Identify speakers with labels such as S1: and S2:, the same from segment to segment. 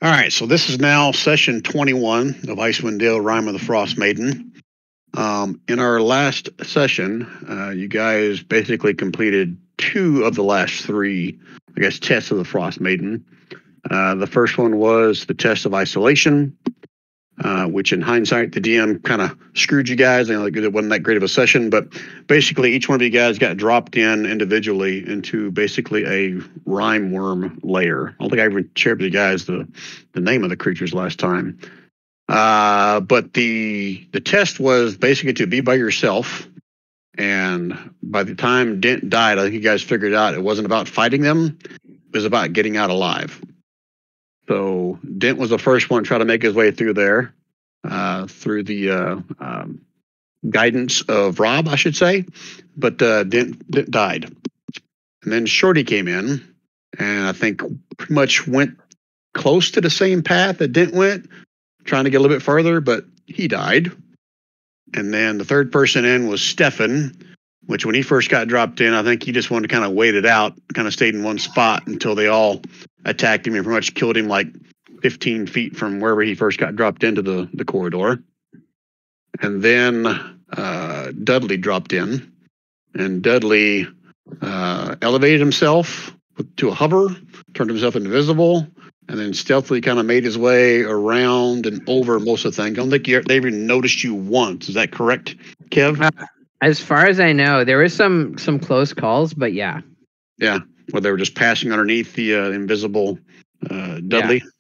S1: All right, so this is now session 21 of Icewind Dale, Rime of the Frost Maiden. In our last session, you guys basically completed 2 of the last 3, I guess, tests of the Frost Maiden. The first one was the test of isolation, which in hindsight, the DM kind of screwed you guys. It wasn't that great of a session, but basically each one of you guys got dropped in individually into basically a rime worm layer. I don't think I even shared with you guys the name of the creatures last time. But the test was basically to be by yourself. And by the time Dent died, I think you guys figured out it wasn't about fighting them. It was about getting out alive. So Dent was the first one to try to make his way through there, through the guidance of Rob, I should say. But Dent died. And then Shorty came in, and I think pretty much went close to the same path that Dent went, trying to get a little bit further, but he died. And then the third person in was Stefan, which when he first got dropped in, I think he just wanted to kind of wait it out, kind of stayed in one spot until they all attacked him and pretty much killed him like 15 feet from wherever he first got dropped into the corridor. And then Dudley dropped in, and Dudley elevated himself to a hover, turned himself invisible, and then stealthily kind of made his way around and over most of the thing. I don't think they even noticed you once. Is that correct, Kev?
S2: As far as I know, there was some close calls, but yeah.
S1: Yeah, where they were just passing underneath the invisible Dudley. Yeah.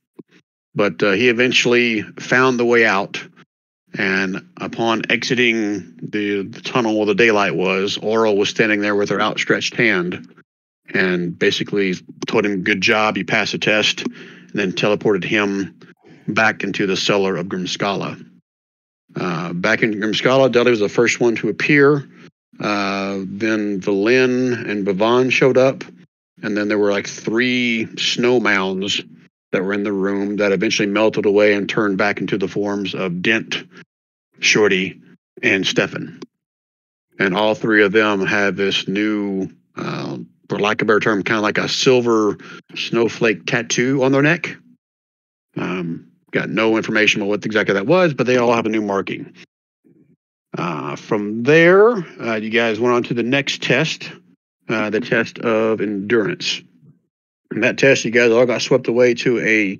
S1: But he eventually found the way out. And upon exiting the tunnel where the daylight was, Oral was standing there with her outstretched hand and basically told him, good job, you passed the test, and then teleported him back into the cellar of Grimskala. Back in Grimskala, Dudley was the first one to appear. Then Valin and Bavon showed up, and then there were like 3 snow mounds that were in the room that eventually melted away and turned back into the forms of Dent, Shorty, and Stefan. And all 3 of them had this new, for lack of a better term, kind of like a silver snowflake tattoo on their neck. Got no information about what exactly that was, but they all have a new marking. From there, you guys went on to the next test, the test of endurance. In that test, you guys all got swept away to a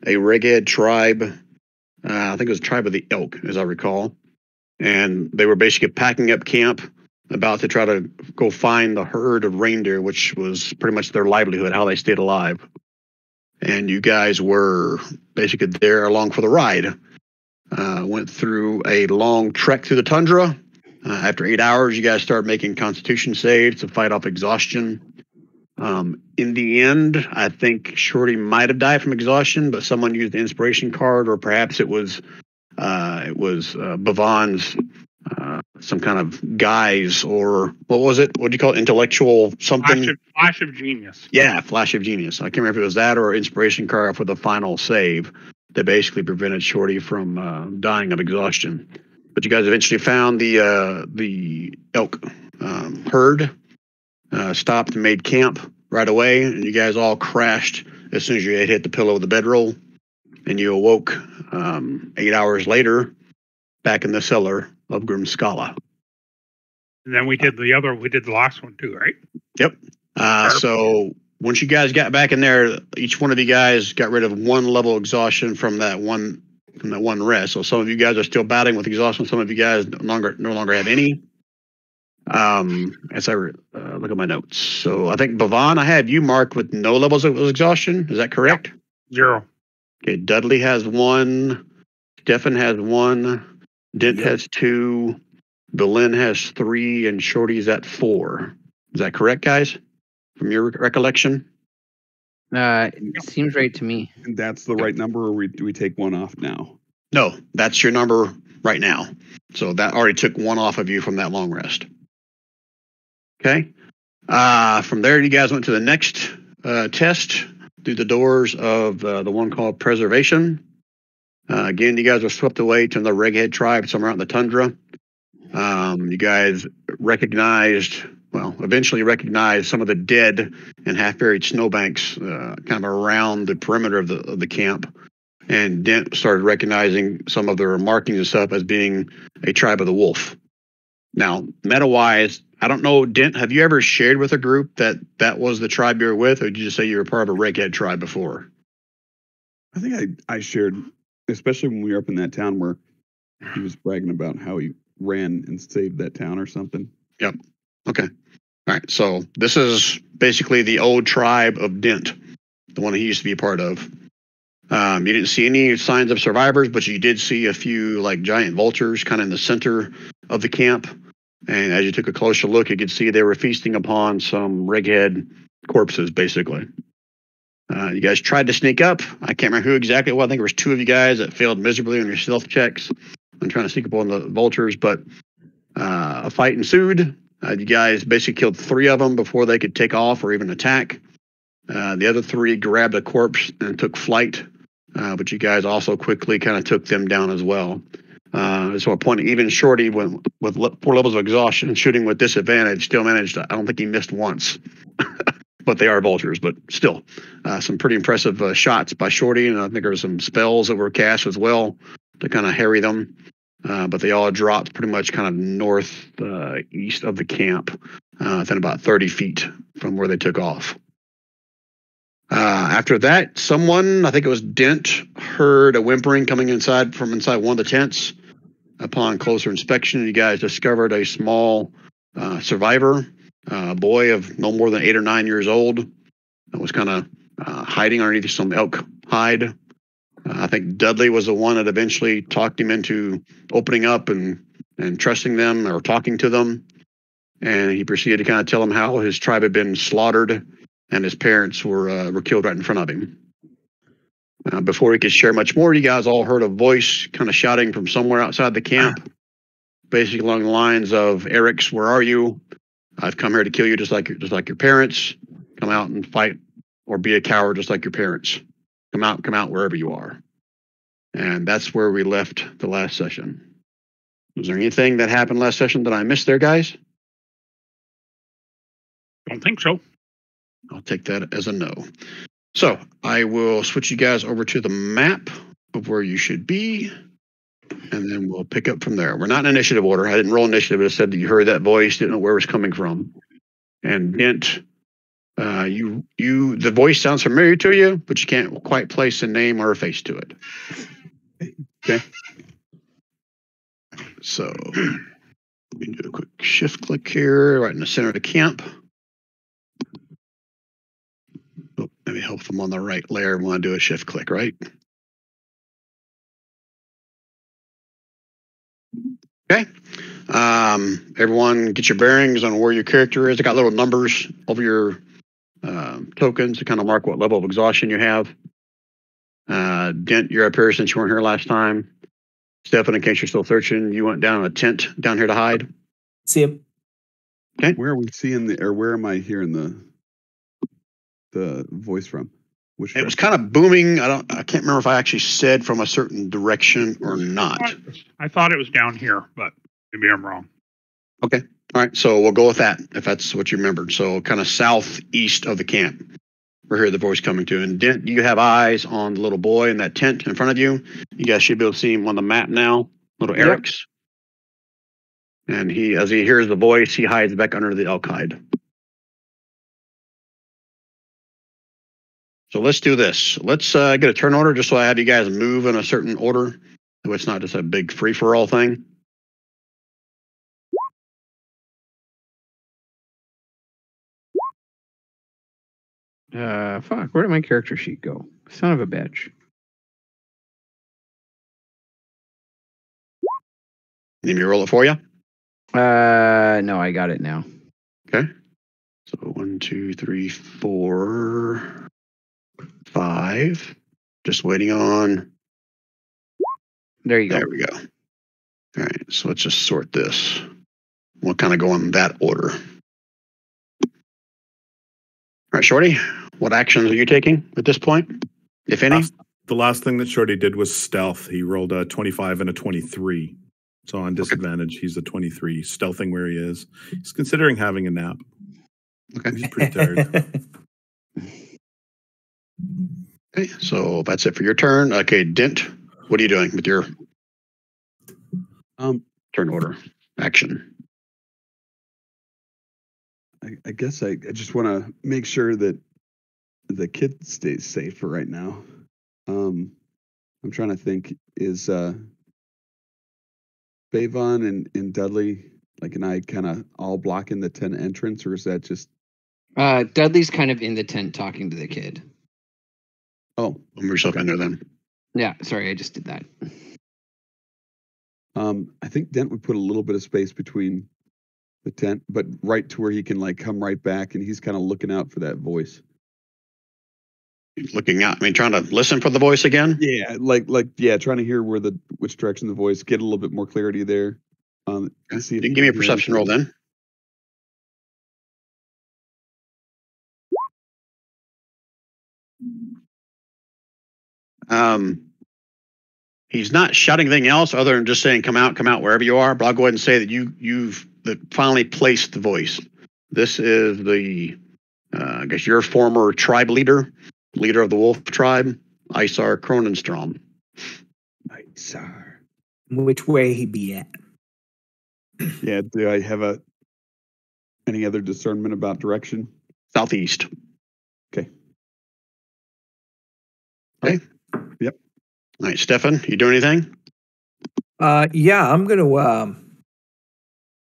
S1: Reghead tribe. I think it was a tribe of the Elk, as I recall. And they were basically packing up camp, about to try to go find the herd of reindeer, which was pretty much their livelihood, how they stayed alive. And you guys were basically there along for the ride. Went through a long trek through the tundra. After 8 hours, you guys started making constitution saves to fight off exhaustion. In the end, I think Shorty might have died from exhaustion, but someone used the inspiration card, or perhaps it was Bavon's some kind of guise, or what was it? What do you call it? Intellectual something?
S3: Flash of genius.
S1: Yeah, flash of genius. I can't remember if it was that or inspiration card for the final save that basically prevented Shorty from dying of exhaustion. But you guys eventually found the elk herd, stopped and made camp right away, and you guys all crashed as soon as you had hit the pillow of the bedroll, and you awoke 8 hours later back in the cellar of Grimskala.
S3: And then we did the last one too, right?
S1: Yep. So once you guys got back in there, each one of you guys got rid of 1 level of exhaustion from that one rest. So some of you guys are still battling with exhaustion. Some of you guys no longer have any. As I look at my notes. So I think Bavon, I have you marked with no levels of exhaustion. Is that correct?
S3: 0.
S1: Okay. Dudley has 1. Stefan has 1. Dent has 2. Belin has 3, and Shorty's at 4. Is that correct, guys? From your recollection?
S2: It seems right to me.
S4: And that's the right number, or do we take 1 off now?
S1: No, that's your number right now. So that already took 1 off of you from that long rest. Okay. From there, you guys went to the next test through the doors of the one called Preservation. Again, you guys were swept away to the Reghead tribe somewhere out in the tundra. You guys recognized, eventually recognized some of the dead and half-buried snowbanks kind of around the perimeter of the camp. And Dent started recognizing some of their markings and stuff as being a tribe of the wolf. Now, meta-wise, I don't know, Dent, have you ever shared with a group that was the tribe you were with, or did you just say you were part of a Reghead tribe before?
S4: I think I shared, especially when we were up in that town where he was bragging about how he ran and saved that town or something.
S1: Yep. Okay. All right. So this is basically the old tribe of Dent, the one he used to be a part of. You didn't see any signs of survivors, but you did see a few like giant vultures kind of in the center of the camp. And as you took a closer look, you could see they were feasting upon some Reghead corpses, basically. You guys tried to sneak up. I can't remember who exactly it was. I think there was 2 of you guys that failed miserably on your stealth checks. I'm trying to sneak up on the vultures, but a fight ensued. You guys basically killed 3 of them before they could take off or even attack. The other 3 grabbed a corpse and took flight, but you guys also quickly kind of took them down as well. So a point, even Shorty, with 4 levels of exhaustion and shooting with disadvantage, still managed. I don't think he missed once. But they are vultures, but still some pretty impressive shots by Shorty. And I think there were some spells that were cast as well to kind of harry them. But they all dropped pretty much kind of north east of the camp, within about 30 feet from where they took off. After that, someone, I think it was Dent, heard a whimpering coming from inside one of the tents. Upon closer inspection, you guys discovered a small survivor, a boy of no more than 8 or 9 years old, that was kind of hiding underneath some elk hide. I think Dudley was the one that eventually talked him into opening up and trusting them or talking to them. And he proceeded to kind of tell him how his tribe had been slaughtered and his parents were killed right in front of him. Before he could share much more, you guys all heard a voice kind of shouting from somewhere outside the camp, basically along the lines of, "Eric's, where are you? I've come here to kill you just like your parents. Come out and fight, or be a coward just like your parents. Come out wherever you are." And that's where we left the last session. Was there anything that happened last session that I missed there, guys?
S3: Don't think so.
S1: I'll take that as a no. So I will switch you guys over to the map of where you should be, and then we'll pick up from there. We're not in initiative order. I didn't roll initiative. It said that you heard that voice, didn't know where it was coming from. And Dent, the voice sounds familiar to you, but you can't quite place a name or a face to it. Okay. So let me do a quick shift click here, right in the center of the camp. Oh, maybe help them on the right layer. We want to do a shift click, right? Okay. Everyone get your bearings on where your character is. I got little numbers over your tokens to kind of mark what level of exhaustion you have. Dent, you're up here since you weren't here last time. Stefan, in case you're still searching, you went down in a tent down here to hide.
S5: See him.
S1: Okay.
S4: Where are we seeing where am I hearing the voice from?
S1: It was kind of booming. I can't remember if I actually said from a certain direction or not.
S3: I thought it was down here, but maybe I'm wrong.
S1: Okay. All right. So we'll go with that if that's what you remembered. So kind of southeast of the camp. We're hearing the voice coming to. And Dent, you have eyes on the little boy in that tent in front of you. You guys should be able to see him on the map now. Little Eric's. And as he hears the voice, he hides back under the elk hide. So let's do this. Let's get a turn order just so I have you guys move in a certain order. So it's not just a big free-for-all thing.
S2: Fuck, where did my character sheet go? Son of a bitch.
S1: Need me to roll it for you?
S2: No, I got it now.
S1: Okay. So 1, 2, 3, 4, 5. Just waiting on.
S2: There you go.
S1: There we go. All right. So let's just sort this. We'll kind of go in that order. All right, Shorty, what actions are you taking at this point, if any?
S6: The last thing that Shorty did was stealth. He rolled a 25 and a 23.
S5: So on disadvantage, he's a 23, stealthing where he is. He's considering having a nap.
S1: Okay.
S5: He's pretty tired.
S1: Okay, so that's it for your turn. Okay, Dent, what are you doing with your turn order action?
S4: I guess I just want to make sure that the kid stays safe for right now. I'm trying to think, is Bavon and Dudley, like, and I kind of all blocking the tent entrance, or is that just...
S2: Dudley's kind of in the tent talking to the kid.
S1: Oh, move yourself in there then.
S2: Yeah, sorry, I just did that.
S4: I think Dent would put a little bit of space between the tent, but right to where he can like come right back, and he's kind of looking out for that voice.
S1: Looking out. I mean, trying to listen for the voice again.
S4: Yeah, trying to hear which direction the voice, get a little bit more clarity there.
S1: Okay. You can give me a perception roll then. He's not shouting anything else other than just saying, come out, wherever you are. But I'll go ahead and say that you've finally placed the voice. This is the, I guess, your former tribe leader of the wolf tribe, Isar Kronenstrom.
S4: Isar.
S6: Which way he be at?
S4: Yeah, do I have any other discernment about direction?
S1: Southeast.
S4: Okay.
S1: Okay.
S4: Yep.
S1: All right, Stefan, you do anything?
S6: Yeah, I'm gonna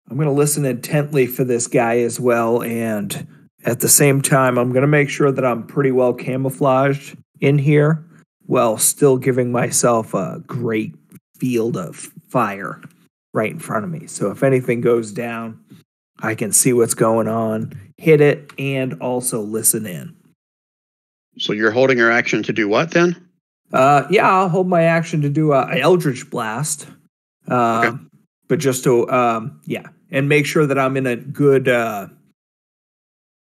S6: listen intently for this guy as well, and at the same time, I'm gonna make sure that I'm pretty well camouflaged in here, while still giving myself a great field of fire right in front of me. So if anything goes down, I can see what's going on, hit it, and also listen in.
S1: So you're holding your action to do what then?
S6: Yeah, I'll hold my action to do a Eldritch Blast.
S1: Okay.
S6: But just to, and make sure that I'm in a good,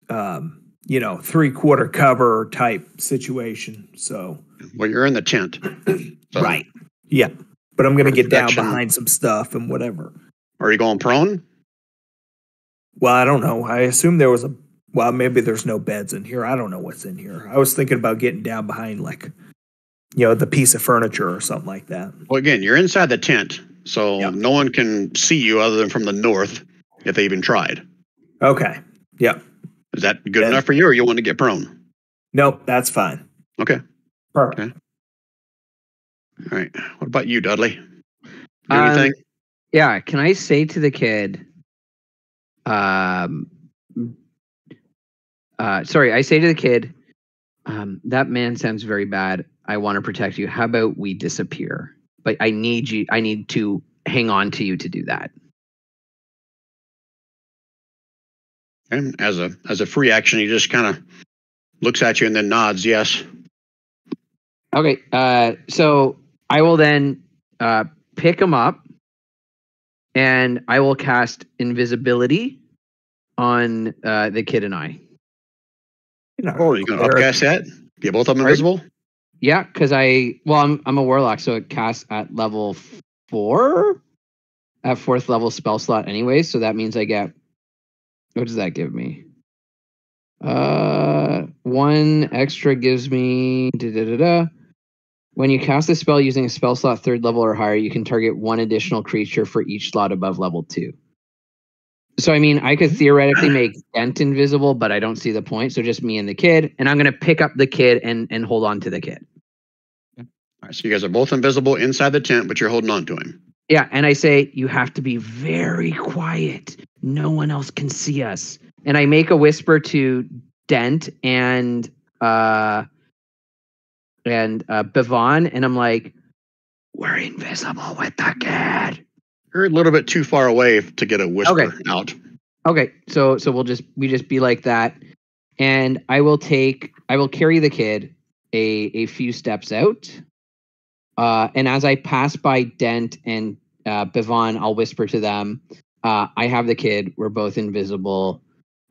S6: 3/4 cover type situation. So.
S1: Well, you're in the tent. So
S6: right. Yeah. But I'm going to get down
S1: protection.
S6: behind some stuff and whatever.
S1: Are you going prone?
S6: Well, I don't know. I assume there was maybe there's no beds in here. I don't know what's in here. I was thinking about getting down behind the piece of furniture or something like that.
S1: Well, again, you're inside the tent, so no one can see you other than from the north if they even tried.
S6: Okay. Yep.
S1: Is that good enough for you, or you want to get prone?
S6: Nope, that's fine.
S1: Okay.
S6: Perfect.
S1: Okay. All right. What about you, Dudley? Do anything?
S2: Yeah. Can I say to the kid, I say to the kid, that man sounds very bad. I want to protect you. How about we disappear? But I need to hang on to you to do that.
S1: And as a free action, he just kind of looks at you and then nods yes.
S2: Okay. So I will then pick him up, and I will cast invisibility on the kid and I.
S1: Oh, you're going to upcast that? Get both of them invisible?
S2: Yeah, because I'm a warlock, so it casts at level 4, at 4th level spell slot anyway. So that means I get, what does that give me? 1 extra gives me When you cast a spell using a spell slot 3rd level or higher, you can target 1 additional creature for each slot above level 2. So, I mean, I could theoretically make Dent invisible, but I don't see the point. So just me and the kid. And I'm going to pick up the kid and hold on to the kid.
S1: All right, so you guys are both invisible inside the tent, but you're holding on to him.
S2: Yeah, and I say, you have to be very quiet. No one else can see us. And I make a whisper to Dent and Bavon, and I'm like, we're invisible with the kid.
S1: You're a little bit too far away to get a whisper out.
S2: Okay, so we just be like that, and I will carry the kid a few steps out, and as I pass by Dent and Bavon, I'll whisper to them, I have the kid. We're both invisible.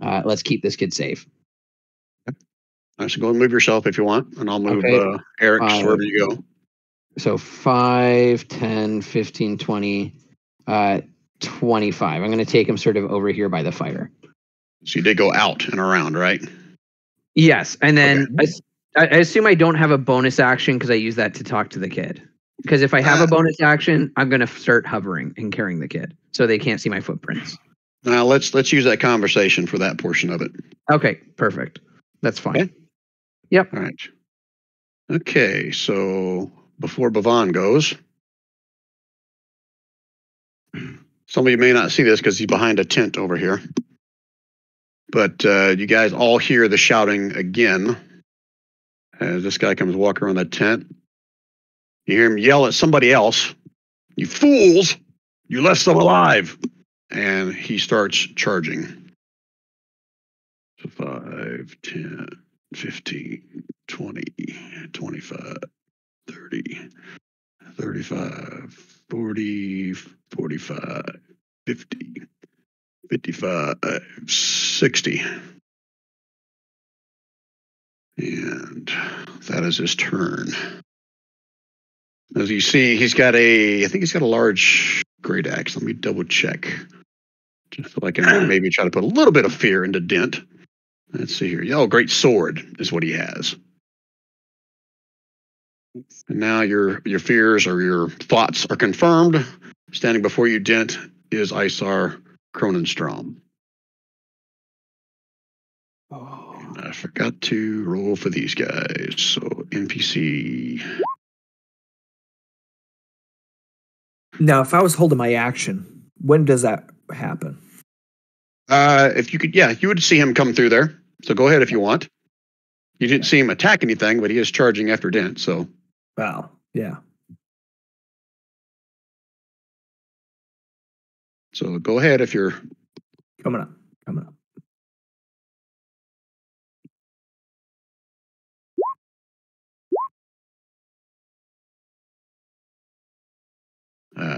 S2: Let's keep this kid safe.
S1: All right, so go and move yourself if you want, and I'll move Eric's wherever you go.
S2: So 5, 10, 15, 20. 25. I'm going to take him sort of over here by the fire.
S1: So you did go out and around, right?
S2: Yes, and then
S1: Okay.
S2: I assume I don't have a bonus action because I use that to talk to the kid. Because if I have a bonus action, I'm going to start hovering and carrying the kid, so they can't see my footprints.
S1: Now let's use that conversation for that portion of it.
S2: Okay, perfect. That's fine.
S1: Okay.
S2: Yep.
S1: All right. Okay, so before Bhavan goes, some of you may not see this because he's behind a tent over here. But you guys all hear the shouting again as this guy comes walking around the tent. You hear him yell at somebody else, "You fools! You left some alive!" And he starts charging. So 5, 10, 15, 20, 25, 30, 35, 40, 45, 50, 55, 60. And that is his turn. As you see, I think he's got a large great axe. Let me double check. Just so I can maybe try to put a little bit of fear into Dent. Let's see here. Oh, great sword is what he has. And now your fears or your thoughts are confirmed. Standing before you, Dent, is Isar Kronenstrom.
S6: Oh.
S1: And I forgot to roll for these guys. So NPC.
S6: Now, if I was holding my action, when does that happen?
S1: If you could, you would see him come through there. So go ahead if you want. You didn't see him attack anything, but he is charging after Dent. So.
S6: Wow. Yeah.
S1: So go ahead if you're
S6: Coming up.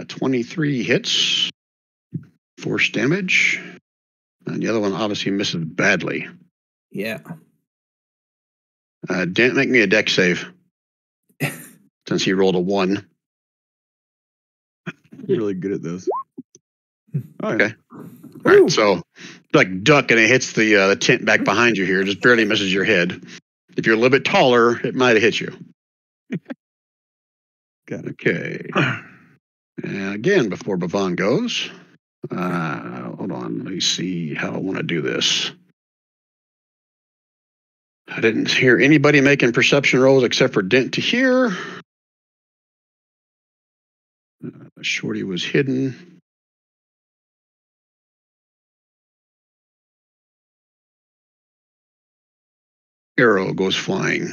S1: 23 hits, force damage, and the other one obviously misses badly.
S6: Yeah.
S1: Dent, make me a deck save since he rolled a 1.
S4: You're really good at those. Oh,
S1: Okay. All right, so like duck and it hits the tent back behind you here, just barely misses your head. If you're a little bit taller, it might have hit you.
S4: Got it.
S1: Okay. And again, before Bhavan goes, hold on, let me see how I want to do this. I didn't hear anybody making perception rolls except for Dent to hear. Shorty was hidden. Arrow goes flying.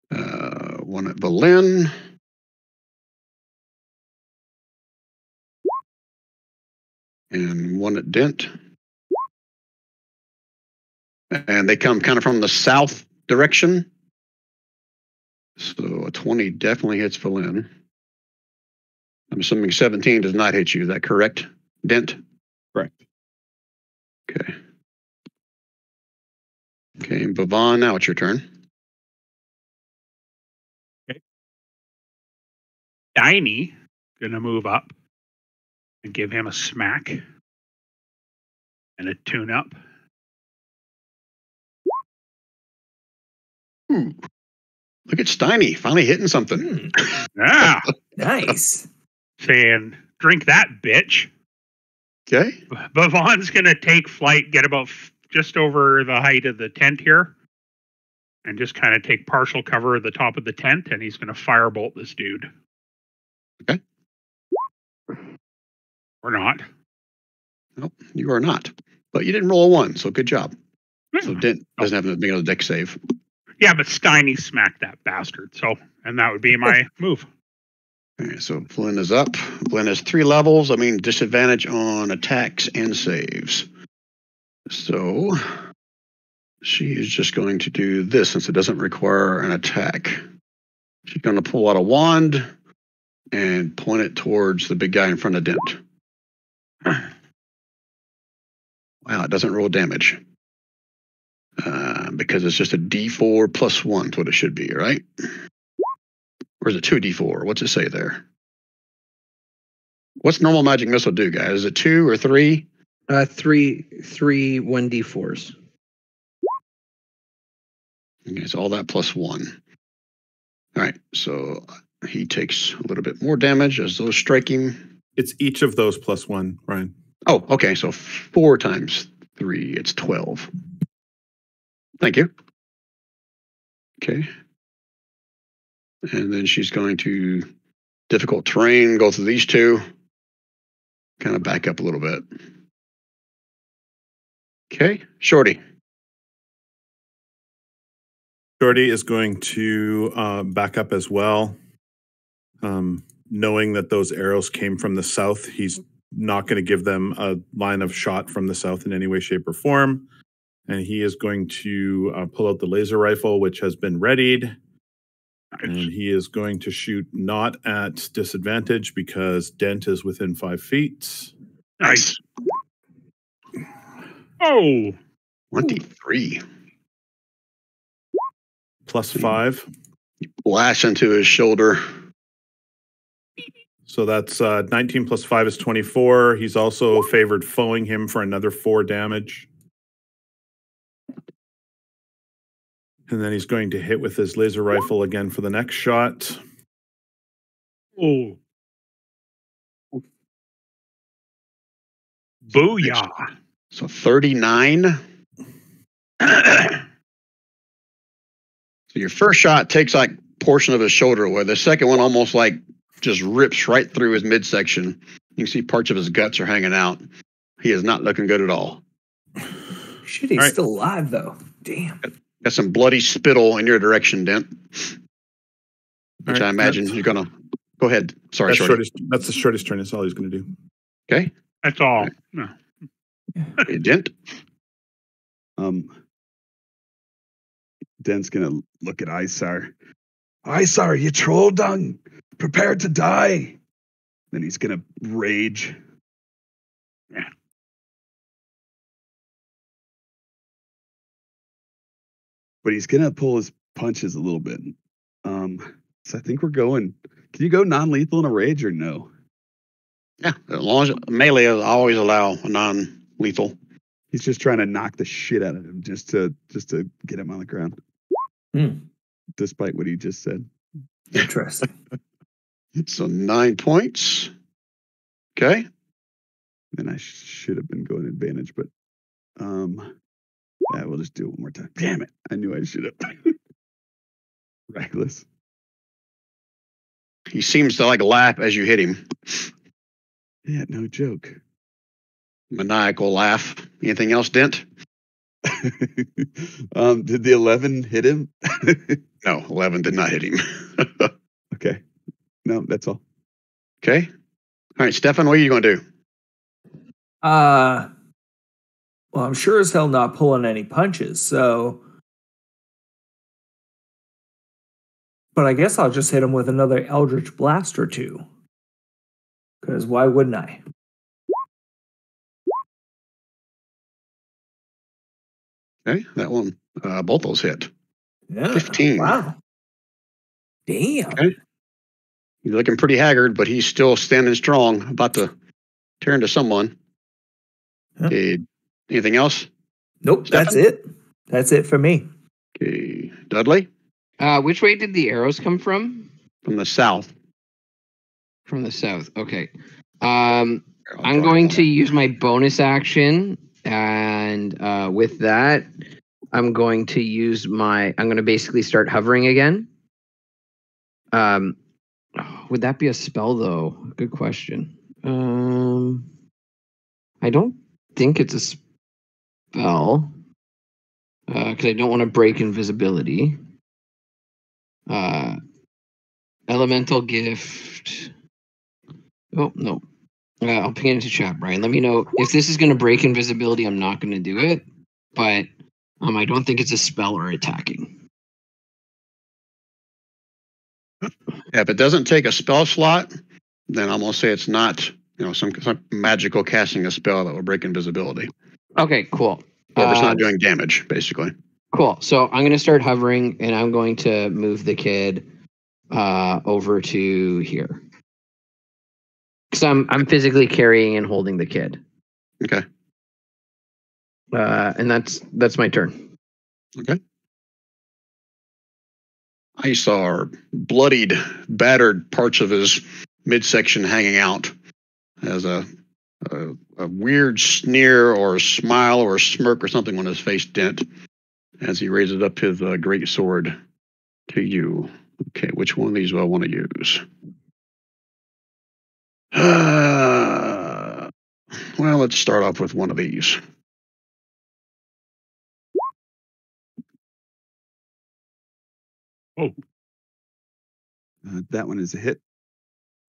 S1: One at Belen. And one at Dent. And they come kind of from the south direction. So a 20 definitely hits Belen. I'm assuming 17 does not hit you. Is that correct, Dent?
S4: Correct.
S1: Okay. Okay, Bhavan, now it's your turn.
S3: Tiny gonna move up and give him a smack and a tune up.
S1: Ooh. Look at Steiny finally hitting something.
S3: Yeah,
S6: Nice.
S3: saying drink that, bitch.
S1: Okay.
S3: Bhavan's gonna take flight, get about just over the height of the tent here, and just kind of take partial cover of the top of the tent, and he's gonna firebolt this dude.
S1: Okay.
S3: Or not.
S1: Nope, you are not. But you didn't roll a 1, so good job. So
S3: Yeah.
S1: Dent doesn't have to make another deck save.
S3: Yeah, but Steiny smacked that bastard. So, and that would be my move.
S1: Okay, so Flynn is up. Flynn has 3 levels. I mean, disadvantage on attacks and saves. So she is just going to do this since it doesn't require an attack. She's going to pull out a wand and point it towards the big guy in front of Dent. Wow, it doesn't roll damage. Because it's just a D4 plus 1 is what it should be, right? Or is it 2D4? What's it say there? What's normal magic missile do, guys? Is it 2 or 3?
S2: 3 1d4s.
S1: Okay, so all that plus 1. All right, so he takes a little bit more damage as those strike him.
S5: It's each of those plus 1, Ryan.
S1: Oh, okay, so 4 times 3, it's 12. Thank you. Okay. And then she's going to difficult terrain, go through these two, kind of back up a little bit. Okay, Shorty.
S5: Shorty is going to back up as well. Knowing that those arrows came from the south, he's not going to give them a line of shot from the south in any way, shape, or form. And he is going to pull out the laser rifle, which has been readied. And he is going to shoot not at disadvantage because Dent is within 5 feet.
S3: Nice. Oh,
S1: 23.
S5: Plus 5.
S1: Blast into his shoulder.
S5: So that's 19 plus 5 is 24. He's also favored foeing him for another 4 damage. And then he's going to hit with his laser rifle again for the next shot.
S3: oh. Booyah.
S1: So 39. So your first shot takes like portion of his shoulder away. The second one almost like just rips right through his midsection. You can see parts of his guts are hanging out. He is not looking good at all.
S6: Shit, he's
S5: All right.
S6: still alive though. Damn.
S1: Got some bloody spittle in your direction, Dent. Which
S5: All right,
S1: I imagine
S5: that's-
S1: you're gonna go ahead. Sorry, Shorty.
S5: That's the shortest turn. That's all he's going to do.
S1: Okay.
S3: That's all. No.
S1: Hey, Dent.
S4: Den's gonna look at Isar. Isar, you troll dung! Prepare to die! Then he's gonna rage.
S3: Yeah.
S4: But he's gonna pull his punches a little bit. So I think we're going. Can you go non-lethal in a rage or no?
S1: Yeah, as long as melee is always allow a non-lethal.
S4: He's just trying to knock the shit out of him just to get him on the ground. Despite what he just said.
S6: Interesting.
S1: So 9 points. Okay.
S4: Then I should have been going advantage, but yeah, we'll just do it one more time. Damn it. I knew I should have. Reckless.
S1: He seems to like laugh as you hit him.
S4: Yeah, no joke.
S1: Maniacal laugh. Anything else, Dent?
S4: Did the 11 hit him?
S1: No, 11 did not hit him.
S4: Okay. No, that's all.
S1: Okay. All right, Stefan, what are you going to do?
S6: Well, I'm sure as hell not pulling any punches, so. But I guess I'll just hit him with another Eldritch Blast or two. Because why wouldn't I?
S1: Okay, that one, both those hit.
S6: Yeah.
S1: 15.
S6: Wow. Damn.
S1: Okay. He's looking pretty haggard, but he's still standing strong, about to tear into someone.
S6: Huh.
S1: Okay, anything else?
S6: Nope,
S1: Stefan?
S6: that's it. That's it for me.
S1: Okay, Dudley?
S2: Which way did the arrows come from?
S1: From the south.
S2: From the south. Okay. I'm going to use my bonus action, and with that, I'm going to use I'm going to basically start hovering again. Would that be a spell though? Good question. I don't think it's a spell because I don't want to break invisibility. Elemental gift. Oh no. I'll ping it into chat, Brian. Let me know if this is going to break invisibility. I'm not going to do it, but I don't think it's a spell or attacking.
S1: Yeah, if it doesn't take a spell slot, then I'm going to say it's not, some magical casting a spell that will break invisibility.
S2: Okay, cool.
S1: Or if it's not doing damage, basically.
S2: Cool. So I'm going to start hovering, and I'm going to move the kid over to here. Because I'm physically carrying and holding the kid.
S1: Okay.
S2: And that's my turn.
S1: Okay. Isar, bloodied, battered parts of his midsection hanging out, has a weird sneer or a smile or a smirk or something on his face dent as he raises up his great sword to you. Okay, which one of these do I want to use? Well, let's start off with one of these.
S3: Oh,
S4: That one is a hit.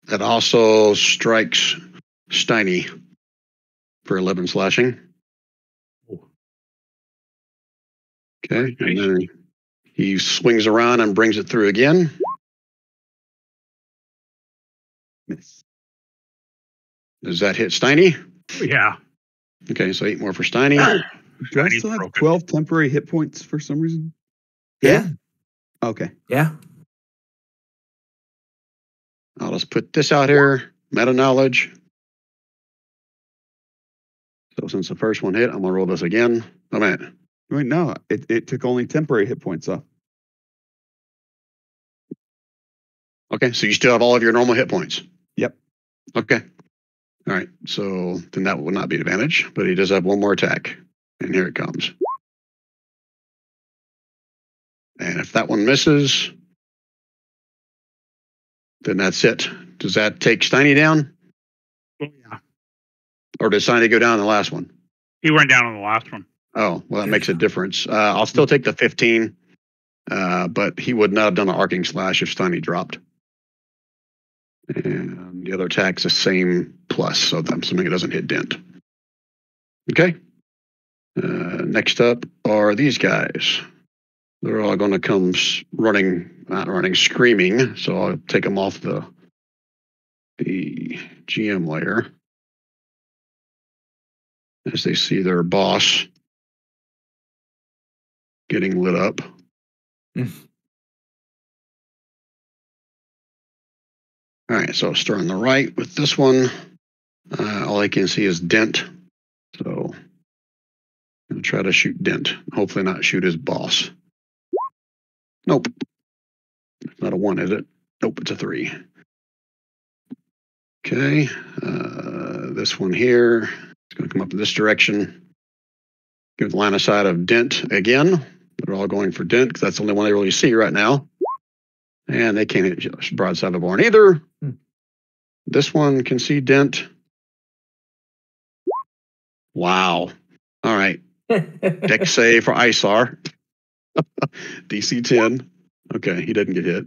S1: That also strikes Steiny for 11 slashing. Okay, and then he swings around and brings it through again.
S4: Miss.
S1: Does that hit Steiny?
S3: yeah.
S1: Okay, so 8 more for Steiny.
S4: Do I
S3: Steiny's
S4: still have
S3: broken.
S4: 12 temporary hit points for some reason?
S6: Yeah.
S4: Okay.
S6: Yeah.
S1: I'll just put this out here. Meta knowledge. So since the first one hit, I'm gonna roll this again. Oh man.
S4: Wait, no, it took only temporary hit points off.
S1: Okay, so you still have all of your normal hit points.
S4: Yep.
S1: Okay. All right. So then that would not be an advantage, but he does have one more attack. And here it comes. And if that one misses, then that's it. Does that take Steiny down?
S3: Oh, yeah.
S1: Or does Steiny go down in the last one?
S3: He went down on the last one.
S1: Oh, well, that makes a difference. I'll still take the 15, but he would not have done an arcing slash if Steiny dropped. And the other attack's the same plus, so I'm assuming it doesn't hit dent. Okay. Next up are these guys. They're all going to come not running, screaming. So I'll take them off the GM layer as they see their boss getting lit up. All right, so start on the right with this one. All I can see is dent. So I'll try to shoot dent. Hopefully not shoot his boss. Nope. It's not a 1, is it? Nope, it's a 3. Okay. This one here is going to come up in this direction. Give the line of sight of dent again. They're all going for dent because that's the only one they really see right now. And they can't hit broadside of the barn either. This one can see dent. Wow. All right. Dex save for Isar. DC 10. Okay, he doesn't get hit.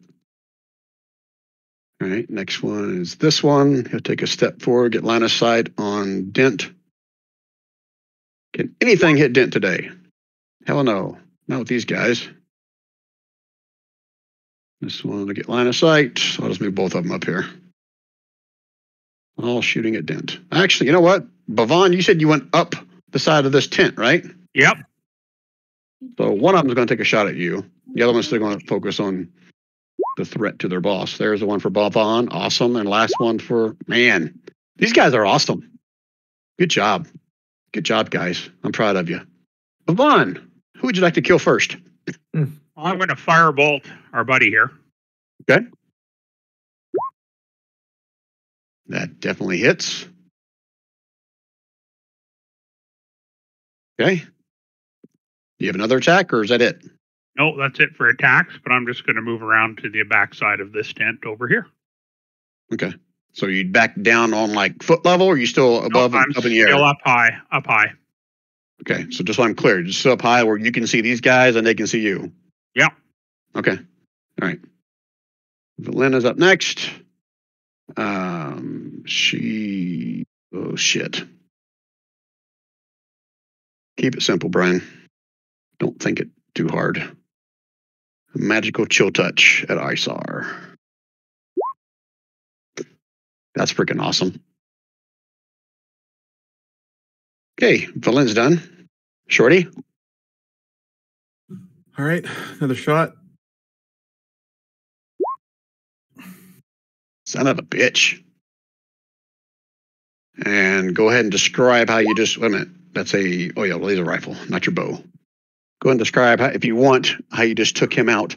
S1: All right, next one is this one. He'll take a step forward, get line of sight on dent. Can anything hit dent today? Hell no. Not with these guys. This one will get line of sight. So I'll just move both of them up here. All shooting at dent. Actually, you know what? Bavon, you said you went up the side of this tent, right?
S3: Yep.
S1: So one of them is going to take a shot at you. The other one's still going to focus on the threat to their boss. There's the one for Bavon. Awesome. And last one for, man, these guys are awesome. Good job. Good job, guys. I'm proud of you. Bavon, who would you like to kill first?
S3: Well, I'm going to firebolt our buddy here.
S1: Okay. That definitely hits. Okay. You have another attack, or is that it?
S3: No, that's it for attacks, but I'm just going to move around to the backside of this tent over here.
S1: Okay. So you back down on like foot level, or are you still above
S3: I'm
S1: up in the air?
S3: still up high.
S1: Okay. So just so I'm clear, just up high where you can see these guys and they can see you.
S3: Yeah.
S1: Okay. All right. Valena's up next. Oh shit. Keep it simple, Brian. Don't think it too hard. Magical chill touch at Isar. That's freaking awesome. Okay, Valen's done. Shorty.
S5: All right, another shot.
S1: Son of a bitch. And go ahead and describe how you just, wait a minute, that's a, oh yeah, laser rifle, not your bow. Go ahead and describe, how, if you want, how you just took him out.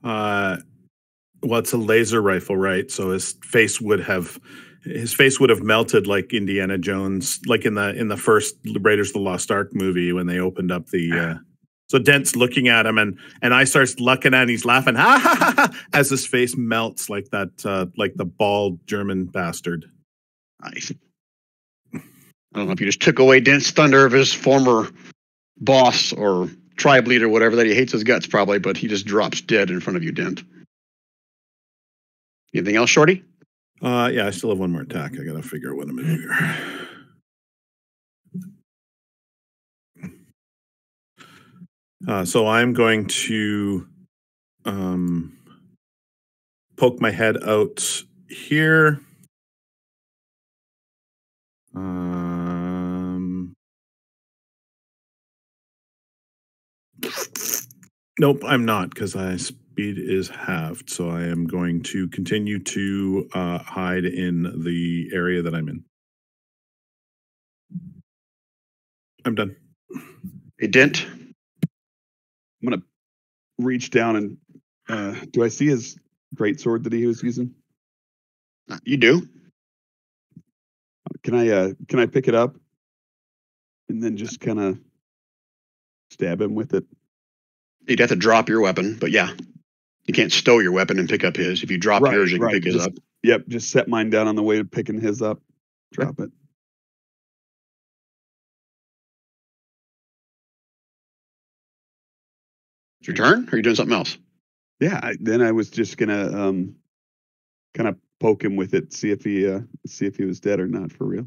S5: Well, it's a laser rifle, right? So his face would have melted like Indiana Jones, like in the first Raiders of the Lost Ark movie when they opened up the. So Dent's looking at him, and I starts looking at him. He's laughing, ha, ha, ha, ha, as his face melts like that, like the bald German bastard.
S1: Nice. I don't know if you just took away Dent's thunder of his former boss or tribe leader, whatever, that he hates his guts probably, but he just drops dead in front of you, Dent. Anything else, Shorty?
S5: Yeah, I still have one more attack. I gotta figure out what I'm gonna do here. So I'm going to poke my head out here. Nope, I'm not, because my speed is halved. So I am going to continue to hide in the area that I'm in. I'm done.
S1: Hey, Dent.
S4: I'm gonna reach down and do I see his great sword that he was using?
S1: You do.
S4: Can I pick it up and then just kind of stab him with it?
S1: You'd have to drop your weapon, but yeah. You can't stow your weapon and pick up his. If you drop yours, you can pick his up.
S4: Yep, just set mine down on the way to picking his up. Drop it.
S1: It's your turn, or are you doing something else?
S4: Yeah, then I was just gonna kind of poke him with it, see if he was dead or not for real.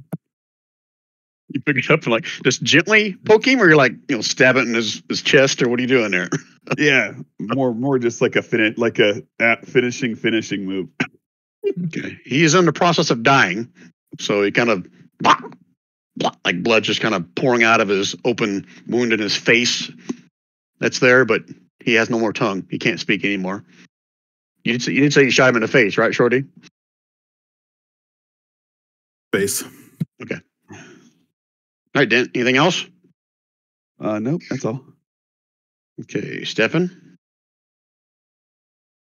S1: You pick it up and like just gently poke him, or you're like, stab it in his chest, or what are you doing there?
S4: Yeah, more just like a finishing move.
S1: Okay, he is in the process of dying, so he kind of like blood just kind of pouring out of his open wound in his face. That's there, but he has no more tongue. He can't speak anymore. You did say you shot him in the face, right, Shorty?
S5: Face.
S1: Okay. All right, Dent. Anything else?
S4: Nope, that's all.
S1: Okay, Stefan.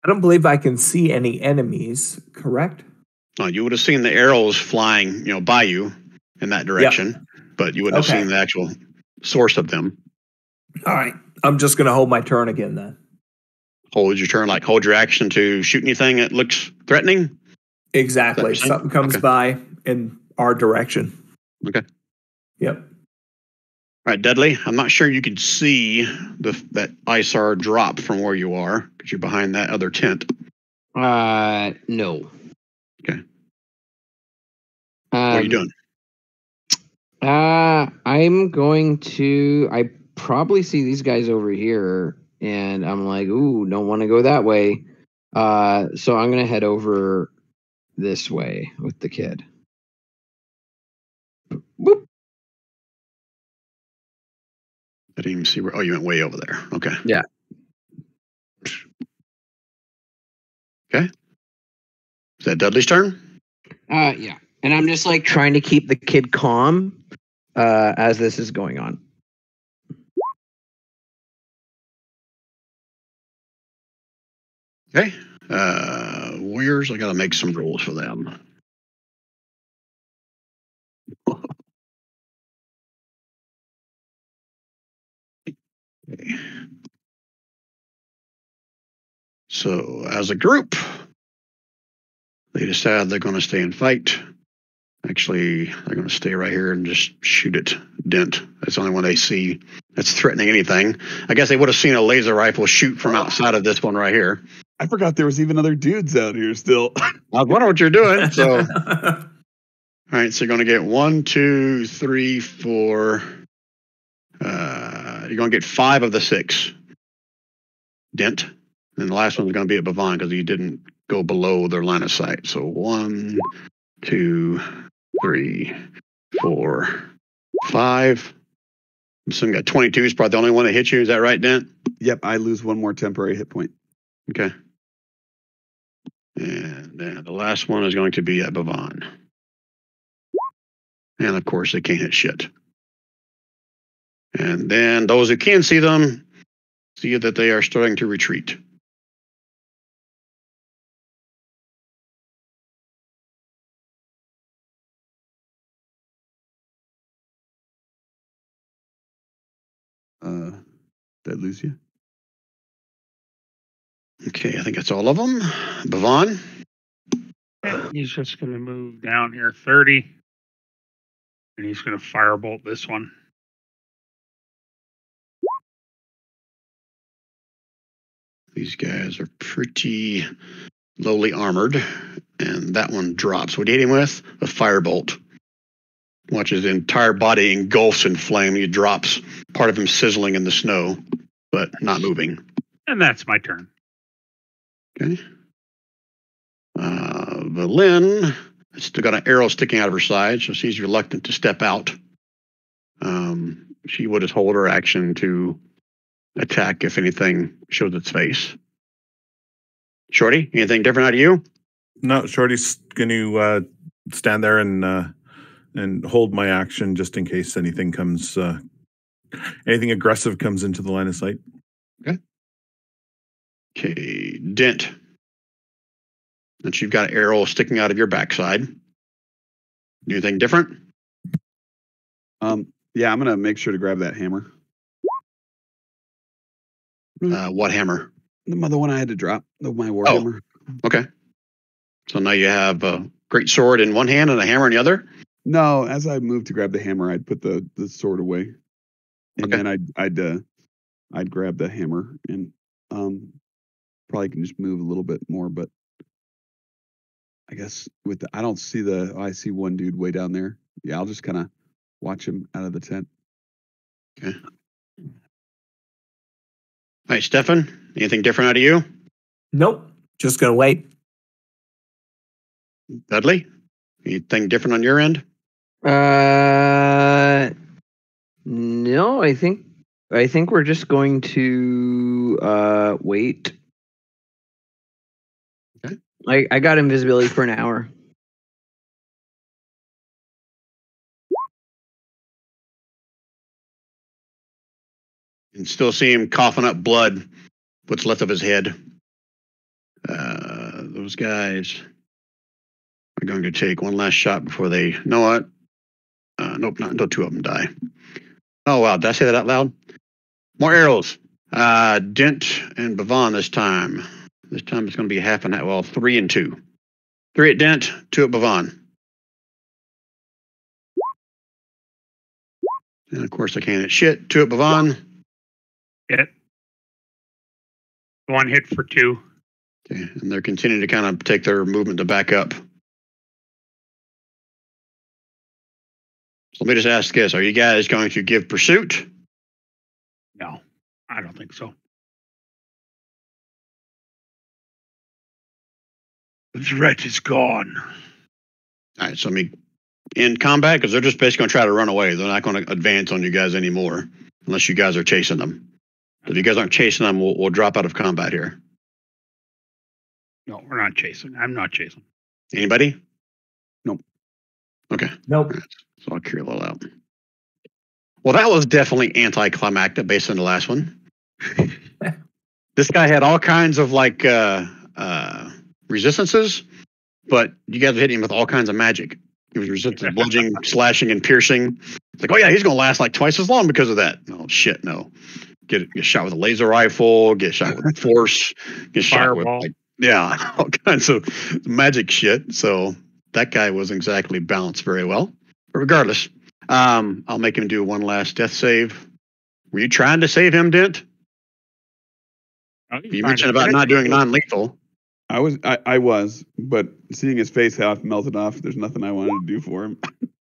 S6: I don't believe I can see any enemies, correct?
S1: Oh, you would have seen the arrows flying, by you in that direction, but you wouldn't have seen the actual source of them.
S6: All right. I'm just going to hold my turn again then.
S1: Hold your turn, like hold your action to shoot anything that looks threatening?
S6: Exactly. Something comes by in our direction.
S1: Okay.
S6: Yep.
S1: All right, Dudley, I'm not sure you could see that ISAR drop from where you are because you're behind that other tent.
S2: No.
S1: Okay. What are you doing?
S2: I'm going to. I probably see these guys over here, and I'm like, ooh, don't want to go that way. So I'm gonna head over this way with the kid. Boop.
S1: I didn't even see where. Oh, you went way over there. Okay.
S2: Yeah.
S1: Okay. Is that Dudley's turn?
S2: Yeah. And I'm just like trying to keep the kid calm as this is going on.
S1: Okay. Warriors, I got to make some rules for them. Okay. So, as a group, they decide they're going to stay and fight. Actually, they're going to stay right here and just shoot at Dent. That's the only one they see that's threatening anything. I guess they would have seen a laser rifle shoot from outside of this one right here.
S4: I forgot there was even other dudes out here still.
S1: I was wondering what you're doing. So, all right, so you're going to get 1, 2, 3, 4. You're going to get 5 of the 6. Dent. And the last one's going to be at Bavon because he didn't go below their line of sight. So 1, 2, 3, 4, 5. So you got 22 is probably the only one that hit you. Is that right, Dent?
S4: Yep, I lose 1 more temporary hit point.
S1: Okay. And then the last one is going to be at Bavon. And of course, they can't hit shit. And then those who can see them see that they are starting to retreat.
S4: Did I lose you?
S1: Okay, I think that's all of them. Bavon.
S3: He's just going to move down here 30. And he's going to firebolt this one.
S1: These guys are pretty lowly armored. And that one drops. What do you hit him with? A firebolt. Watch his entire body engulfs in flame. He drops, part of him sizzling in the snow, but not moving.
S3: And that's my turn.
S1: Okay. Lynn has still got an arrow sticking out of her side, so she's reluctant to step out. She would just hold her action to attack if anything shows its face. Shorty, anything different out of you?
S5: No, Shorty's going to stand there and hold my action just in case anything comes, anything aggressive comes into the line of sight.
S1: Okay, Dent. And you've got an arrow sticking out of your backside. Anything different?
S4: Yeah, I'm gonna make sure to grab that hammer.
S1: What hammer?
S4: The one I had to drop. My war
S1: Oh.
S4: hammer.
S1: Okay. So now you have a great sword in one hand and a hammer in the other?
S4: No, as I moved to grab the hammer, I'd put the sword away, and
S1: Okay.
S4: then I'd grab the hammer and probably can just move a little bit more, but I guess I don't see I see one dude way down there. Yeah, I'll just kind of watch him out of the tent.
S1: Okay. All right, Stefan, anything different out of you?
S6: Nope. Just gonna wait.
S1: Dudley, anything different on your end?
S2: No, I think we're just going to wait.
S1: Okay.
S2: I got invisibility for an hour.
S1: You can still see him coughing up blood, what's left of his head. Those guys are going to take one last shot before they, you know what? Nope, not until two of them die. Oh, wow, did I say that out loud? More arrows. Dent and Bavon this time. This time it's going to be half and half. Well, 3 and 2. 3 at Dent, 2 at Bavon. And of course I can't hit shit. 2 at Bavon.
S3: Hit. One hit for 2.
S1: Okay, and they're continuing to kind of take their movement to back up. So let me just ask this. Are you guys going to give pursuit?
S3: No, I don't think so. The threat is gone.
S1: All right, so let me end combat because they're just basically going to try to run away. They're not going to advance on you guys anymore unless you guys are chasing them. If you guys aren't chasing them, we'll drop out of combat here.
S3: No, we're not chasing. I'm not chasing.
S1: Anybody?
S4: Nope.
S1: Okay.
S6: Nope.
S1: So I'll clear that out. Well, that was definitely anticlimactic based on the last one. This guy had all kinds of like resistances, but you guys hit him with all kinds of magic. He was resistant to bludgeoning, slashing, and piercing. It's like, oh yeah, he's going to last like twice as long because of that. Oh shit, no. Get shot with a laser rifle, get shot with force, get shot with
S3: Fireball.
S1: like, yeah, all kinds of magic shit. So that guy wasn't exactly balanced very well. But regardless, I'll make him do one last death save. Were you trying to save him, Dent?
S3: Oh,
S1: You mentioned about not doing non-lethal.
S4: I was, but seeing his face half melted off, there's nothing I wanted to do for him.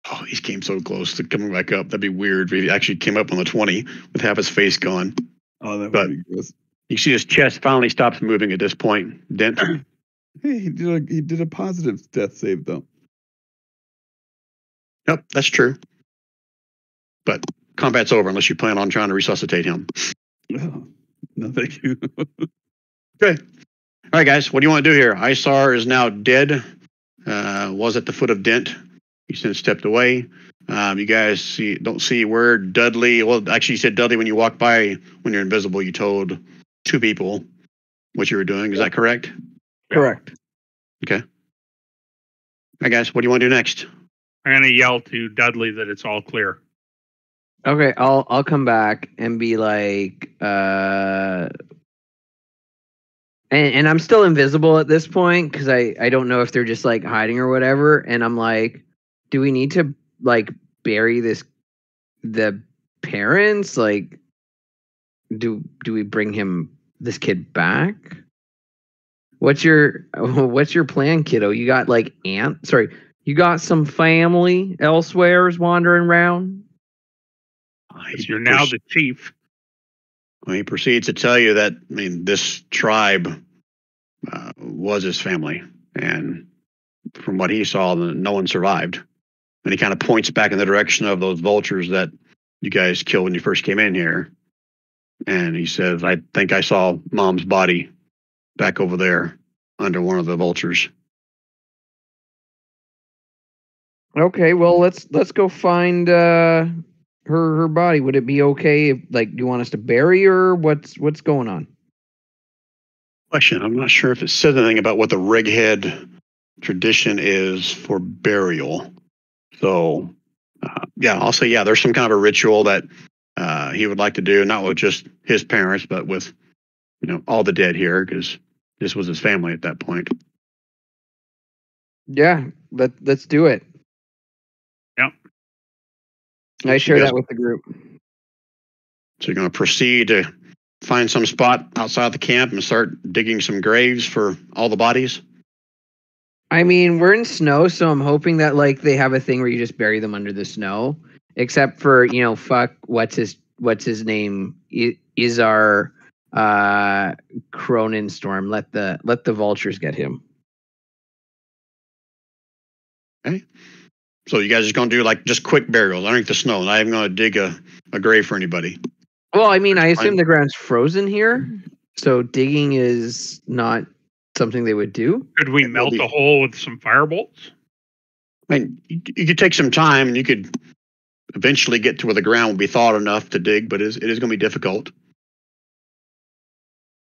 S1: Oh, he came so close to coming back up. That'd be weird if he actually came up on the 20 with half his face gone.
S4: Oh, that
S1: But-
S4: would be gross.
S1: You see his chest finally stops moving at this point. Dent.
S4: Hey, he did a positive death save though.
S1: Yep, that's true. But combat's over unless you plan on trying to resuscitate him.
S4: Oh, no, thank you.
S1: Okay. All right, guys, what do you want to do here? Isar is now dead. Was at the foot of Dent. He since stepped away. You guys don't see where Dudley. Well, actually, you said Dudley when you walked by. When you're invisible, you told 2 people what you were doing. Is that correct?
S2: Correct.
S1: Okay. All right, guys, what do you want to do next?
S3: I'm going to yell to Dudley that it's all clear.
S2: Okay, I'll come back and be like, and I'm still invisible at this point because I don't know if they're just like hiding or whatever. And I'm like, do we need to like bury the parents? Like, do we bring this kid back? What's your plan, kiddo? You got like you got some family elsewheres wandering around?
S3: You're now the chief.
S1: Well, he proceeds to tell you that, this tribe was his family. And from what he saw, no one survived. And he kind of points back in the direction of those vultures that you guys killed when you first came in here. And he says, I think I saw Mom's body back over there under one of the vultures.
S2: Okay, well let's go find her body. Would it be okay if, like, do you want us to bury her? What's going on?
S1: Question. I'm not sure if it says anything about what the Reghead tradition is for burial. So, I'll say, there's some kind of a ritual that he would like to do, not with just his parents, but with, all the dead here, because this was his family at that point.
S2: Yeah, let's do it.
S3: Yep.
S2: I share that with the group.
S1: So you're going to proceed to find some spot outside the camp and start digging some graves for all the bodies?
S2: I mean, we're in snow, so I'm hoping that like they have a thing where you just bury them under the snow. Except for, what's his name? Is our Cronin Storm. Let the vultures get him.
S1: Okay. So you guys are just going to do like just quick burials underneath the snow, not even going to dig a grave for anybody.
S2: Well, I mean, I assume the ground's frozen here, so digging is not something they would do.
S3: Could we melt a hole with some firebolts?
S1: You could take some time, and you could eventually get to where the ground would be thawed enough to dig, but it is going to be difficult.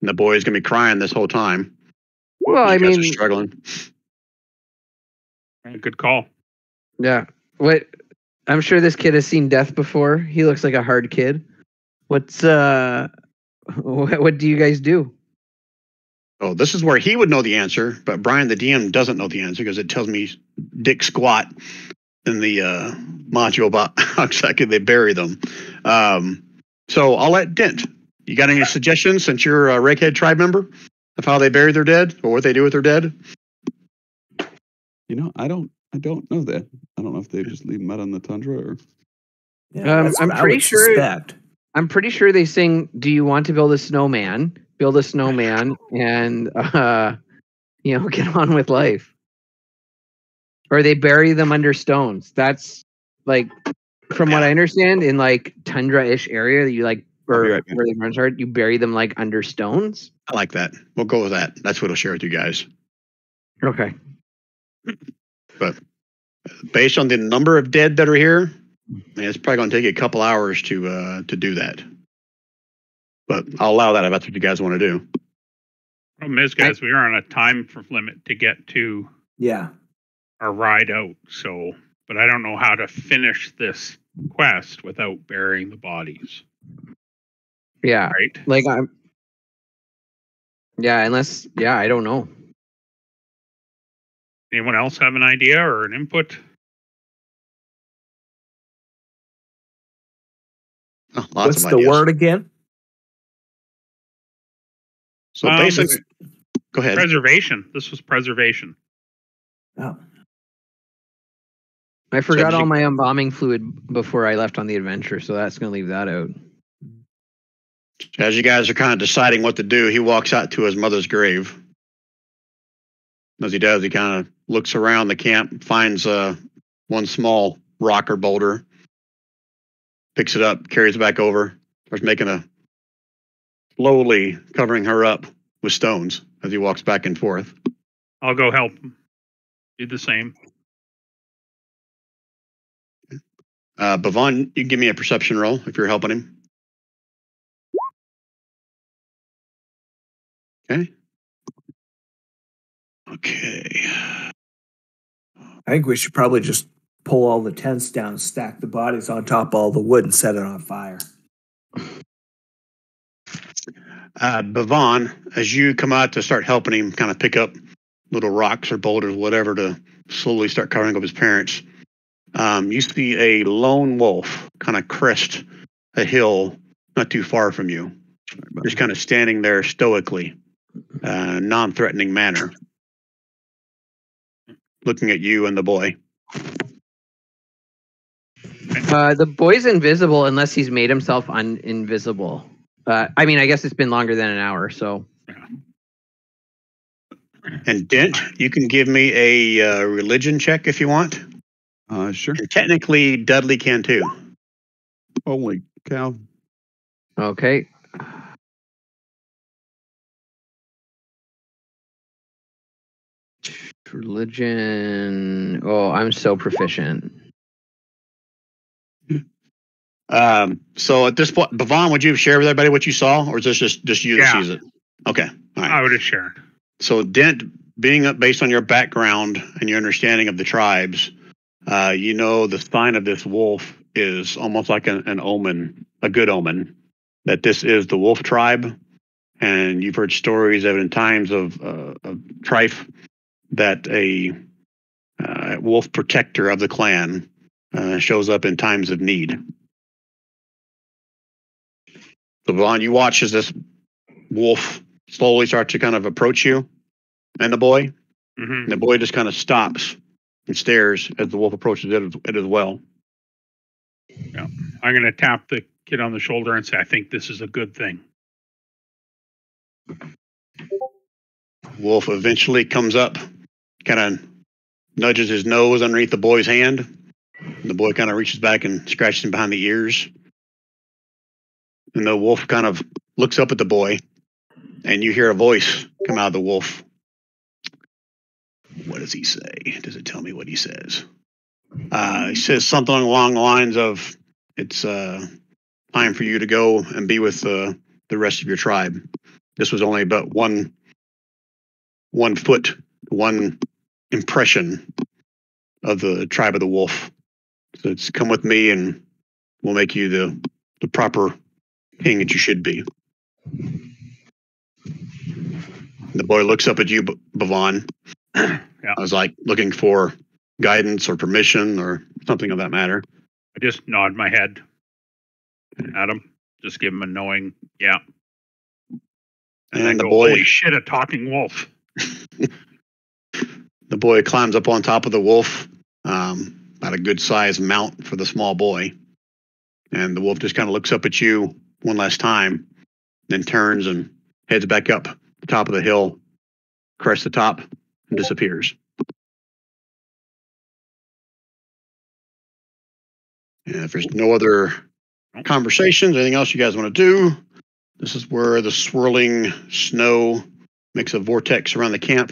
S1: And the boy is going to be crying this whole time.
S2: Well,
S1: you guys are struggling.
S3: Good call.
S2: Yeah. I'm sure this kid has seen death before. He looks like a hard kid. What do you guys do?
S1: Oh, this is where he would know the answer, but Brian, the DM, doesn't know the answer because it tells me Dick Squat in the module about how exactly they bury them. So I'll let Dent. You got any suggestions, since you're a Reghead tribe member, of how they bury their dead or what they do with their dead?
S4: I don't know that. I don't know if they just leave them out on the tundra or.
S6: Yeah,
S2: I'm pretty sure.
S6: Suspect.
S2: I'm pretty sure they sing, "Do you want to build a snowman? Build a snowman and get on with life." Or they bury them under stones. That's like, from what I understand, in like tundra-ish area that you like, or
S1: right,
S2: where the runs are, you bury them like under stones.
S1: I like that. We'll go with that. That's what I'll share with you guys.
S2: Okay.
S1: But based on the number of dead that are here, it's probably going to take you a couple hours to do that. But I'll allow that if that's what you guys want to do.
S3: Problem is, guys, we are on a time limit to get to our ride out. So, but I don't know how to finish this quest without burying the bodies.
S2: Yeah.
S3: Right.
S2: Like I don't know.
S3: Anyone else have an idea or an input?
S1: Oh,
S6: What's the word again?
S1: So basically, go ahead.
S3: Preservation. This was preservation.
S6: Oh.
S2: I forgot all my embalming fluid before I left on the adventure, so that's going to leave that out.
S1: As you guys are kind of deciding what to do, he walks out to his mother's grave. As he does, he kind of looks around the camp, finds one small rock or boulder, picks it up, carries it back over, starts slowly covering her up with stones as he walks back and forth.
S3: I'll go help him. Do the same.
S1: Bavon, you can give me a perception roll if you're helping him. Okay. Okay.
S6: I think we should probably just pull all the tents down, stack the bodies on top of all the wood, and set it on fire.
S1: Bavon, as you come out to start helping him kind of pick up little rocks or boulders, whatever, to slowly start covering up his parents, you see a lone wolf kind of crest a hill not too far from you, just kind of standing there stoically, non-threatening manner, looking at you and the boy.
S2: The boy's invisible unless he's made himself invisible. I mean, I guess it's been longer than an hour, so.
S1: And Dent, you can give me a religion check if you want.
S4: Sure.
S1: And technically, Dudley can too.
S4: Holy cow.
S2: Okay. Religion. Oh, I'm so proficient.
S1: So at this point, Bavon, would you share with everybody what you saw, or is this just you that sees it? Okay. All right.
S3: I would have shared.
S1: So Dent, being based on your background and your understanding of the tribes, you know the sign of this wolf is almost like an omen, a good omen, that this is the wolf tribe. And you've heard stories of in times of strife that a wolf protector of the clan shows up in times of need. So Vaughn, you watch as this wolf slowly starts to kind of approach you and the boy.
S3: Mm-hmm.
S1: And the boy just kind of stops and stares as the wolf approaches it as well.
S3: Yeah. I'm going to tap the kid on the shoulder and say, I think this is a good thing.
S1: Wolf eventually comes up, kind of nudges his nose underneath the boy's hand. The boy kind of reaches back and scratches him behind the ears. And the wolf kind of looks up at the boy, and you hear a voice come out of the wolf. What does he say? Does it tell me what he says? He says something along the lines of, it's time for you to go and be with the rest of your tribe. This was only about one impression of the tribe of the wolf. So it's come with me and we'll make you the proper king that you should be. The boy looks up at you, Bavon.
S3: Yeah.
S1: I was like looking for guidance or permission or something of that matter.
S3: I just nod my head at him. Just give him a knowing, yeah. And then
S1: the
S3: go,
S1: boy,
S3: holy shit, a talking wolf.
S1: The boy climbs up on top of the wolf, about a good size mount for the small boy. And the wolf just kind of looks up at you one last time, then turns and heads back up the top of the hill, crests the top, and disappears. And if there's no other conversations, anything else you guys want to do, this is where the swirling snow makes a vortex around the camp.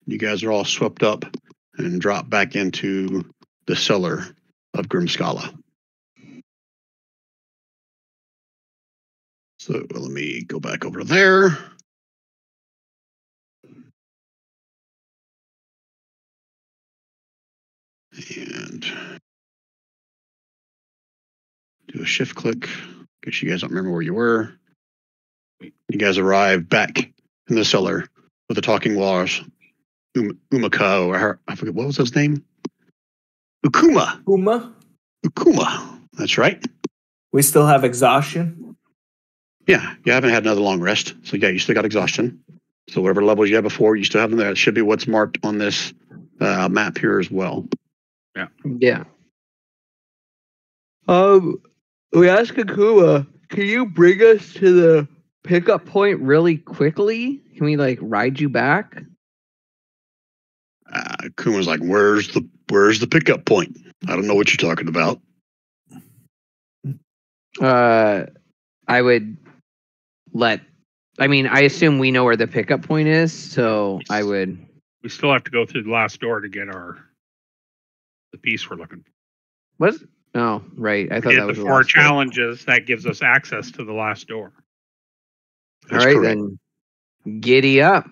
S1: You guys are all swept up and drop back into the cellar of Grimskala. So let me go back over there. And do a shift click. Because you guys don't remember where you were. You guys arrive back in the cellar with the talking walrus, Umako, or I forget, what was his name? Ukuma. Ukuma. That's right.
S6: We still have exhaustion?
S1: Yeah, you haven't had another long rest. So yeah, you still got exhaustion. So whatever levels you had before, you still have them there. It should be what's marked on this map here as well.
S2: Yeah. We asked Akuma, can you bring us to the pickup point really quickly? Can we ride you back?
S1: Akuma's like, where's the pickup point? I don't know what you're talking about.
S2: I would let I mean, I assume we know where the pickup point is, so I would.
S3: We still have to go through the last door to get the piece we're looking for.
S2: What? Oh, right. I thought that was
S3: the
S2: the
S3: 4
S2: last door.
S3: challenges. That gives us access to the last door.
S2: All right, then. Giddy up.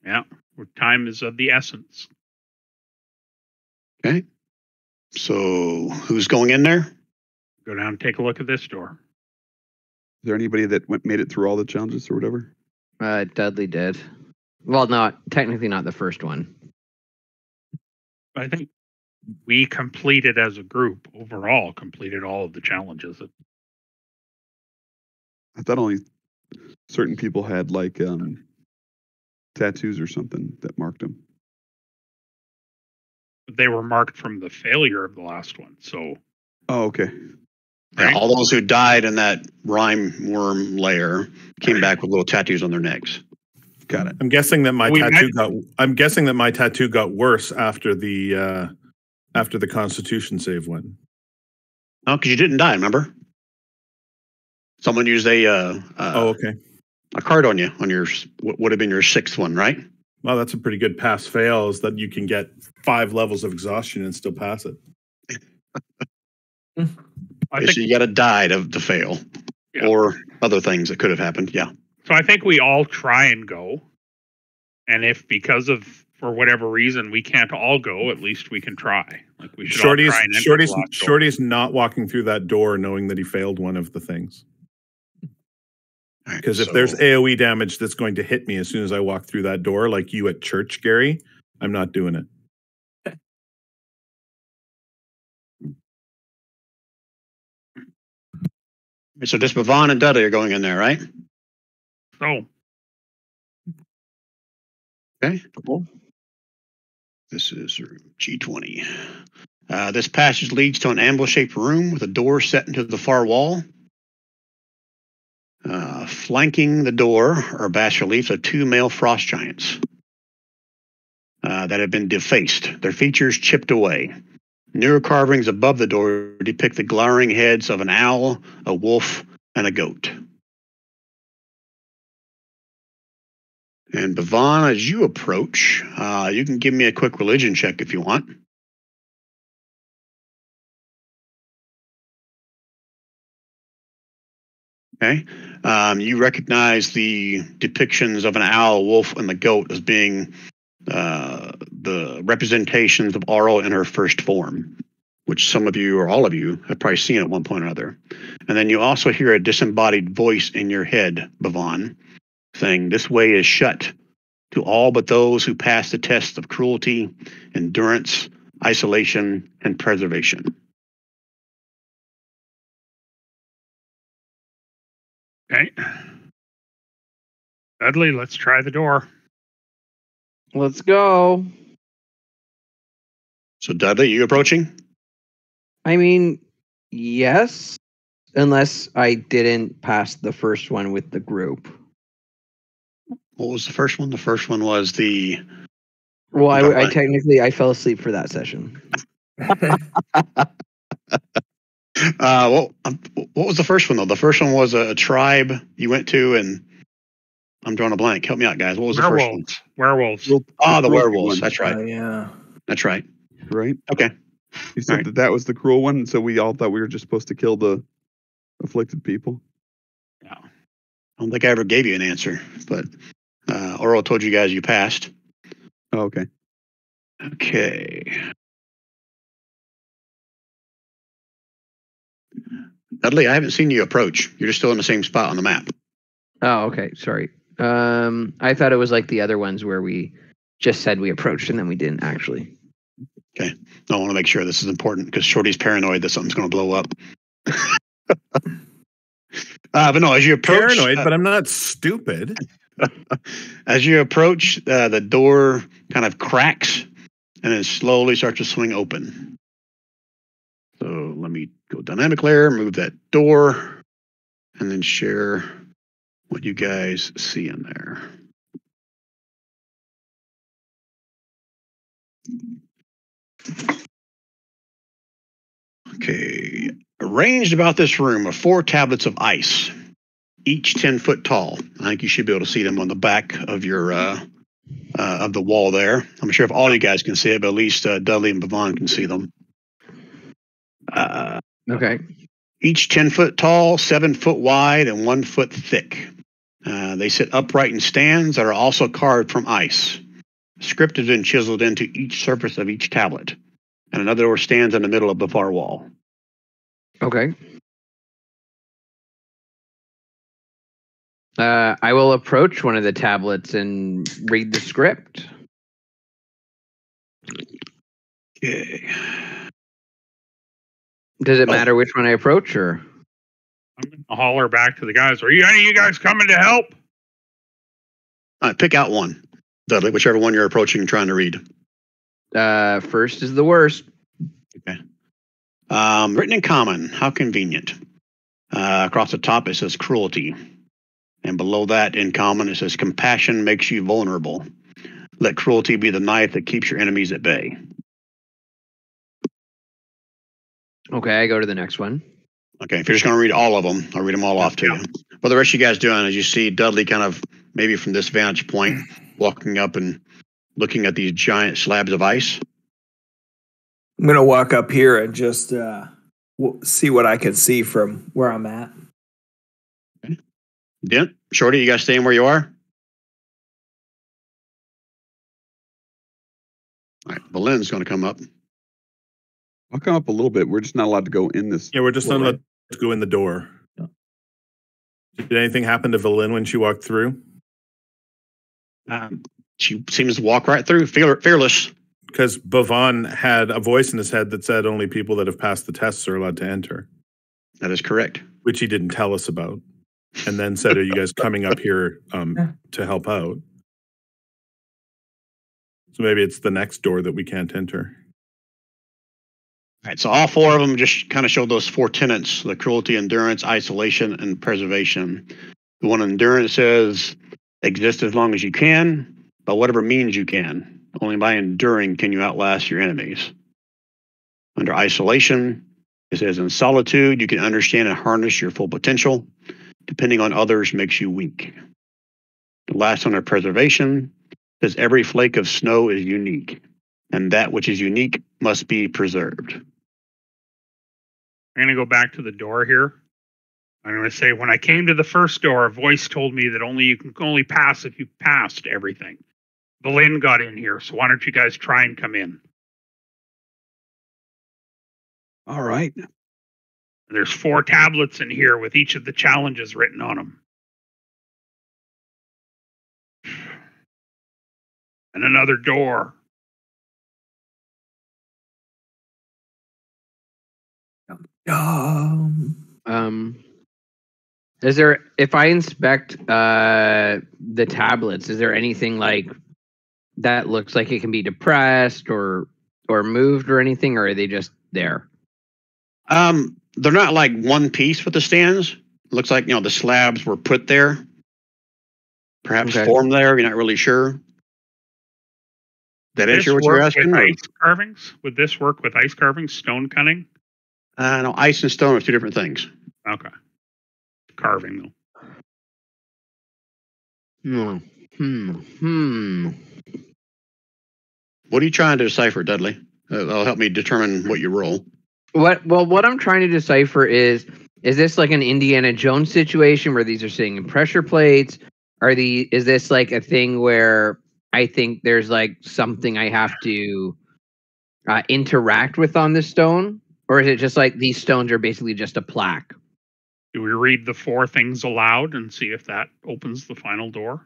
S3: Yeah. Time is of the essence.
S1: Okay. So who's going in there?
S3: Go down and take a look at this door.
S4: Is there anybody that made it through all the challenges or whatever?
S2: Dudley did. Well, technically not the first one.
S3: I think we completed as a group, overall, completed all of the challenges.
S4: I thought only certain people had like tattoos or something that marked them.
S3: They were marked from the failure of the last one. So.
S4: Oh, okay.
S1: Yeah, all those who died in that rime worm lair came back with little tattoos on their necks.
S4: Got it.
S5: I'm guessing that my tattoo got worse after the Constitution save went.
S1: Oh, because you didn't die, remember? Someone used a card on you on your what would have been your 6th one, right?
S5: Well, that's a pretty good pass fail. Is that you can get 5 levels of exhaustion and still pass it.
S1: So you got to die to fail, or other things that could have happened. Yeah.
S3: So I think we all try and go, and if for whatever reason we can't all go, at least we can try. Like we should all try and enter the last door.
S5: Shorty's not walking through that door knowing that he failed one of the things. Because if there's AoE damage that's going to hit me as soon as I walk through that door, like you at church, Gary, I'm not doing it.
S1: So just Bavon and Dudley are going in there, right?
S3: Oh.
S1: Okay. Cool. This is G20. This passage leads to an ambush-shaped room with a door set into the far wall. Flanking the door are bas-reliefs of 2 male frost giants that have been defaced, their features chipped away. Newer carvings above the door depict the glowering heads of an owl, a wolf, and a goat. And Bavon, as you approach, you can give me a quick religion check if you want. Okay. You recognize the depictions of an owl, wolf, and the goat as being the representations of Auril in her first form, which some of you or all of you have probably seen at one point or another. And then you also hear a disembodied voice in your head, Bavon, saying, "This way is shut to all but those who pass the test of cruelty, endurance, isolation, and preservation."
S3: Okay. Dudley, let's try the door.
S2: Let's go.
S1: So Dudley, you approaching?
S2: I mean, yes, unless I didn't pass the first one with the group.
S1: What was the first one? The first one was the...
S2: Well, I fell asleep for that session.
S1: What was the first one, though? The first one was a tribe you went to, and I'm drawing a blank. Help me out, guys. What was the first one?
S3: Werewolves.
S1: Oh, the werewolves. That's right.
S6: Yeah.
S1: That's right.
S4: Right?
S1: Okay.
S4: You said that was the cruel one, so we all thought we were just supposed to kill the afflicted people.
S1: Yeah. I don't think I ever gave you an answer, but Auril told you guys you passed.
S4: Oh, okay.
S1: Okay. Dudley, I haven't seen you approach. You're just still in the same spot on the map.
S2: Oh, okay. Sorry. I thought it was like the other ones where we just said we approached and then we didn't actually.
S1: Okay. I want to make sure this is important because Shorty's paranoid that something's going to blow up. But no, as you approach...
S5: Paranoid, but I'm not stupid.
S1: As you approach, the door kind of cracks and then slowly starts to swing open. So let me go dynamic layer, move that door, and then share what you guys see in there. Okay. Arranged about this room are 4 tablets of ice. each 10 foot tall. I think you should be able to see them on the back of your of the wall there. I'm sure if all you guys can see it, but at least Dudley and Bavon can see them.
S2: Okay.
S1: Each 10 foot tall, 7 foot wide, and 1 foot thick. They sit upright in stands that are also carved from ice. Script has been chiseled into each surface of each tablet, and another door stands in the middle of the far wall.
S2: Okay. I will approach one of the tablets and read the script.
S1: Okay.
S2: Does it matter which one I approach, or?
S3: I'm going to holler back to the guys. Are any of you guys coming to help?
S1: Pick out one, Dudley, whichever one you're approaching and trying to read.
S2: First is the worst.
S1: Okay. Written in common, how convenient. Across the top, it says cruelty. And below that, in common, it says compassion makes you vulnerable. Let cruelty be the knife that keeps your enemies at bay.
S2: Okay, I go to the next one.
S1: Okay, if you're just going to read all of them, I'll read them all off to you. What the rest of you guys doing is you see Dudley kind of, maybe from this vantage point, walking up and looking at these giant slabs of ice.
S6: I'm going to walk up here and just see what I can see from where I'm at.
S1: Okay. Dent, Shorty, you guys staying where you are? All right, Belin's going to come up.
S4: I'll come up a little bit. We're just not allowed to go in this.
S5: Yeah, we're just not allowed to go in the door.
S4: Yeah.
S5: Did anything happen to Valin when she walked through?
S1: She seems to walk right through, fearless.
S5: Because Bavon had a voice in his head that said only people that have passed the tests are allowed to enter.
S1: That is correct.
S5: Which he didn't tell us about. And then said, are you guys coming up here to help out? So maybe it's the next door that we can't enter.
S1: All right, so all four of them just kind of show those four tenets: the cruelty, endurance, isolation, and preservation. The one endurance says, exist as long as you can, by whatever means you can. Only by enduring can you outlast your enemies. Under isolation, it says, in solitude, you can understand and harness your full potential. Depending on others makes you weak. The last under preservation says, every flake of snow is unique, and that which is unique must be preserved.
S3: I'm going to go back to the door here. I'm going to say, when I came to the first door, a voice told me that you can only pass if you passed everything. Valin got in here, so why don't you guys try and come in?
S4: All right.
S3: There's 4 tablets in here with each of the challenges written on them. And another door.
S2: Is there, if I inspect the tablets, is there anything like that looks like it can be depressed or moved or anything, or are they just there?
S1: They're not like one piece with the stands. Looks like, the slabs were put there. Perhaps formed there. You're not really sure. That answer what you're asking?
S3: With ice carvings? Would this work with ice carvings? Stone cutting?
S1: No, ice and stone are two different things.
S3: Okay. Carving, though.
S1: What are you trying to decipher, Dudley? That'll help me determine what you roll.
S2: What I'm trying to decipher is this like an Indiana Jones situation where these are sitting in pressure plates? Is this like a thing where I think there's like something I have to interact with on this stone? Or is it just like these stones are basically just a plaque?
S3: Do we read the 4 things aloud and see if that opens the final door?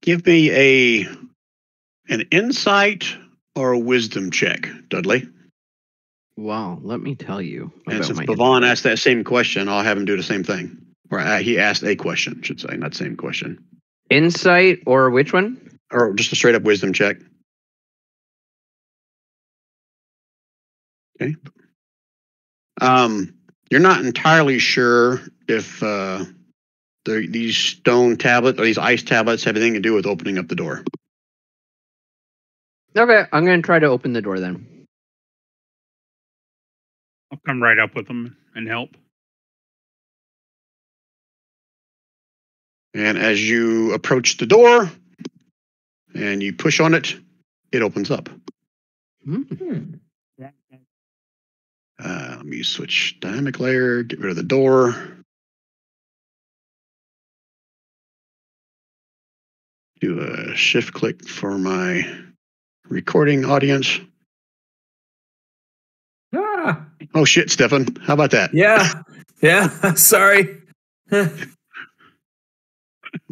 S1: Give me an insight or a wisdom check, Dudley.
S2: Well, let me tell you.
S1: And since Bavon asked that same question, I'll have him do the same thing. Or he asked a question, I should say, not same question.
S2: Insight or which one?
S1: Or just a straight up wisdom check. Okay. You're not entirely sure if these stone tablets or these ice tablets have anything to do with opening up the door.
S2: Okay, I'm going to try to open the door then.
S3: I'll come right up with them and help.
S1: And as you approach the door and you push on it, it opens up. Let me switch dynamic layer, get rid of the door. Do a shift click for my recording audience.
S6: Ah,
S1: Oh shit, Stefan. How about that?
S6: yeah. Sorry.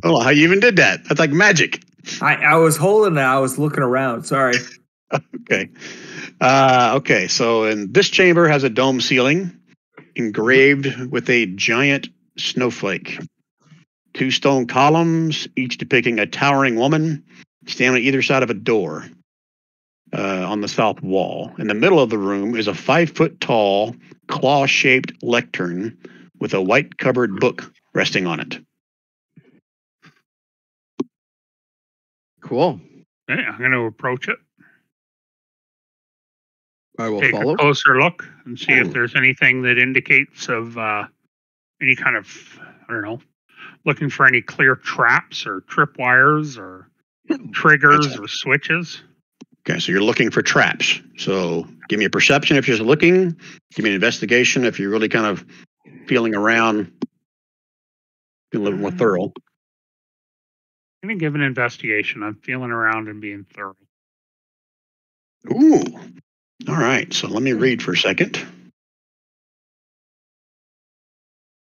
S1: Oh, how you even did that? That's like magic.
S6: I was holding it. I was looking around. Sorry.
S1: Okay. Okay, so in this chamber has a dome ceiling engraved with a giant snowflake. 2 stone columns, each depicting a towering woman standing on either side of a door on the south wall. In the middle of the room is a 5-foot-tall, claw-shaped lectern with a white-covered book resting on it.
S2: Cool.
S3: Okay, I'm going to approach it.
S2: I will
S3: Take
S2: follow.
S3: a closer look and see if there's anything that indicates of any kind of, I don't know, looking for any clear traps or tripwires or triggers or switches.
S1: Okay, so you're looking for traps. So give me a perception if you're just looking. Give me an investigation if you're really kind of feeling around, being a little more thorough.
S3: I'm going to give an investigation. I'm feeling around and being thorough.
S1: Ooh. All right, so let me read for a second.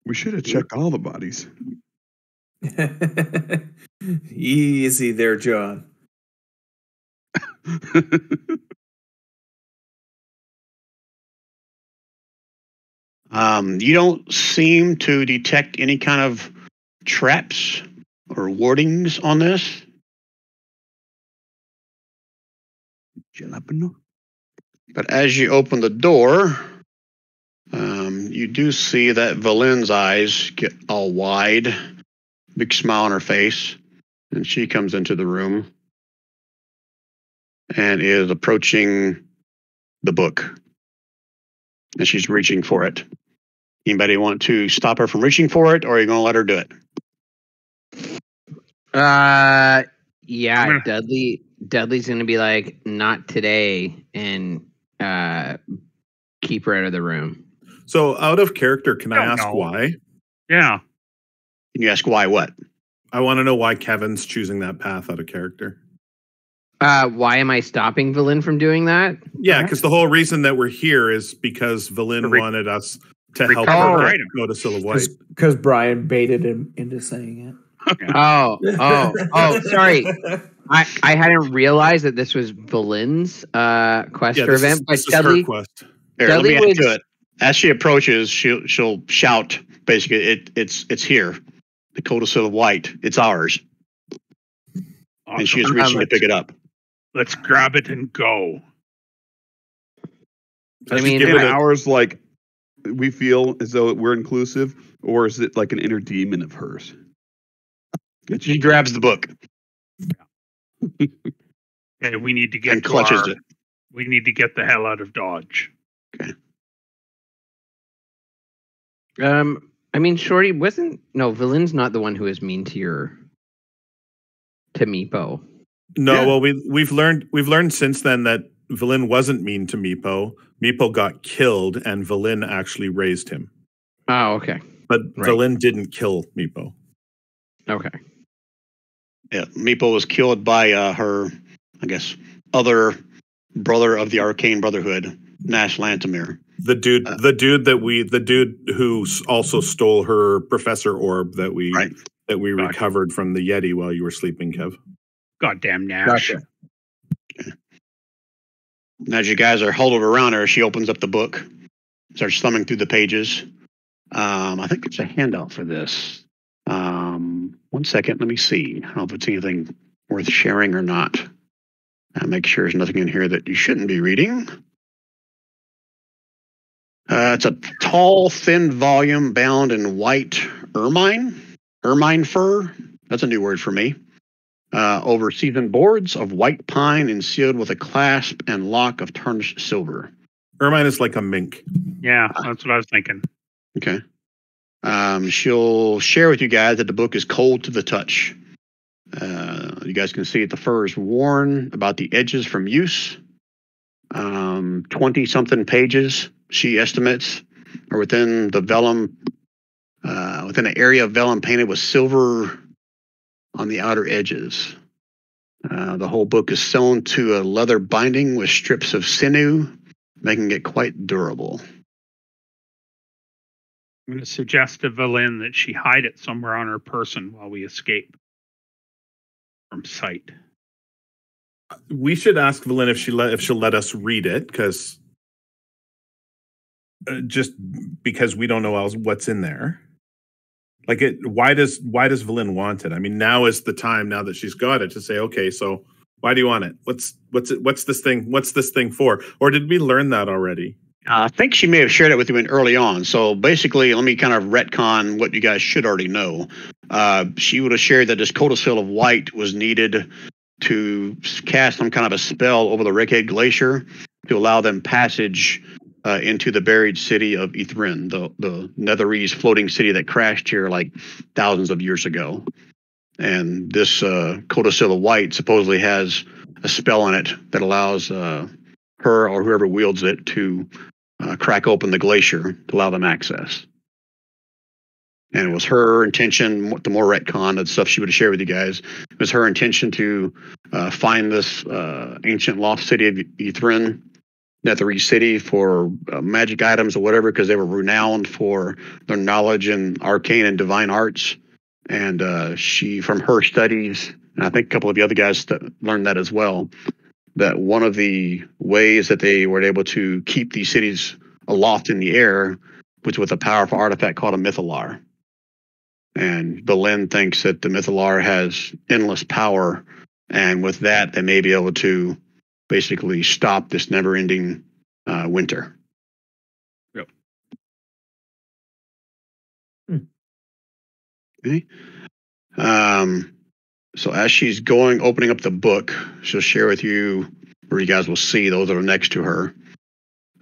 S4: We should have checked all the bodies.
S6: Easy there, John.
S1: You don't seem to detect any kind of traps or wardings on this. But as you open the door, you do see that Valin's eyes get all wide, big smile on her face, and she comes into the room and is approaching the book. And she's reaching for it. Anybody want to stop her from reaching for it, or are you going to let her do it?
S2: Yeah, Dudley's going to be like, not today, and keep her out of the room.
S5: So out of character, can I
S3: Don't
S5: ask
S3: know.
S5: why?
S3: Yeah.
S1: Can you ask why what?
S5: I want to know why Kevin's choosing that path out of character.
S2: Why am I stopping Valin from doing that?
S5: Yeah, because the whole reason that we're here is because Valin wanted us to help
S3: recover
S5: her
S3: her
S5: get
S3: item.
S5: Codicil of White.
S6: Because Brian baited him into saying it.
S2: Oh, sorry. I hadn't realized that this was Valin's quest
S5: Yeah,
S2: or
S5: this
S2: event, but
S5: is her
S2: Dudley,
S5: quest.
S1: Here, let
S2: Dudley
S1: me add
S2: would-
S1: to it. As she approaches, she'll shout, basically, it's here. The Codicil of White. It's ours.
S3: Awesome.
S1: And she is reaching to pick it up.
S3: Let's grab it and go.
S2: I mean,
S4: Given ours, like, we feel as though we're inclusive, or is it like an inner demon of hers?
S1: She grabs the book
S3: Okay, we need to get
S1: and clutches it.
S3: We need to get the hell out of Dodge.
S2: I mean, Shorty Valin's not the one who is mean to Meepo.
S5: No,
S4: Yeah.
S5: well, we've learned since then that Valin wasn't mean to Meepo. Meepo got killed, and Valin actually raised him.
S2: Oh, okay.
S5: But
S2: Right.
S5: Valin didn't kill Meepo.
S2: Okay.
S1: Yeah, Meepo was killed by her, I guess, other brother of the Arcane Brotherhood, Nash Lantamir.
S5: The dude who also stole her Professor Orb that we recovered from the Yeti while you were sleeping, Kev.
S3: Goddamn Nash.
S6: Gotcha.
S1: And as you guys are huddled around her, she opens up the book, starts thumbing through the pages. I think it's a handout for this. 1 second, let me see. I don't know if it's anything worth sharing or not. I'll make sure there's nothing in here that you shouldn't be reading. It's a tall, thin volume bound in white ermine fur. That's a new word for me. Over seasoned boards of white pine and sealed with a clasp and lock of tarnished silver.
S5: Ermine is like a mink.
S3: Yeah, that's what I was thinking.
S1: Okay. She'll share with you guys that the book is cold to the touch. You guys can see that the fur is worn about the edges from use. 20-something pages, she estimates, are within the vellum, within an area of vellum painted with silver on the outer edges. The whole book is sewn to a leather binding with strips of sinew, making it quite durable.
S3: I'm going to suggest to Valin that she hide it somewhere on her person while we escape from sight.
S5: We should ask Valin if she'll let us read it, because just because we don't know what's in there. Like why does Valin want it? I mean, now is the time, now that she's got it, to say, okay, so why do you want it? What's this thing? What's this thing for? Or did we learn that already?
S1: I think she may have shared it with you early on. So basically, let me kind of retcon what you guys should already know. She would have shared that this Codicil of White was needed to cast some kind of a spell over the Rickhead Glacier to allow them passage into the buried city of Ithrin, the Netherese floating city that crashed here like thousands of years ago. And this Codicil of White supposedly has a spell in it that allows her or whoever wields it to crack open the glacier to allow them access. And it was her intention, the more retcon, the stuff she would have shared with you guys, it was her intention to find this ancient lost city of Ithrin, Netherese city, for magic items or whatever, because they were renowned for their knowledge in arcane and divine arts. And she, from her studies, and I think a couple of the other guys learned that as well, that one of the ways that they were able to keep these cities aloft in the air was with a powerful artifact called a mythallar. And Valin thinks that the mythallar has endless power, and with that, they may be able to basically stop this never-ending winter.
S3: Yep.
S1: Okay. So as she's opening up the book, she'll share with you, where you guys will see those that are next to her.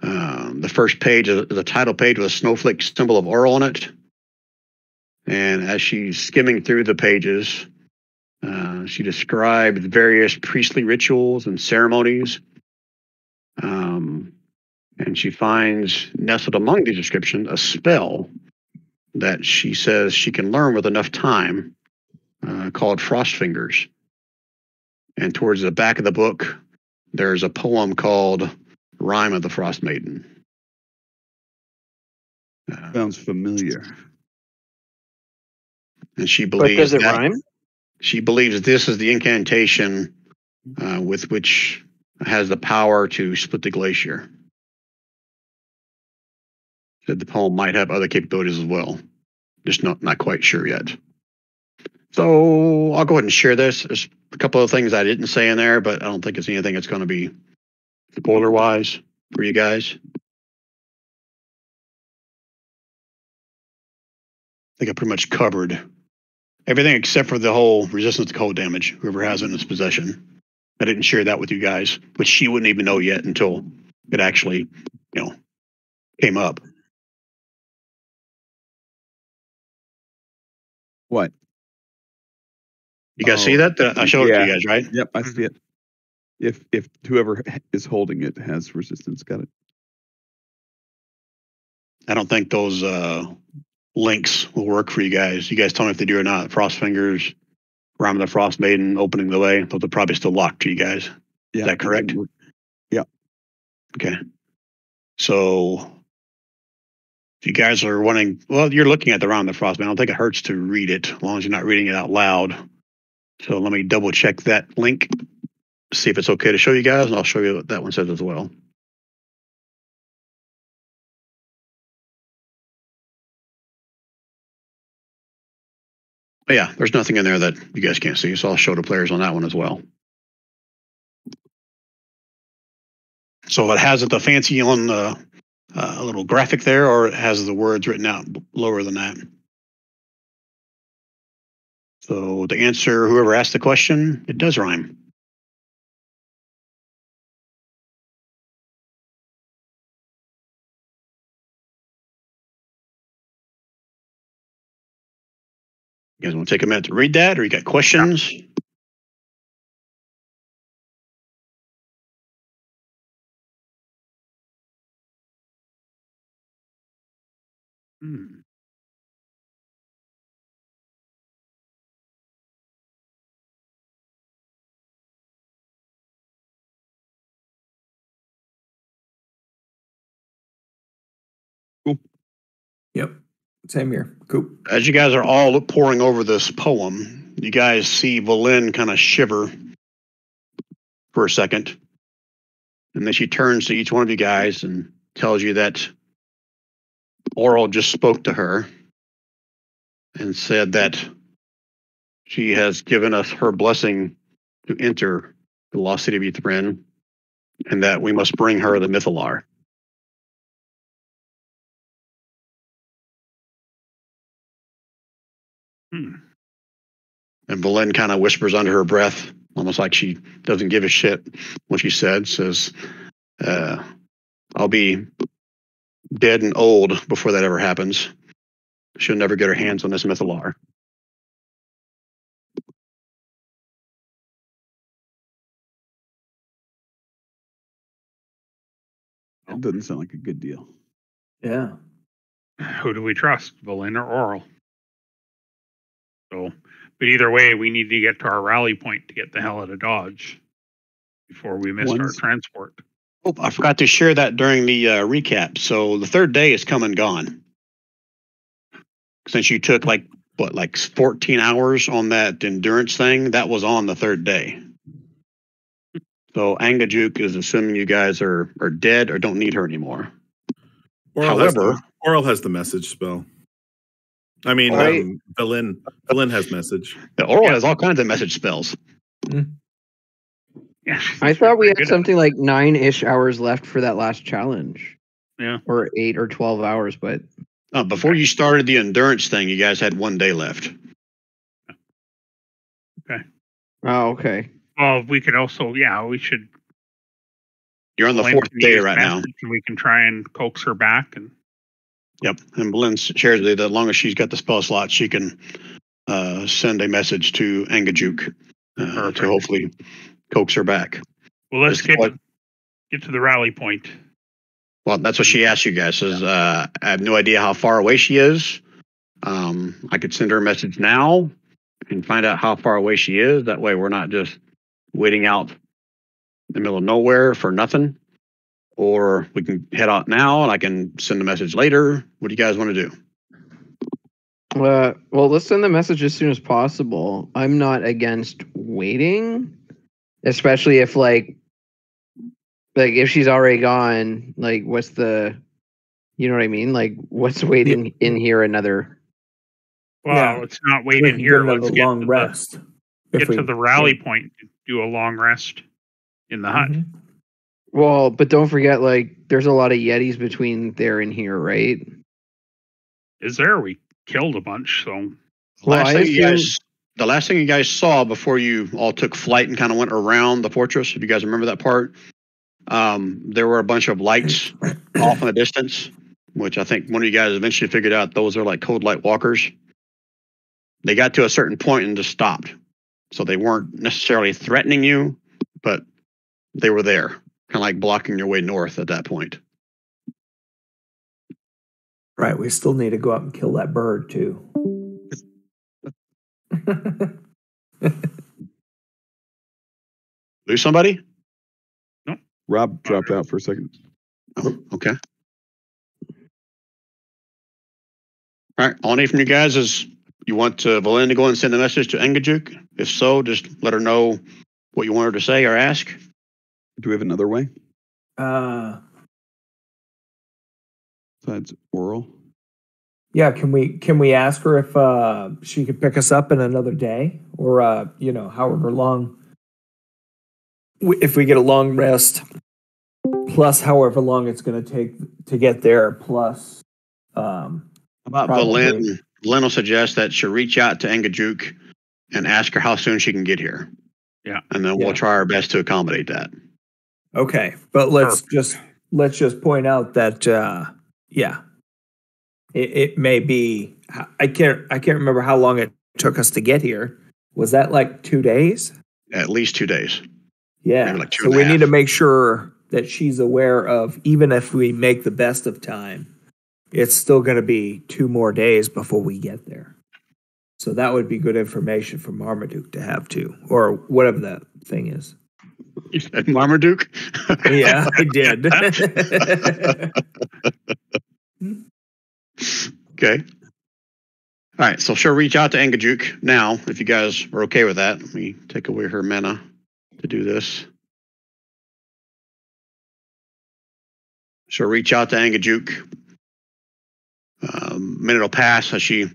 S1: The first page is a title page with a snowflake symbol of Oral on it. And as she's skimming through the pages, she describes various priestly rituals and ceremonies. And she finds nestled among these descriptions a spell that she says she can learn with enough time, called Frost Fingers. And towards the back of the book, there's a poem called Rime of the Frost Maiden.
S4: Sounds familiar.
S1: And she
S2: But
S1: believes
S2: does it
S1: that
S2: rhyme?
S1: she believes this is the incantation with which has the power to split the glacier. Said the poem might have other capabilities as well. Just not quite sure yet. So I'll go ahead and share this. There's a couple of things I didn't say in there, but I don't think it's anything that's going to be spoiler-wise for you guys. I think I pretty much covered everything except for the whole resistance to cold damage, whoever has it in its possession. I didn't share that with you guys, which she wouldn't even know yet until it actually, came up.
S4: What?
S1: You guys see that? I showed it to you guys, right?
S4: Yep, I see it. If whoever is holding it has resistance, got it.
S1: I don't think those links will work for you guys. You guys tell me if they do or not. Frost Fingers, Rime of the Frost Maiden, Opening the Way. Those are probably still locked to you guys.
S4: Yeah,
S1: Is that correct?
S4: Yeah.
S1: Okay. So if you guys are wanting, well, you're looking at the Rime of the Frost Maiden. I don't think it hurts to read it as long as you're not reading it out loud. So let me double check that link, see if it's okay to show you guys, and I'll show you what that one says as well. But yeah, there's nothing in there that you guys can't see, so I'll show the players on that one as well. So it has the fancy on the little graphic there, or it has the words written out lower than that. So to answer whoever asked the question, it does rhyme. You guys want to take a minute to read that, or you got questions?
S6: Cool. Yep. Same here. Cool.
S1: As you guys are all poring over this poem, you guys see Valin kind of shiver for a second. And then she turns to each one of you guys and tells you that Oral just spoke to her and said that she has given us her blessing to enter the lost city of Ythrin, and that we must bring her the Mythalar. And Valin kind of whispers under her breath, almost like she doesn't give a shit what she says, I'll be dead and old before that ever happens. She'll never get her hands on this Mythalar.
S4: That doesn't sound like a good deal.
S6: Yeah.
S3: Who do we trust, Valin or Oral? So, but either way, we need to get to our rally point to get the hell out of Dodge before we miss our transport.
S1: Oh, I forgot to share that during the recap. So the third day is come and gone. Since you took like 14 hours on that endurance thing, that was on the third day. So Angajuk is assuming you guys are dead or don't need her anymore.
S5: Oral has the message spell. I mean, Valin has message.
S1: Yeah, Oral has all kinds of message spells.
S3: Yeah,
S2: I thought we had something like 9-ish hours left for that last challenge.
S3: Yeah.
S2: Or 8 or 12 hours, but
S1: before you started the endurance thing, you guys had 1 day left.
S3: Okay.
S2: Oh, okay.
S3: Well, we could also, we should.
S1: You're on the 4th day right now.
S3: And we can try and coax her back. And
S1: yep. And Valin shares that as long as she's got the spell slot, she can send a message to Angajuk to hopefully coax her back.
S3: Well, let's get to the rally point.
S1: Well, that's what she asked you guys. Says, I have no idea how far away she is. I could send her a message now and find out how far away she is. That way we're not just waiting out in the middle of nowhere for nothing. Or we can head out now and I can send a message later. What do you guys want to do?
S2: Well, let's send the message as soon as possible. I'm not against waiting, especially if like if she's already gone, like what's the, you know what I mean? Like what's waiting in here another?
S3: Well, let's not wait in here. Let's get
S6: long rest.
S3: Get to the rally point, do a long rest in the hut.
S2: Well, but don't forget, like, there's a lot of Yetis between there and here, right?
S3: Is there? We killed a bunch, so.
S1: The last thing you guys saw before you all took flight and kind of went around the fortress, if you guys remember that part, there were a bunch of lights off in the distance, which I think one of you guys eventually figured out those are like code light walkers. They got to a certain point and just stopped. So they weren't necessarily threatening you, but they were there, kind of like blocking your way north at that point.
S6: Right, we still need to go out and kill that bird, too.
S1: Lose somebody?
S3: No.
S4: Rob dropped out for a second.
S1: Oh, okay. All right, all I need from you guys is you want Valin to go and send a message to Angajuk? If so, just let her know what you want her to say or ask.
S4: Do we have another way? Besides oral?
S6: Yeah, can we ask her if she could pick us up in another day? Or however long, if we get a long rest, plus however long it's going to take to get there, plus
S1: about Valin will suggest that she'll reach out to Angajuk and ask her how soon she can get here.
S3: Yeah.
S1: And then we'll try our best to accommodate that.
S6: Okay. But let's just point out that it may be, I can't remember how long it took us to get here. Was that like 2 days?
S1: At least 2 days.
S6: Yeah.
S1: Maybe like two
S6: So
S1: and a
S6: we
S1: half.
S6: need to make sure that she's aware of, even if we make the best of time, it's still going to be 2 more days before we get there. So that would be good information for Marmaduke to have too, or whatever that thing is.
S1: You said Marmaduke?
S6: Yeah, I did.
S1: Okay. All right, so she'll reach out to Engajuk now, if you guys are okay with that. Let me take away her mana to do this. She'll reach out to Engajuk. Minute will pass as she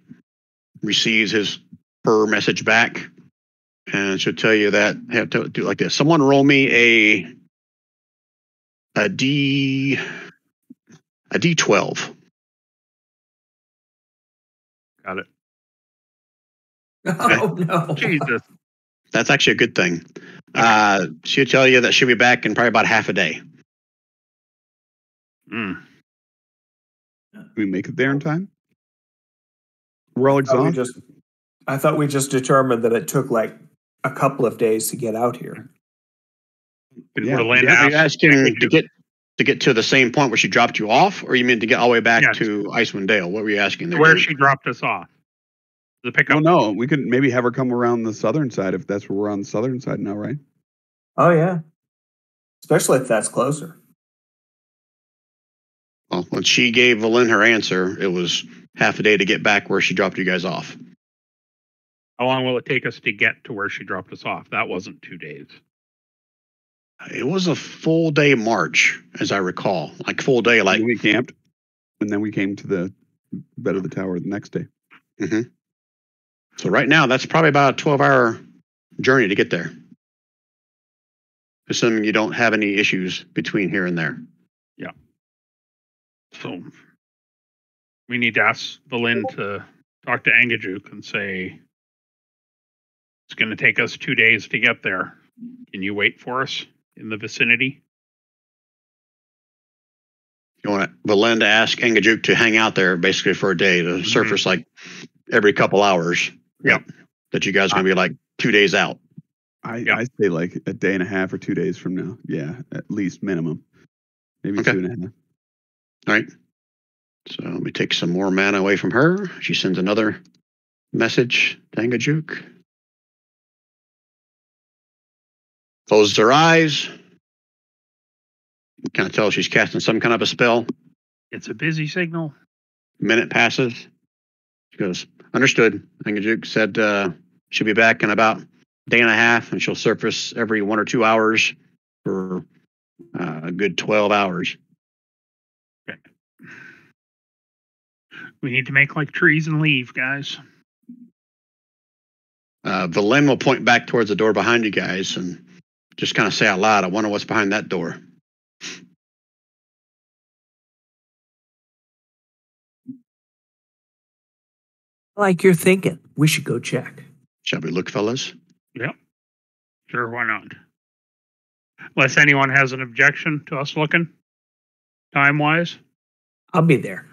S1: receives her message back, and she'll tell you that I have to do it like this. Someone roll me a D12.
S3: Got it.
S6: Oh no!
S3: Jesus.
S1: That's actually a good thing. She'll tell you that she'll be back in probably about half a day.
S3: Mm.
S4: Can we make it there in time? We're all exhausted.
S6: I thought we just determined that it took like a couple of days to get out here.
S4: Yeah.
S1: Are you asking to get to the same point where she dropped you off, or you mean to get all the way back to Icewind Dale? What were you asking there?
S3: Where she dropped us off. The pickup.
S4: Oh no, we could maybe have her come around the southern side if that's where we're on the southern side now, right?
S6: Oh yeah, especially if that's closer.
S1: Well, when she gave Valin her answer, it was half a day to get back where she dropped you guys off.
S3: How long will it take us to get to where she dropped us off? That wasn't 2 days.
S1: It was a full day march, as I recall. Like full day, like
S4: we camped, and then we came to the bed of the tower the next day.
S1: Mm-hmm. So right now, that's probably about a 12-hour journey to get there. Assuming you don't have any issues between here and there.
S3: Yeah. So we need to ask Valin to talk to Engajuk and say, it's going to take us 2 days to get there. Can you wait for us in the vicinity?
S1: You want Valin to ask Engajuk to hang out there basically for a day to surface like every couple hours.
S3: Yep.
S1: That you guys are going to be like 2 days out.
S4: I say like a day and a half or 2 days from now. Yeah, at least minimum. Maybe 2.5.
S1: All right. So let me take some more mana away from her. She sends another message to Engajuk. Closes her eyes. You kind of tell she's casting some kind of a spell.
S3: It's a busy signal.
S1: Minute passes. She goes, understood. Engajuk said she'll be back in about a day and a half, and she'll surface every 1 or 2 hours for a good 12 hours.
S3: Okay. We need to make like trees and leave, guys.
S1: Valin will point back towards the door behind you guys and just kind of say out loud, I wonder what's behind that door.
S6: Like you're thinking, we should go check.
S1: Shall we look, fellas?
S3: Yep. Sure, why not? Unless anyone has an objection to us looking, time-wise.
S6: I'll be there.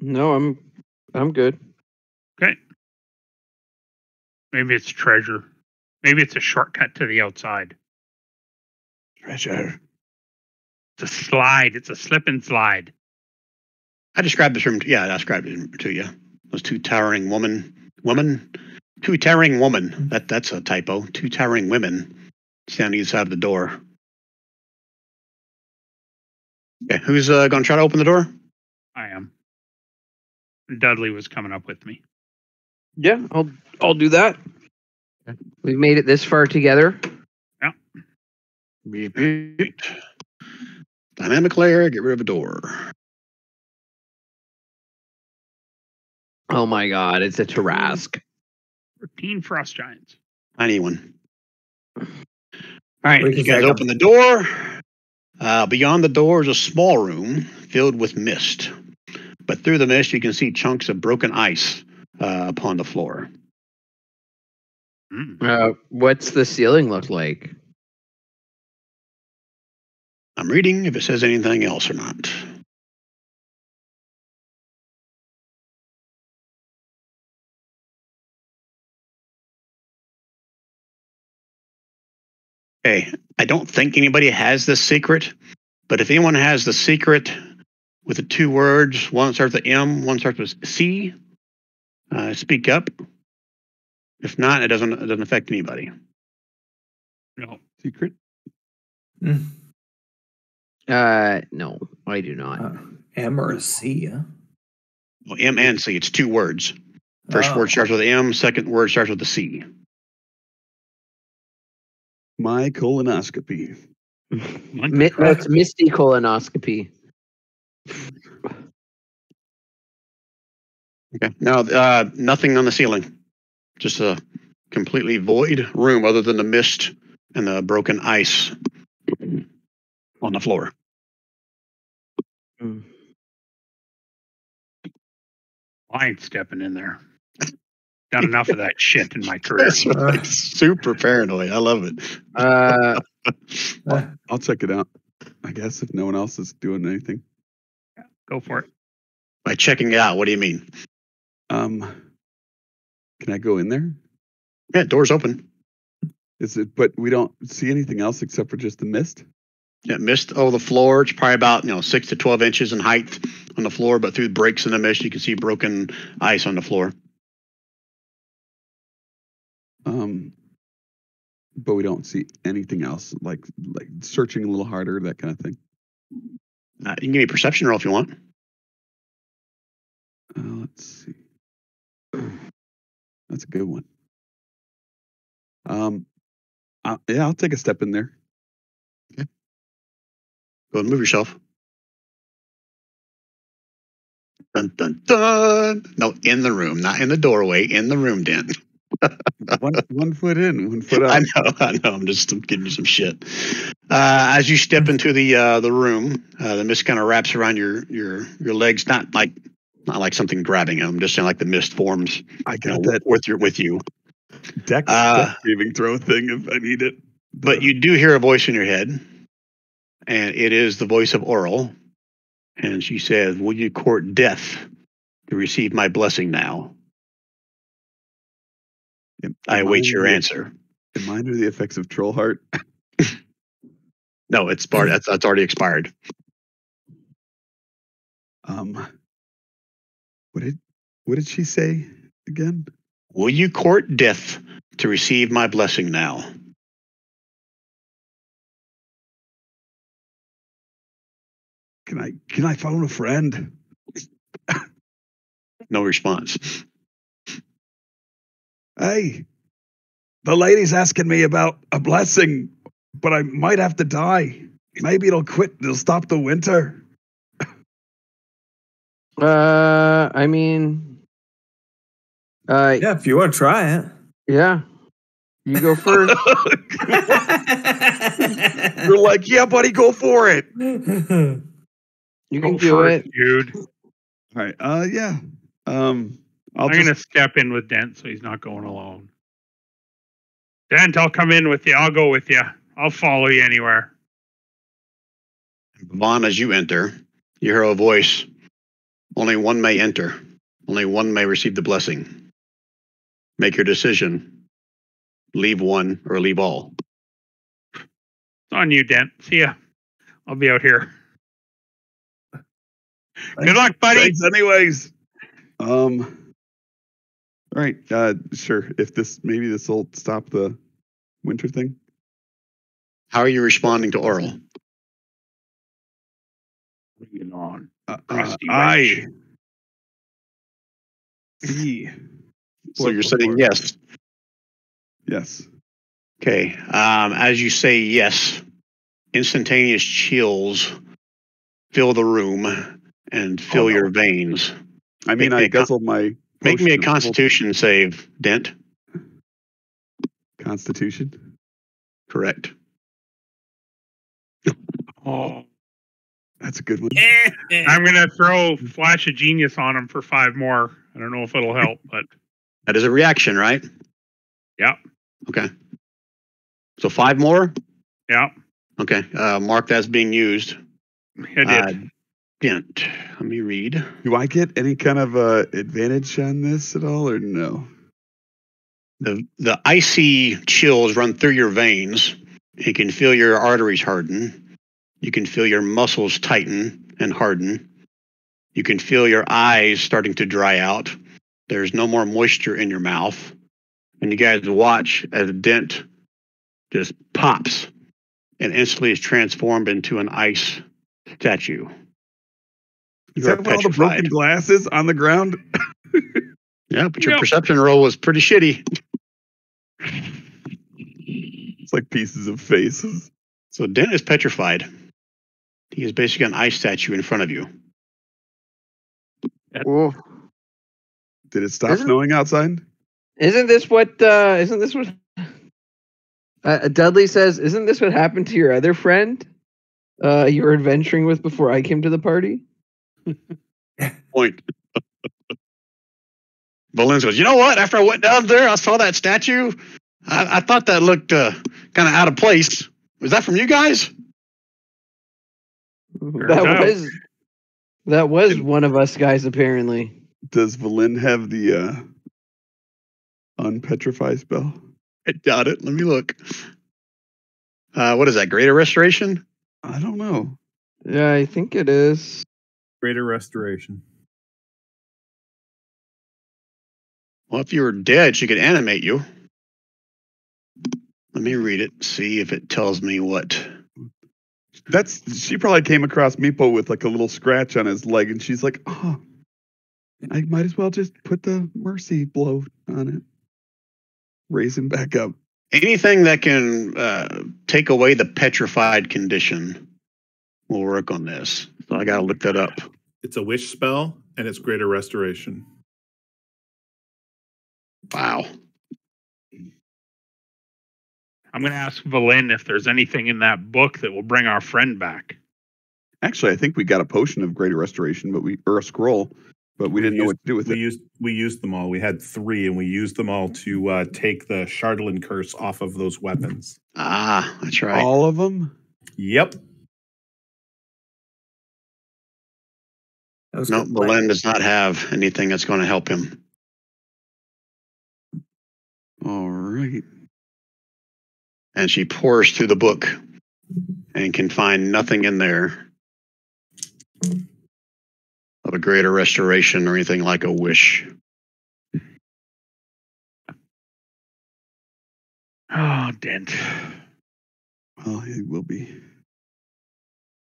S2: No, I'm good.
S3: Okay. Maybe it's treasure. Maybe it's a shortcut to the outside.
S1: Treasure.
S3: It's a slide. It's a slip and slide.
S1: I described this room. I described it to you. Those two towering two towering women. That's a typo. Two towering women standing inside of the door. Okay, who's going to try to open the door?
S3: I am. Dudley was coming up with me.
S2: Yeah, I'll do that. Okay. We've made it this far together.
S3: Yeah.
S1: Repeat. Dynamic layer, get rid of a door.
S2: Oh my god, it's a Tarask.
S3: 13 frost giants.
S1: Tiny one. All right, you guys open the door. Beyond the door is a small room filled with mist. But through the mist, you can see chunks of broken ice upon the floor.
S2: What's the ceiling look like?
S1: I'm reading if it says anything else or not. Hey, I don't think anybody has this secret, but if anyone has the secret with the two words, one starts with M, one starts with C, speak up. If not, it doesn't affect anybody.
S3: No.
S4: Secret?
S6: Mm.
S2: No, I do not.
S6: M or a C, huh?
S1: Well, M and C, it's two words. First word starts with M, second word starts with the C.
S4: My colonoscopy.
S2: That's Misty colonoscopy.
S1: Okay. Now, nothing on the ceiling. Just a completely void room other than the mist and the broken ice on the floor.
S3: I ain't stepping in there. Done enough of that shit in my career.
S1: That's right. Super paranoid. I love it.
S4: I'll check it out. I guess if no one else is doing anything.
S3: Go for it.
S1: By checking it out, what do you mean?
S4: Can I go in there?
S1: Yeah, door's open.
S4: Is it? But we don't see anything else except for just the mist.
S1: Yeah, mist over the floor. It's probably about 6 to 12 inches in height on the floor, but through breaks in the mist, you can see broken ice on the floor.
S4: But we don't see anything else, like searching a little harder, that kind of thing.
S1: You can give me a perception roll if you want.
S4: Let's see. That's a good one. Yeah, I'll take a step in there.
S1: Okay. Go and move yourself. Dun, dun, dun. No, in the room, not in the doorway, in the room, Dan.
S4: one foot in, 1 foot out.
S1: I know. I'm giving you some shit. As you step into the room, the mist kind of wraps around your legs. Not like something grabbing them. Just like the mist forms.
S4: I got that
S1: with you.
S4: Deck saving throw thing if I need it.
S1: But you do hear a voice in your head, and it is the voice of Oral, and she says, "Will you court death to receive my blessing now?" I await your answer.
S4: Am I under the effects of Troll Heart?
S1: No, it's that's already expired.
S4: What did she say again?
S1: Will you court death to receive my blessing now?
S4: Can I phone a friend?
S1: No response.
S4: Hey, the lady's asking me about a blessing, but I might have to die. Maybe it'll stop the winter.
S2: I mean,
S6: yeah, if you want to try it.
S2: Yeah. You go first.
S4: You're like, yeah, buddy, go for it.
S2: You can do it,
S3: dude.
S4: All right. Yeah.
S3: I'm gonna step in with Dent, so he's not going alone. Dent, I'll come in with you. I'll go with you. I'll follow you anywhere.
S1: Vaughn, as you enter, you hear a voice. Only one may enter. Only one may receive the blessing. Make your decision. Leave one or leave all.
S3: It's on you, Dent. See ya. I'll be out here. Good luck, buddy.
S4: Thanks anyways. All right. Sure. If maybe this will stop the winter thing.
S1: How are you responding to Oral?
S3: Bring it on.
S1: So you're saying yes.
S4: Yes.
S1: Okay. As you say yes, instantaneous chills fill the room and fill your veins.
S4: I mean, I guzzled my.
S1: Make me a Constitution save, Dent.
S4: Constitution.
S1: Correct.
S3: Oh,
S4: that's a good one.
S3: I'm gonna throw Flash of Genius on him for 5 more. I don't know if it'll help, but
S1: that is a reaction, right?
S3: Yeah.
S1: Okay. So 5 more.
S3: Yeah.
S1: Okay. Mark that's being used.
S3: I did.
S1: Dent. Let me read.
S4: Do I get any kind of advantage on this at all, or no?
S1: The icy chills run through your veins, You can feel your arteries harden. You can feel your muscles tighten and harden. You can feel your eyes starting to dry out. There's no more moisture in your mouth. And you guys watch as Dent just pops and instantly is transformed into an ice statue.
S4: Is that what all the broken glass is on the ground?
S1: Yeah, but your perception roll was pretty shitty.
S4: It's like pieces of faces.
S1: So Dent is petrified. He is basically an ice statue in front of you.
S2: Oh.
S4: Did it stop snowing outside?
S2: Isn't this what Dudley says? Isn't this what happened to your other friend you were adventuring with before I came to the party?
S1: Point. Valens goes, you know what? After I went down there, I saw that statue. I thought that looked kind of out of place. Was that from you guys?
S2: That was one of us guys, apparently.
S4: Does Valen have the unpetrify spell?
S1: I doubt it. Let me look. What is that? Greater Restoration?
S4: I don't know.
S2: Yeah, I think it is.
S5: Greater Restoration.
S1: Well, if you were dead, she could animate you. Let me read it, see if it tells me what.
S4: She probably came across Meepo with like a little scratch on his leg, and she's like, oh, I might as well just put the mercy blow on it. Raise him back up.
S1: Anything that can take away the petrified condition will work on this. So I got to look that up.
S5: It's a wish spell, and it's Greater Restoration.
S1: Wow.
S3: I'm going to ask Valen if there's anything in that book that will bring our friend back.
S4: Actually, I think we got a potion of Greater Restoration, or a scroll, but we didn't know what to do with it.
S5: We used them all. We had 3, and we used them all to take the Chardalyn curse off of those weapons.
S1: Ah, that's right.
S4: All of them?
S5: Yep.
S1: No, Valen does not have anything that's going to help him.
S4: All right.
S1: And she pours through the book and can find nothing in there of a greater restoration or anything like a wish.
S3: Oh, Dent.
S4: Well, he will be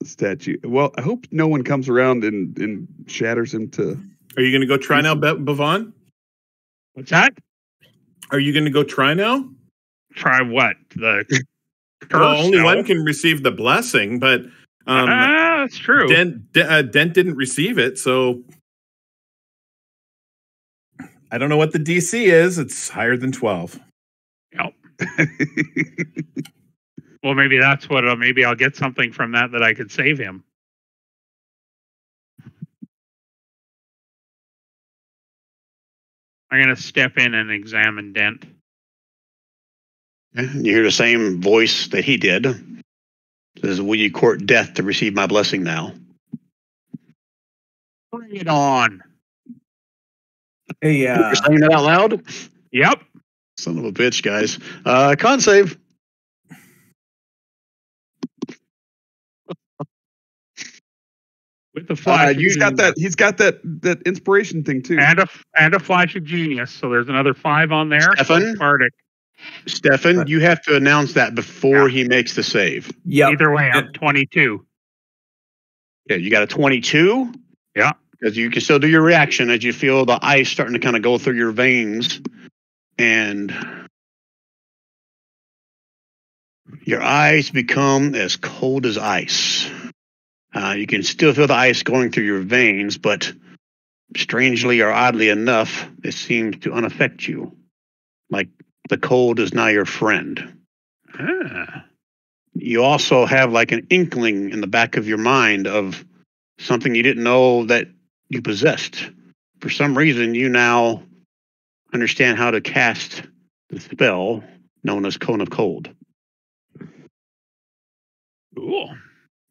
S4: the statue. Well, I hope no one comes around and shatters him to...
S5: Are you going to go try now, Bavon?
S3: What's that?
S5: Are you going to go try now?
S3: Try what? The curse?
S5: Well, only one can receive the blessing, but
S3: that's true.
S5: Dent didn't receive it, so I don't know what the DC is. It's higher than 12.
S3: Yep. Well, maybe that's what. Maybe I'll get something from that I could save him. I'm going to step in and examine Dent.
S1: You hear the same voice that he did. It says, will you court death to receive my blessing now?
S3: Bring it on.
S6: Hey,
S1: You're saying that out loud?
S3: Yep.
S1: Son of a bitch, guys. Con save.
S3: With the flash,
S4: he's got that inspiration thing too,
S3: and a flash of genius. So there's another 5 on there.
S1: Stefan, you have to announce that before he makes the save.
S6: Yeah.
S3: Either way, I'm 22.
S1: Yeah, you got a 22.
S3: Yeah,
S1: because you can still do your reaction as you feel the ice starting to kind of go through your veins, and your eyes become as cold as ice. You can still feel the ice going through your veins, but strangely or oddly enough, it seems to unaffect you. Like the cold is now your friend. You also have like an inkling in the back of your mind of something you didn't know that you possessed. For some reason, you now understand how to cast the spell known as Cone of Cold.
S3: Cool.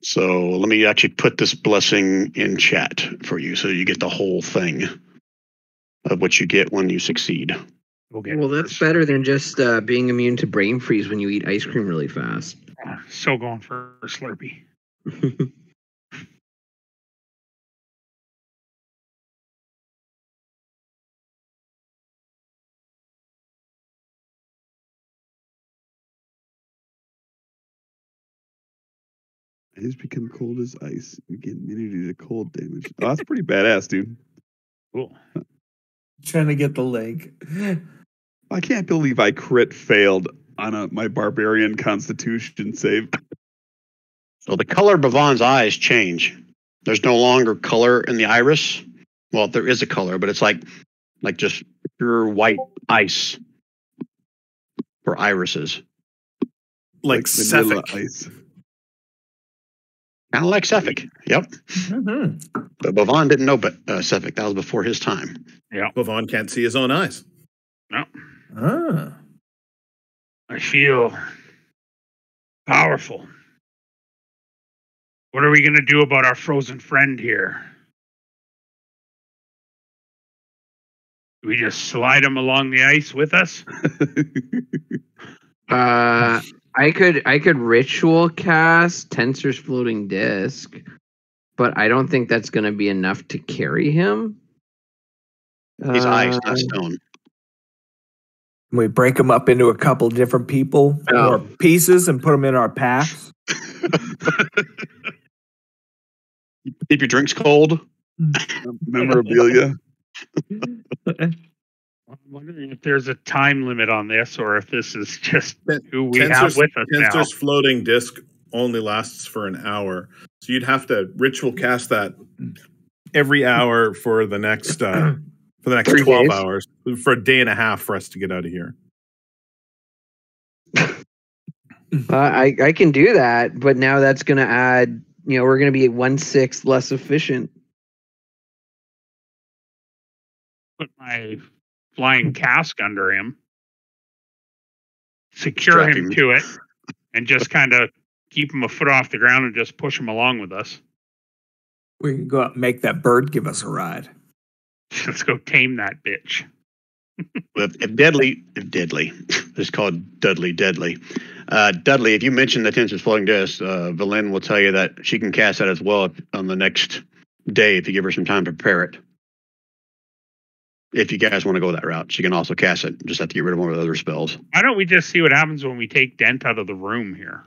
S1: So let me actually put this blessing in chat for you so you get the whole thing of what you get when you succeed.
S2: Well, that's better than just being immune to brain freeze when you eat ice cream really fast.
S3: Still going for a Slurpee.
S4: Eyes become cold as ice. You get immunity to cold damage. Oh, that's pretty badass, dude.
S3: Cool.
S6: Trying to get the leg.
S4: I can't believe I crit failed on my barbarian constitution save.
S1: So the color of Bavon's eyes change. There's no longer color in the iris. Well, there is a color, but it's like just pure white ice for irises.
S5: Like
S4: vanilla
S5: Cephalic.
S4: ice.
S1: Kind of like Cephalic. Yep.
S6: Mm-hmm.
S1: But Bavon didn't know Cephalic. That was before his time.
S3: Yeah.
S5: Bavon can't see his own eyes.
S3: No.
S6: Ah.
S3: I feel powerful. What are we going to do about our frozen friend here? Do we just slide him along the ice with us?
S2: I could ritual cast Tensor's floating disc, but I don't think that's going to be enough to carry him.
S1: He's ice, not stone.
S6: We break them up into a couple different people or pieces and put them in our packs.
S1: Keep your drinks cold.
S4: Memorabilia.
S3: I'm wondering if there's a time limit on this, or if this is just who we have
S5: Tensor's
S3: with us now.
S5: Tensor's floating disc only lasts for an hour, so you'd have to ritual cast that every hour for the next
S2: 3
S5: 12
S2: days.
S5: hours, for a day and a half for us to get out of here.
S2: I can do that, but now that's going to add. We're going to be 1/6 less efficient.
S3: Put my flying cask under him, secure him to it, and just kind of keep him a foot off the ground and just push him along with us.
S6: We can go out and make that bird give us a ride.
S3: Let's go tame that bitch.
S1: If Deadly, it's called Dudley. Dudley, if you mention the Tensor's floating disc, Valen will tell you that she can cast that as well on the next day if you give her some time to prepare it. If you guys want to go that route, she can also cast it. Just have to get rid of one of the other spells.
S3: Why don't we just see what happens when we take Dent out of the room here?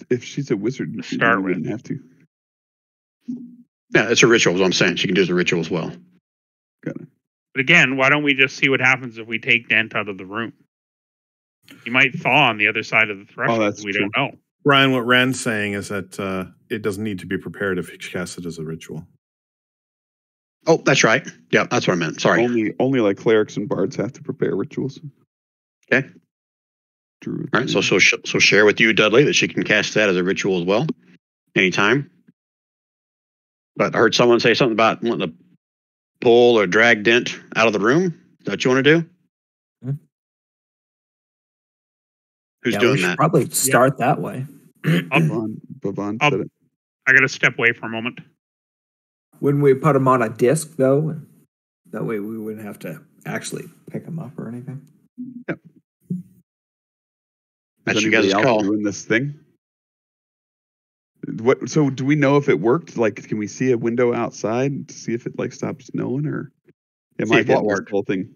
S4: If she's a wizard,
S3: To start
S4: we
S3: with.
S4: wouldn't have to.
S1: Yeah, it's a ritual, is what I'm saying. She can do the ritual as well.
S4: Got it.
S3: But again, why don't we just see what happens if we take Dent out of the room? He might thaw on the other side of the threshold.
S4: that's
S3: We
S4: true.
S3: don't know.
S5: Brian, what Rand's saying is that it doesn't need to be prepared if he casts it as a ritual.
S1: Oh, that's right. Yeah, that's what I meant. Sorry.
S4: Only like clerics and bards have to prepare rituals.
S1: Okay.
S4: Druids.
S1: All right. So share with you, Dudley, that she can cast that as a ritual as well, anytime. But I heard someone say something about wanting to pull or drag Dent out of the room. Is that what you want to do? Who's
S6: we
S1: doing
S6: should
S1: that?
S6: probably start that way.
S4: Bavon said it.
S3: I got to step away for a moment.
S6: Wouldn't we put them on a disc, though? That way we wouldn't have to actually pick them up or anything.
S1: That's
S4: Is
S1: you guys'
S4: anybody else
S1: call.
S4: doing this thing? What? So do we know if it worked? Like, can we see a window outside to see if it like stops snowing, or am
S1: See
S4: I
S1: if what
S4: getting this
S1: worked?
S4: whole thing?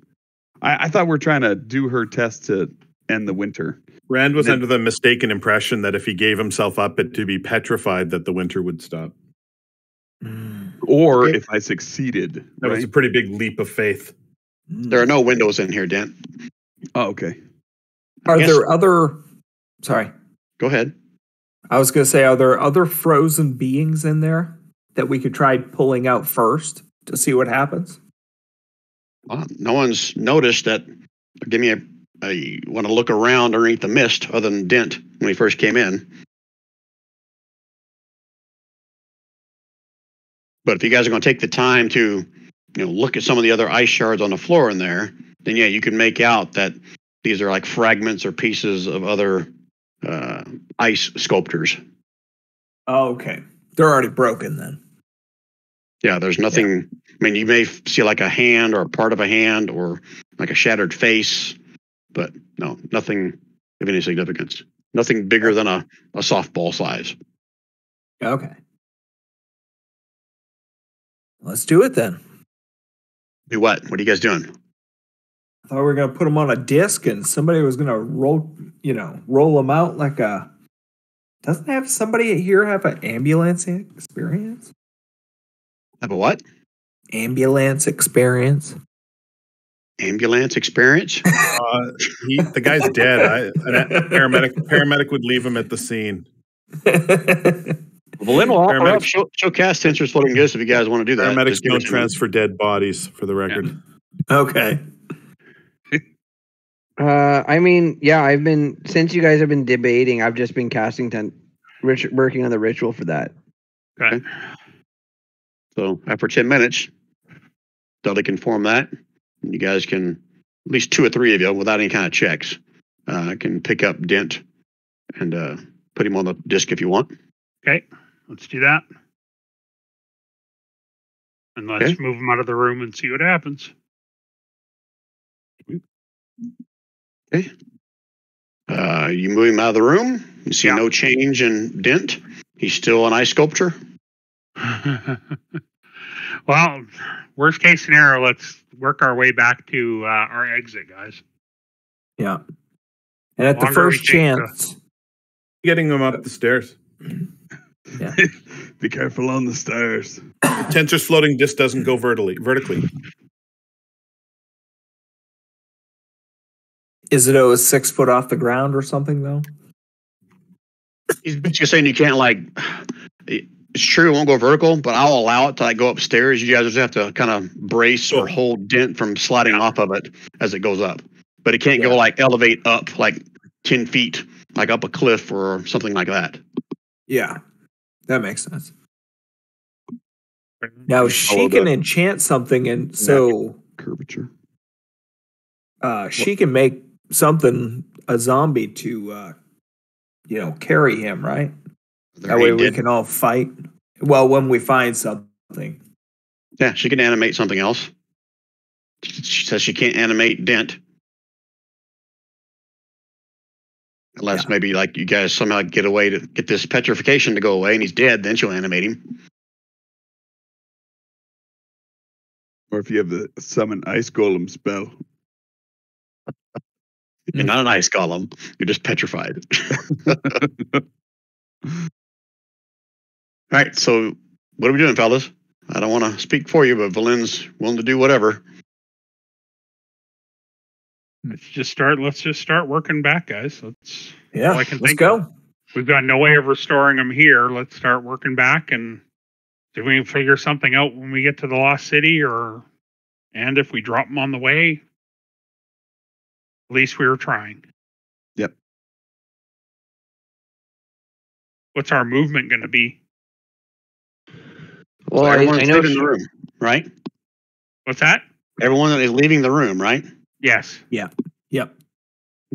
S4: I thought we are trying to do her test to end the winter.
S5: Rand was
S4: Then-
S5: under the mistaken impression that if he gave himself up to be petrified, that the winter would stop.
S4: Or
S1: Okay.
S4: if I succeeded.
S5: That was a pretty big leap of faith.
S1: There are no windows in here, Dent.
S4: Oh, okay.
S6: Are
S1: Yes.
S6: there other... Sorry.
S1: Go ahead.
S6: I was going to say, are there other frozen beings in there that we could try pulling out first to see what happens?
S1: Well, no one's noticed that. Give me a want to look around underneath the mist other than Dent when he first came in. But if you guys are going to take the time to, look at some of the other ice shards on the floor in there, then yeah, you can make out that these are like fragments or pieces of other ice sculptures.
S6: Oh, okay. They're already broken then.
S1: Yeah, there's nothing. I mean, you may see like a hand or a part of a hand or like a shattered face, but no, nothing of any significance. Nothing bigger than a softball size.
S6: Okay. Let's do it then.
S1: Do what? What are you guys doing?
S6: I thought we were gonna put them on a disc and somebody was gonna roll them out like a. Doesn't somebody here have an ambulance experience?
S1: Have a what?
S6: Ambulance experience.
S1: Ambulance experience?
S5: The guy's dead. A paramedic would leave him at the scene.
S1: Well, Lynn will offer up. She'll cast Tensor's Floating Disc if you guys want to do that.
S5: Paramedics don't transfer dead bodies, for the record.
S6: Yeah. Okay.
S2: I mean, yeah, since you guys have been debating, I've just been working on the ritual for that.
S3: Okay.
S1: So after 10 minutes, Dudley can form that. And you guys can, at least 2 or 3 of you, without any kind of checks, can pick up Dent and put him on the disc if you want.
S3: Okay, let's do that. And let's move him out of the room and see what happens.
S1: Okay. You move him out of the room. You see no change in Dent. He's still an ice sculpture.
S3: Well, worst case scenario, let's work our way back to our exit, guys.
S6: Yeah. And at the first chance,
S5: getting them up the stairs.
S6: Yeah.
S4: Be careful on the stairs.
S5: The Tensor's Floating Disc doesn't go vertically.
S6: Is it 6 foot off the ground or something though?
S1: He's basically saying you can't it's true it won't go vertical, but I'll allow it to go upstairs. You guys just have to kind of brace or hold Dent from sliding off of it as it goes up. But it can't go elevate up 10 feet, like up a cliff or something like that.
S6: Yeah, that makes sense. Now she can enchant something, and so
S4: curvature.
S6: She can make something a zombie to, carry him, right? That way we can all fight. Well, when we find something.
S1: Yeah, she can animate something else. She says she can't animate Dent. Unless maybe you guys somehow get a way to get this petrification to go away and he's dead, then she'll animate him.
S4: Or if you have the summon ice golem spell.
S1: You're not an ice golem. You're just petrified. All right, so what are we doing, fellas? I don't want to speak for you, but Valin's willing to do whatever.
S3: Let's just start working back, guys. Let's
S6: go.
S3: We've got no way of restoring them here. Let's start working back and see if we can figure something out when we get to the Lost City, and if we drop them on the way, at least we were trying.
S4: Yep.
S3: What's our movement going to be?
S1: Well, so everyone's leaving the room, right?
S3: What's that?
S1: Everyone is leaving the room, right?
S3: Yes.
S6: Yeah. Yep.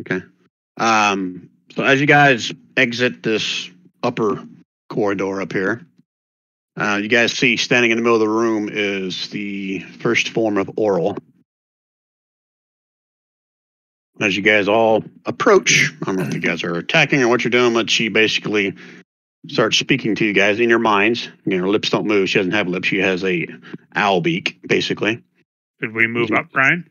S1: Okay. So as you guys exit this upper corridor up here, you guys see standing in the middle of the room is the first form of Oral. As you guys all approach, I don't know if you guys are attacking or what you're doing, but she basically starts speaking to you guys in your minds. Her lips don't move. She doesn't have lips. She has a owl beak, basically.
S3: Did we move up, Brian?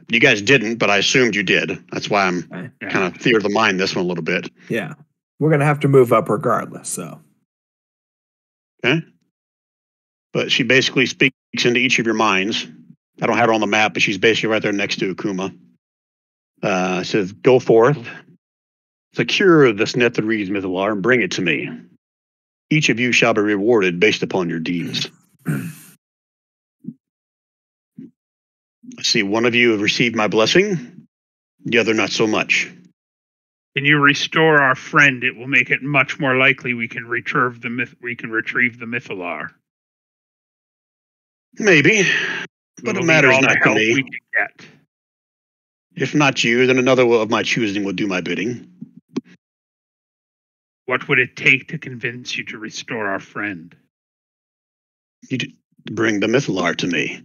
S1: You guys didn't, but I assumed you did. That's why I'm kind of theater of the mind this one a little bit.
S6: Yeah. We're going to have to move up regardless, so.
S1: Okay. But she basically speaks into each of your minds. I don't have her on the map, but she's basically right there next to Akuma. Says, go forth, secure this Netherese Mythalar and bring it to me. Each of you shall be rewarded based upon your deeds. I see one of you have received my blessing, the other not so much.
S3: Can you restore our friend? It will make it much more likely we can retrieve the Mythalar.
S1: Maybe, but it matters not to me.
S3: We can get.
S1: If not you, then another of my choosing will do my bidding.
S3: What would it take to convince you to restore our friend?
S1: You bring the Mythalar to me.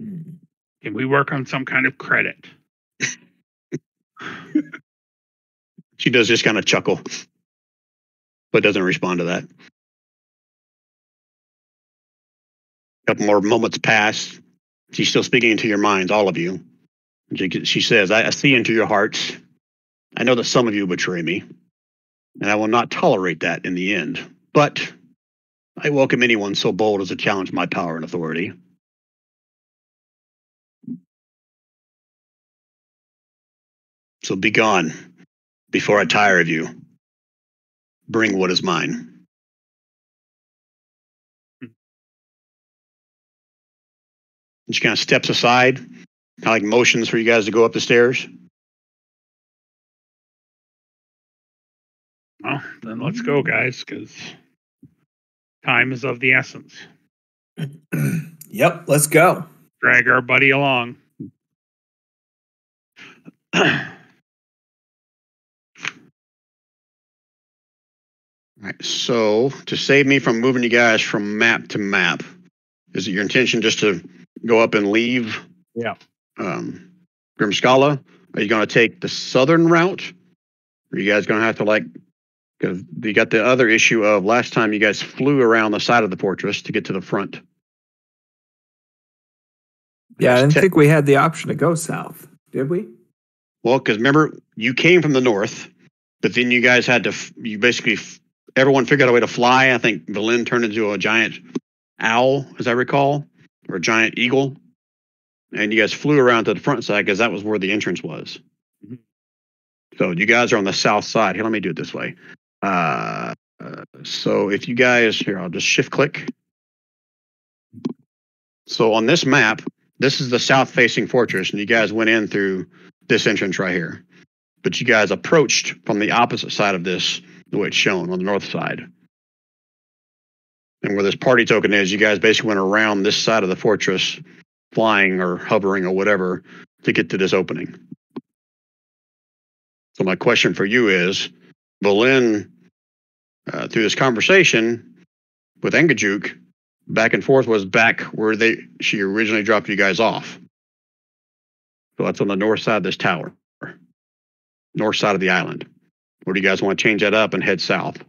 S3: Can we work on some kind of credit?
S1: She does just kind of chuckle, but doesn't respond to that. A couple more moments pass. She's still speaking into your minds, all of you. She says, I see into your hearts. I know that some of you betray me, and I will not tolerate that in the end. But I welcome anyone so bold as to challenge my power and authority. So be gone before I tire of you. Bring what is mine. And she kind of steps aside, kind of like motions for you guys to go up the stairs.
S3: Well, then let's go, guys, because time is of the essence.
S6: Yep, let's go.
S3: Drag our buddy along.
S1: All right, so to save me from moving you guys from map to map, is it your intention just to go up and leave?
S3: Yeah.
S1: Grimskala? Are you going to take the southern route? Or are you guys going to have to because you got the other issue of last time you guys flew around the side of the fortress to get to the front.
S6: Yeah, I didn't think we had the option to go south, did we?
S1: Well, because remember, you came from the north, but then you guys had to, everyone figured out a way to fly. I think Valin turned into a giant owl, as I recall, or a giant eagle. And you guys flew around to the front side because that was where the entrance was. Mm-hmm. So you guys are on the south side. Here, let me do it this way. So if you guys, here, I'll just shift click. So on this map, this is the south-facing fortress, and you guys went in through this entrance right here. But you guys approached from the opposite side of this, the way it's shown on the north side. And where this party token is, you guys basically went around this side of the fortress, flying or hovering or whatever, to get to this opening. So my question for you is, Valin, through this conversation with Engajuk, back and forth was back where she originally dropped you guys off. So that's on the north side of this tower, north side of the island. Or do you guys want to change that up and head south? Does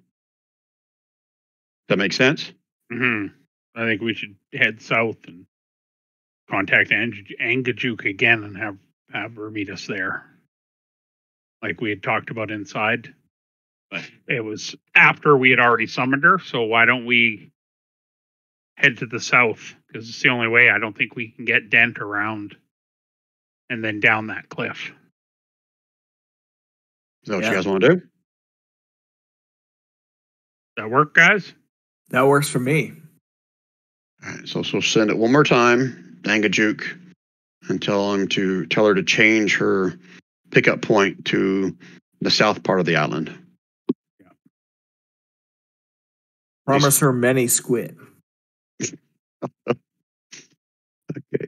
S1: that make sense?
S3: Mm-hmm. I think we should head south and contact Engajuk again and have her meet us there, like we had talked about inside. But it was after we had already summoned her, so why don't we head to the south? Because it's the only way. I don't think we can get Dent around and then down that cliff.
S1: Is that what you guys want to do?
S3: Does that work, guys?
S6: That works for me.
S1: All right, so send it one more time, Engajuk, and tell her to change her pickup point to the south part of the island.
S3: Yeah.
S6: Promise her many squid.
S1: Okay,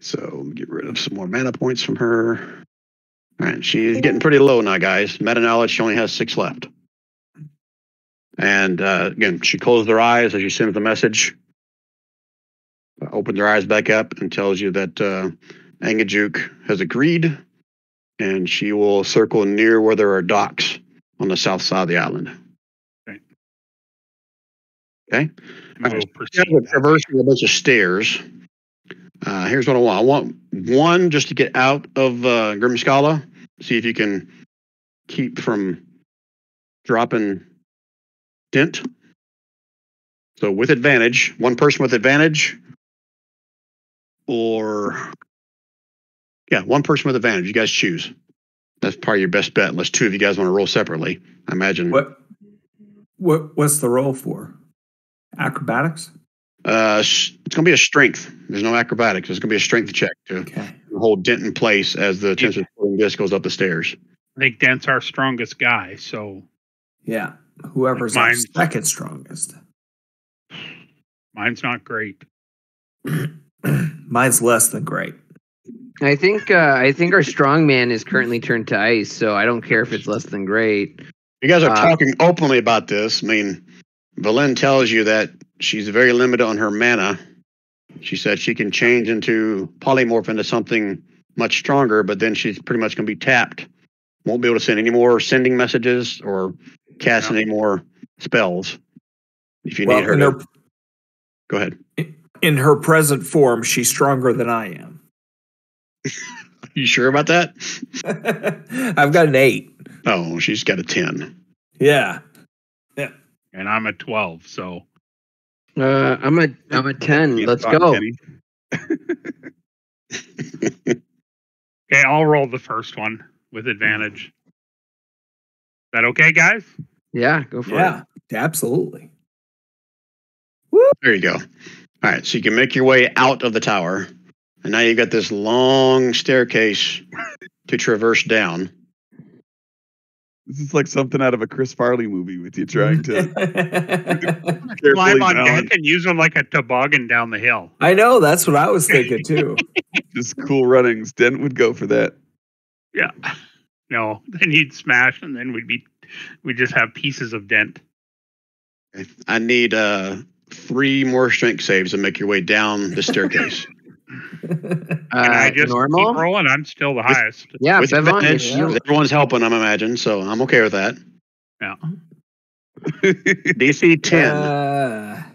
S1: so get rid of some more mana points from her. All right, she's getting pretty low now, guys. Meta knowledge, she only has 6 left. And again, she closed her eyes as you send the message. Opens her eyes back up and tells you that Engajuk has agreed, and she will circle near where there are docks on the south side of the island. Okay?
S3: We'll
S1: traversing a bunch of stairs. Here's what I want. I want one just to get out of Grimskala. See if you can keep from dropping Dent. So with advantage, one person with advantage, or one person with advantage. You guys choose. That's probably your best bet, unless 2 of you guys want to roll separately. I imagine.
S6: What's the roll for? Acrobatics?
S1: It's going to be a strength. There's no acrobatics. It's going to be a strength check to hold Dent in place as the tension disc goes up the stairs.
S3: I think Dent's our strongest guy, so
S6: yeah, whoever's our second strongest.
S3: Mine's not great.
S6: Mine's less than great.
S2: I think our strong man is currently turned to ice, so I don't care if it's less than great.
S1: You guys are talking openly about this. I mean, Valen tells you that she's very limited on her mana. She said she can change into polymorph into something much stronger, but then she's pretty much going to be tapped. Won't be able to send any more sending messages or cast any more spells. If you need her to... Go ahead.
S6: In her present form, she's stronger than I am.
S1: You sure about that?
S6: I've got an 8.
S1: Oh, she's got a 10.
S6: Yeah.
S3: And I'm a 12, so...
S2: I'm a 10. Let's go.
S3: Okay, I'll roll the first one with advantage. Is that okay, guys?
S2: Yeah, go for it.
S6: Yeah, absolutely.
S1: There you go. All right, so you can make your way out of the tower. And now you've got this long staircase to traverse down.
S4: This is like something out of a Chris Farley movie with you trying to
S3: climb on deck and use them like a toboggan down the hill.
S6: I know, that's what I was thinking too.
S4: Just cool runnings. Dent would go for that.
S3: Yeah. No, then he'd smash and then we'd just have pieces of Dent.
S1: I need 3 more strength saves to make your way down the staircase.
S3: And I just
S2: normal?
S3: keep rolling. I'm still the highest.
S2: Yeah,
S1: with advantage. Everyone's helping, I'm imagine, so I'm okay with that.
S3: Yeah.
S1: DC 10.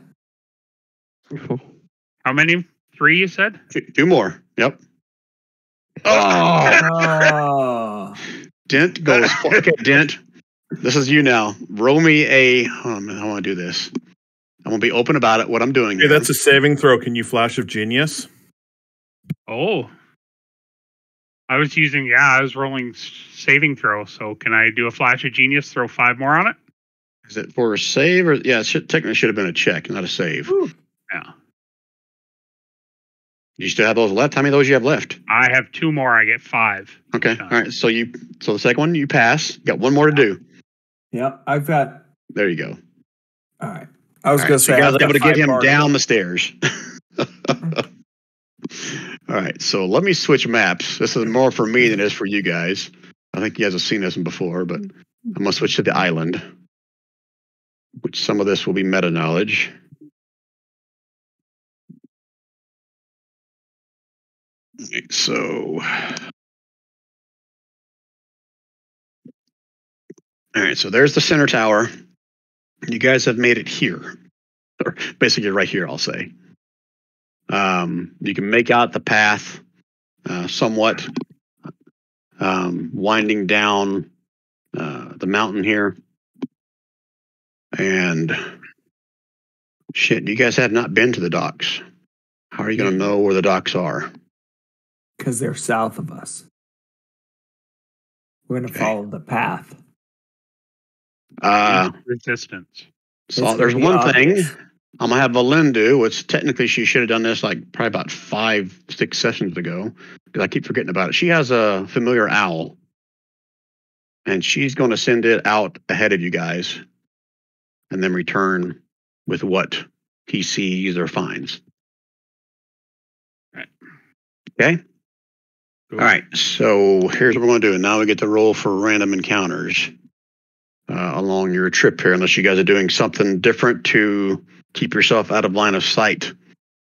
S3: How many? 3 you said?
S1: 2 more. Yep. Oh! Dent goes. Okay, Dent. This is you now. Roll me a. Oh man, I want to do this. I'm gonna be open about it. What I'm doing.
S5: Hey, that's a saving throw. Can you flash of genius?
S3: Oh. I was rolling saving throw. So can I do a flash of genius? Throw 5 more on it?
S1: Is it for a save or yeah? Technically should have been a check, not a save.
S3: Ooh. Yeah.
S1: You still have those left? How many of those you have left?
S3: I have 2 more. I get 5.
S1: Okay. All right. So the second one you pass. Got 1 more to do.
S6: Yep, I've got.
S1: There you go.
S6: All right. I was going to say,
S1: you guys able to get him down the stairs. All right. So let me switch maps. This is more for me than it is for you guys. I think you guys have seen this one before, but I'm going to switch to the island, which some of this will be meta knowledge. Right, so, all right, so there's the center tower. You guys have made it here, or basically right here, I'll say. You can make out the path somewhat winding down the mountain here. And shit, you guys have not been to the docks. How are you going to know where the docks are?
S6: Because they're south of us. We're going to follow the path.
S3: Resistance.
S1: So there's one thing I'm going to have Valen do, which technically she should have done this like probably about 5-6 sessions ago, because I keep forgetting about it. She has a familiar owl, and she's going to send it out ahead of you guys and then return with what he sees or finds.
S3: Right.
S1: Okay? All right, so here's what we're going to do. Now we get to roll for random encounters along your trip here, unless you guys are doing something different to keep yourself out of line of sight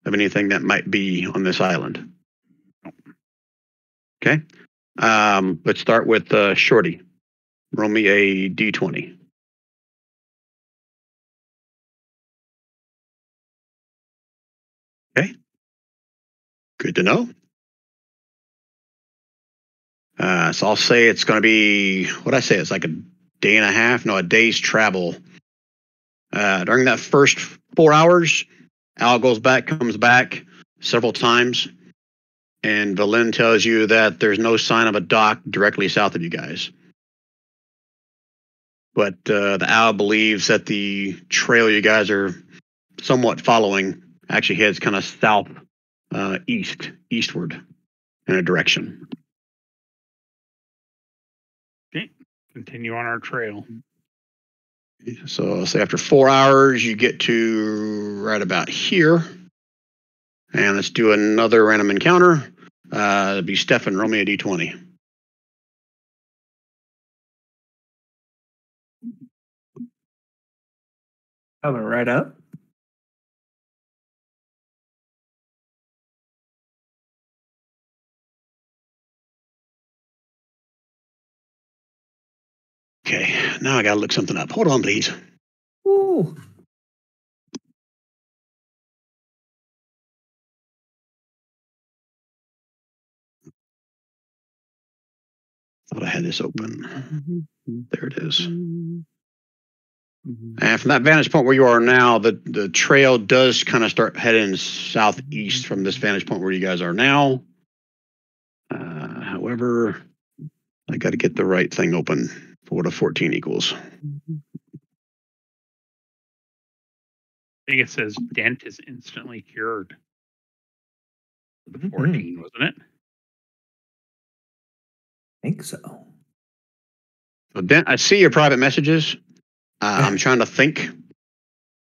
S1: of anything that might be on this island. Okay, let's start with Shorty. Roll me a D20. Okay, good to know. So I'll say it's going to be, what I say, it's like a day and a half, no, a day's travel. During that first 4 hours, Al goes back, comes back several times, and Valen tells you that there's no sign of a dock directly south of you guys. But the Owl believes that the trail you guys are somewhat following actually heads kind of south, eastward in a direction.
S3: Okay, continue on our trail.
S1: So say after 4 hours, you get to right about here. And let's do another random encounter. It'll be Stefan, roll me a D20.
S6: Coming right up.
S1: Okay, now I gotta look something up. Hold on, please.
S6: Ooh.
S1: Thought I had this open. There it is. And from that vantage point where you are now, the trail does kind of start heading southeast from this vantage point where you guys are now. However, I got to get the right thing open for what a 14 equals.
S3: I think it says dent is instantly cured. The 14, wasn't it?
S6: I think so.
S1: So dent, I see your private messages. I'm trying to think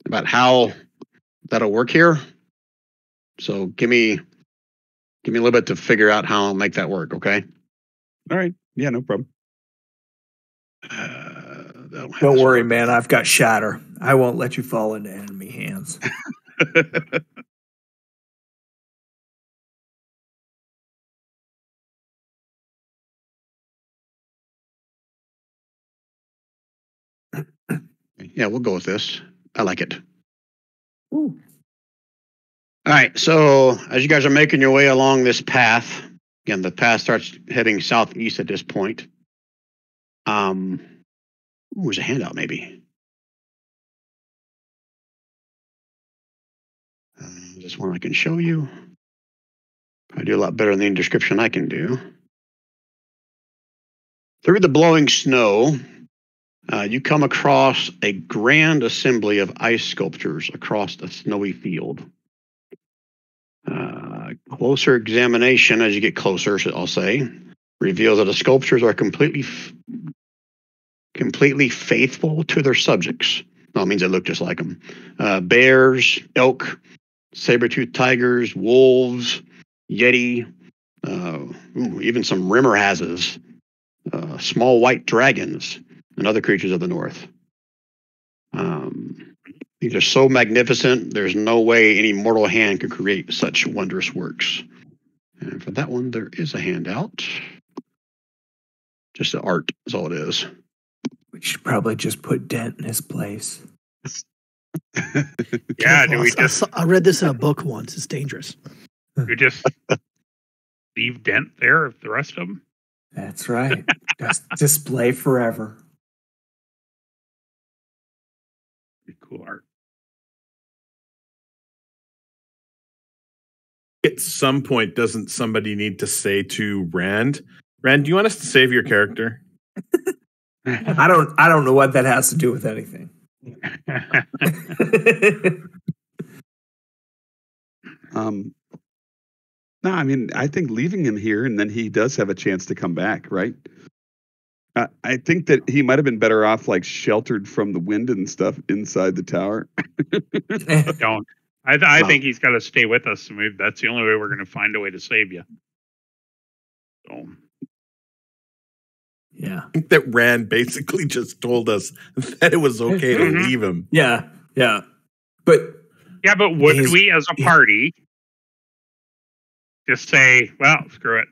S1: about how that'll work here. So give me a little bit to figure out how I'll make that work. Okay.
S4: All right. Yeah, no problem.
S6: Don't worry, man. I've got Shatter. I won't let you fall into enemy hands.
S1: Yeah, we'll go with this. I like it.
S6: Ooh.
S1: All right. So as you guys are making your way along this path, again, the path starts heading southeast at this point. There's a handout maybe. This one I can show you. I do a lot better than the description I can do. Through the blowing snow, you come across a grand assembly of ice sculptures across a snowy field. Closer examination, as you get closer, I'll say, reveals that the sculptures are completely faithful to their subjects. Well, it means they look just like them. Bears, elk, saber-toothed tigers, wolves, yeti, even some rimmerhazes, small white dragons, and other creatures of the north. These are so magnificent, there's no way any mortal hand could create such wondrous works. And for that one, there is a handout. Just the art is all it is.
S6: We should probably just put Dent in his place.
S3: Yeah, do we just...
S7: I read this in a book once. It's dangerous.
S3: You just leave Dent there with the rest of them?
S6: That's right. Just display forever.
S3: Cool art.
S5: At some point, doesn't somebody need to say to Rand, do you want us to save your character?
S6: I don't know what that has to do with anything.
S4: No, I mean, I think leaving him here and then he does have a chance to come back, right? I think that he might have been better off like sheltered from the wind and stuff inside the tower.
S3: Don't. I think he's got to stay with us. That's the only way we're going to find a way to save you. So.
S6: Yeah.
S5: I think that Rand basically just told us that it was okay to leave him.
S6: Yeah. But
S3: would we as a party just say, well, screw it.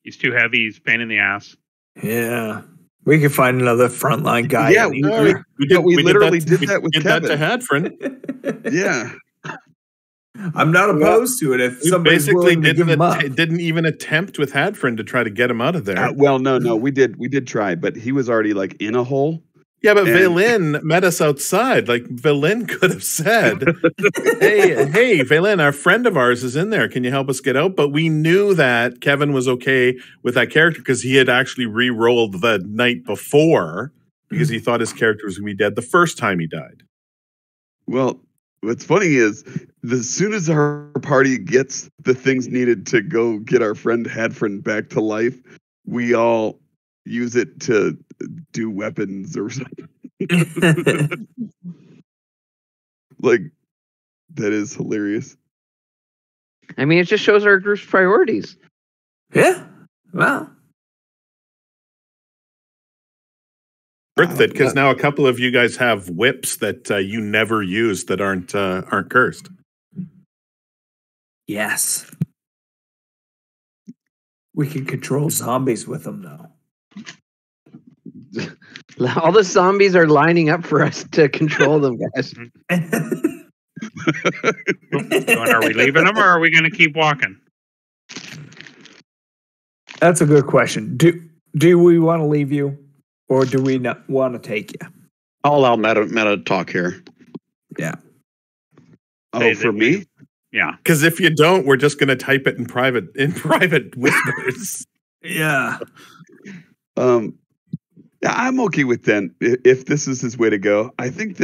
S3: He's too heavy. He's a pain in the ass.
S6: Yeah. We could find another frontline guy.
S4: Yeah, we literally did that with Kevin.
S5: That to Hadfrin.
S4: Yeah.
S6: I'm not opposed to it if somebody basically
S5: didn't even attempt with Hadfrin to try to get him out of there.
S4: No, we did try, but he was already like in a hole.
S5: Yeah, but Vaylin met us outside. Like Vaylin could have said, "Hey, Vaylin, our friend of ours is in there. Can you help us get out?" But we knew that Kevin was okay with that character because he had actually re-rolled the night before because he thought his character was going to be dead the first time he died.
S4: Well, what's funny is as soon as our party gets the things needed to go get our friend Hadfrin back to life, we all use it to do weapons or something. Like, that is hilarious.
S2: I mean, it just shows our group's priorities.
S6: Yeah. Well.
S5: Worth it, because now a couple of you guys have whips that you never use that aren't cursed.
S6: Yes. We can control zombies with them, though.
S2: All the zombies are lining up for us to control them, guys.
S3: Are we leaving them, or are we going to keep walking?
S6: That's a good question. Do we want to leave you, or do we not want to take you?
S1: I'll allow meta talk here.
S6: Yeah.
S4: Oh, for me?
S3: Yeah.
S5: Because if you don't, we're just going to type it in private whispers.
S6: Yeah.
S4: Yeah, I'm okay with Dent if this is his way to go. I think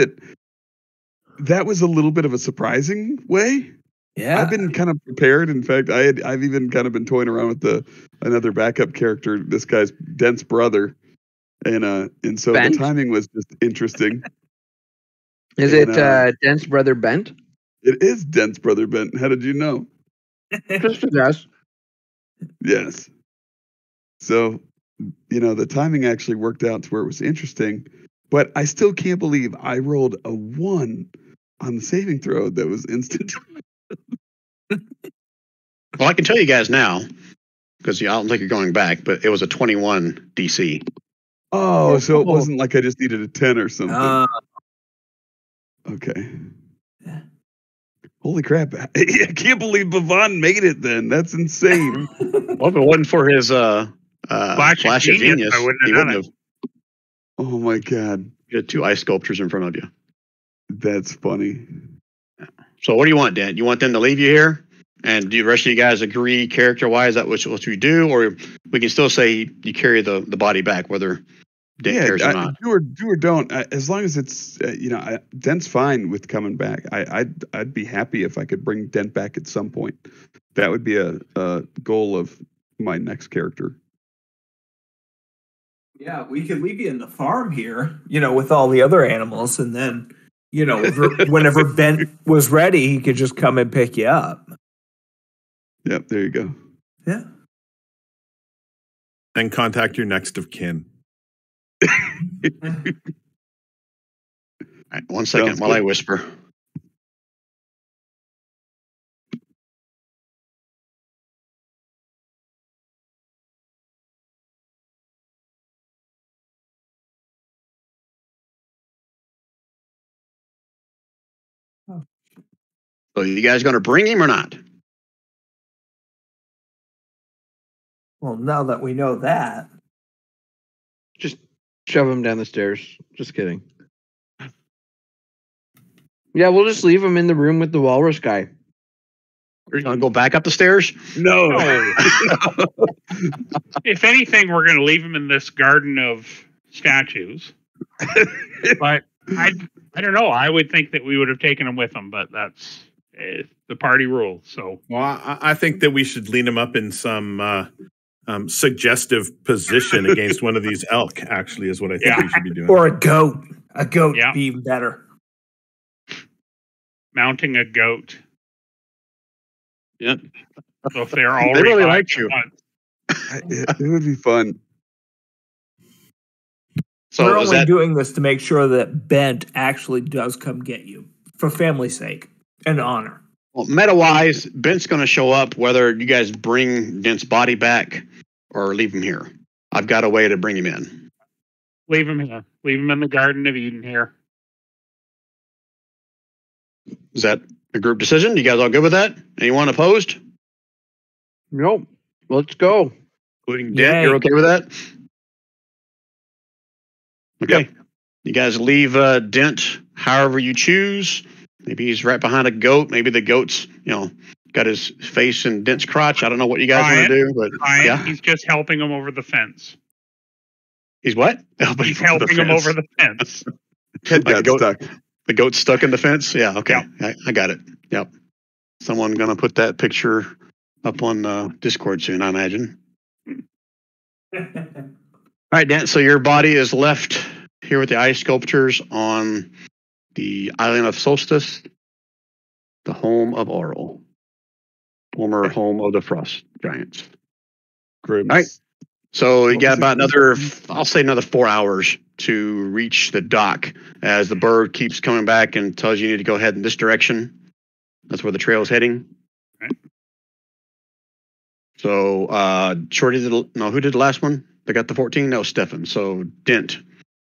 S4: that was a little bit of a surprising way.
S6: Yeah.
S4: I've been kind of prepared. In fact, I've even kind of been toying around with another backup character, this guy's Dent's brother, and so
S2: Bent?
S4: the timing was just interesting.
S2: Is it Dent's brother Bent?
S4: It is Dent's brother Bent. How did you know?
S2: Just a guess.
S4: Yes. So, the timing actually worked out to where it was interesting, but I still can't believe I rolled a 1 on the saving throw that was instant.
S1: Well, I can tell you guys now, because I don't think you're going back, but it was a 21 DC.
S4: Oh, so it wasn't like I just needed a 10 or something. Okay. Holy crap. I can't believe Bavon made it then. That's insane.
S1: Well, if it wasn't for his
S3: Flash of Genius, I wouldn't have done it.
S4: Oh my God.
S1: You had 2 ice sculptures in front of you.
S4: That's funny.
S1: So what do you want, Dan? You want them to leave you here? And do the rest of you guys agree character-wise that what we do? Or we can still say you carry the body back, whether Dent cares or not?
S4: Do or don't. As long as it's, Dent's fine with coming back. I'd be happy if I could bring Dent back at some point. That would be a goal of my next character.
S6: Yeah, we could leave you in the farm here, with all the other animals, and then, whenever Bent was ready, he could just come and pick you up.
S4: Yep, there you go.
S6: Yeah.
S5: And contact your next of kin.
S1: All right, 1 second while I whisper. So you guys going to bring him or not?
S6: Well, now that we know that.
S2: Just shove him down the stairs. Just kidding. Yeah, we'll just leave him in the room with the walrus guy.
S1: Are you going to go back up the stairs?
S4: No.
S3: If anything, we're going to leave him in this garden of statues. But I don't know. I would think that we would have taken him with him, but that's the party rule. So,
S5: well, I think that we should lean him up in some suggestive position against one of these elk. Actually, is what I think we should be doing.
S6: Or a goat. A goat would be even better.
S3: Mounting a goat.
S1: Yeah.
S3: So if they're all
S1: they really like you.
S4: It would be fun.
S6: So we're only doing this to make sure that Bent actually does come get you for family's sake and honor.
S1: Well, meta-wise, Bent's going to show up whether you guys bring Dent's body back or leave him here. I've got a way to bring him in.
S3: Leave him here. Leave him in the Garden of Eden here.
S1: Is that a group decision? You guys all good with that? Anyone opposed?
S2: Nope. Let's go.
S1: Including Dent, you're okay with that? Okay. Yep. You guys leave Dent however you choose. Maybe he's right behind a goat. Maybe the goat's, got his face in Dent's crotch. I don't know what you guys want to do, but yeah.
S3: He's just helping him over the fence.
S1: He's what?
S3: He's helping him over the fence.
S4: Head got stuck.
S1: The goat's stuck in the fence? Yeah, okay.
S3: Yep.
S1: I got it. Yep. Someone going to put that picture up on Discord soon, I imagine. All right, Dan. So your body is left here with the ice sculptures on the island of Solstice, the home of Auril, former home of the Frost Giants.
S4: Grims.
S1: All right. So you got about another, I'll say another 4 hours to reach the dock as the bird keeps coming back and tells you need to go ahead in this direction. That's where the trail is heading.
S3: Right.
S1: So Shorty who did the last one? They got the 14? That was Stefan. So Dent,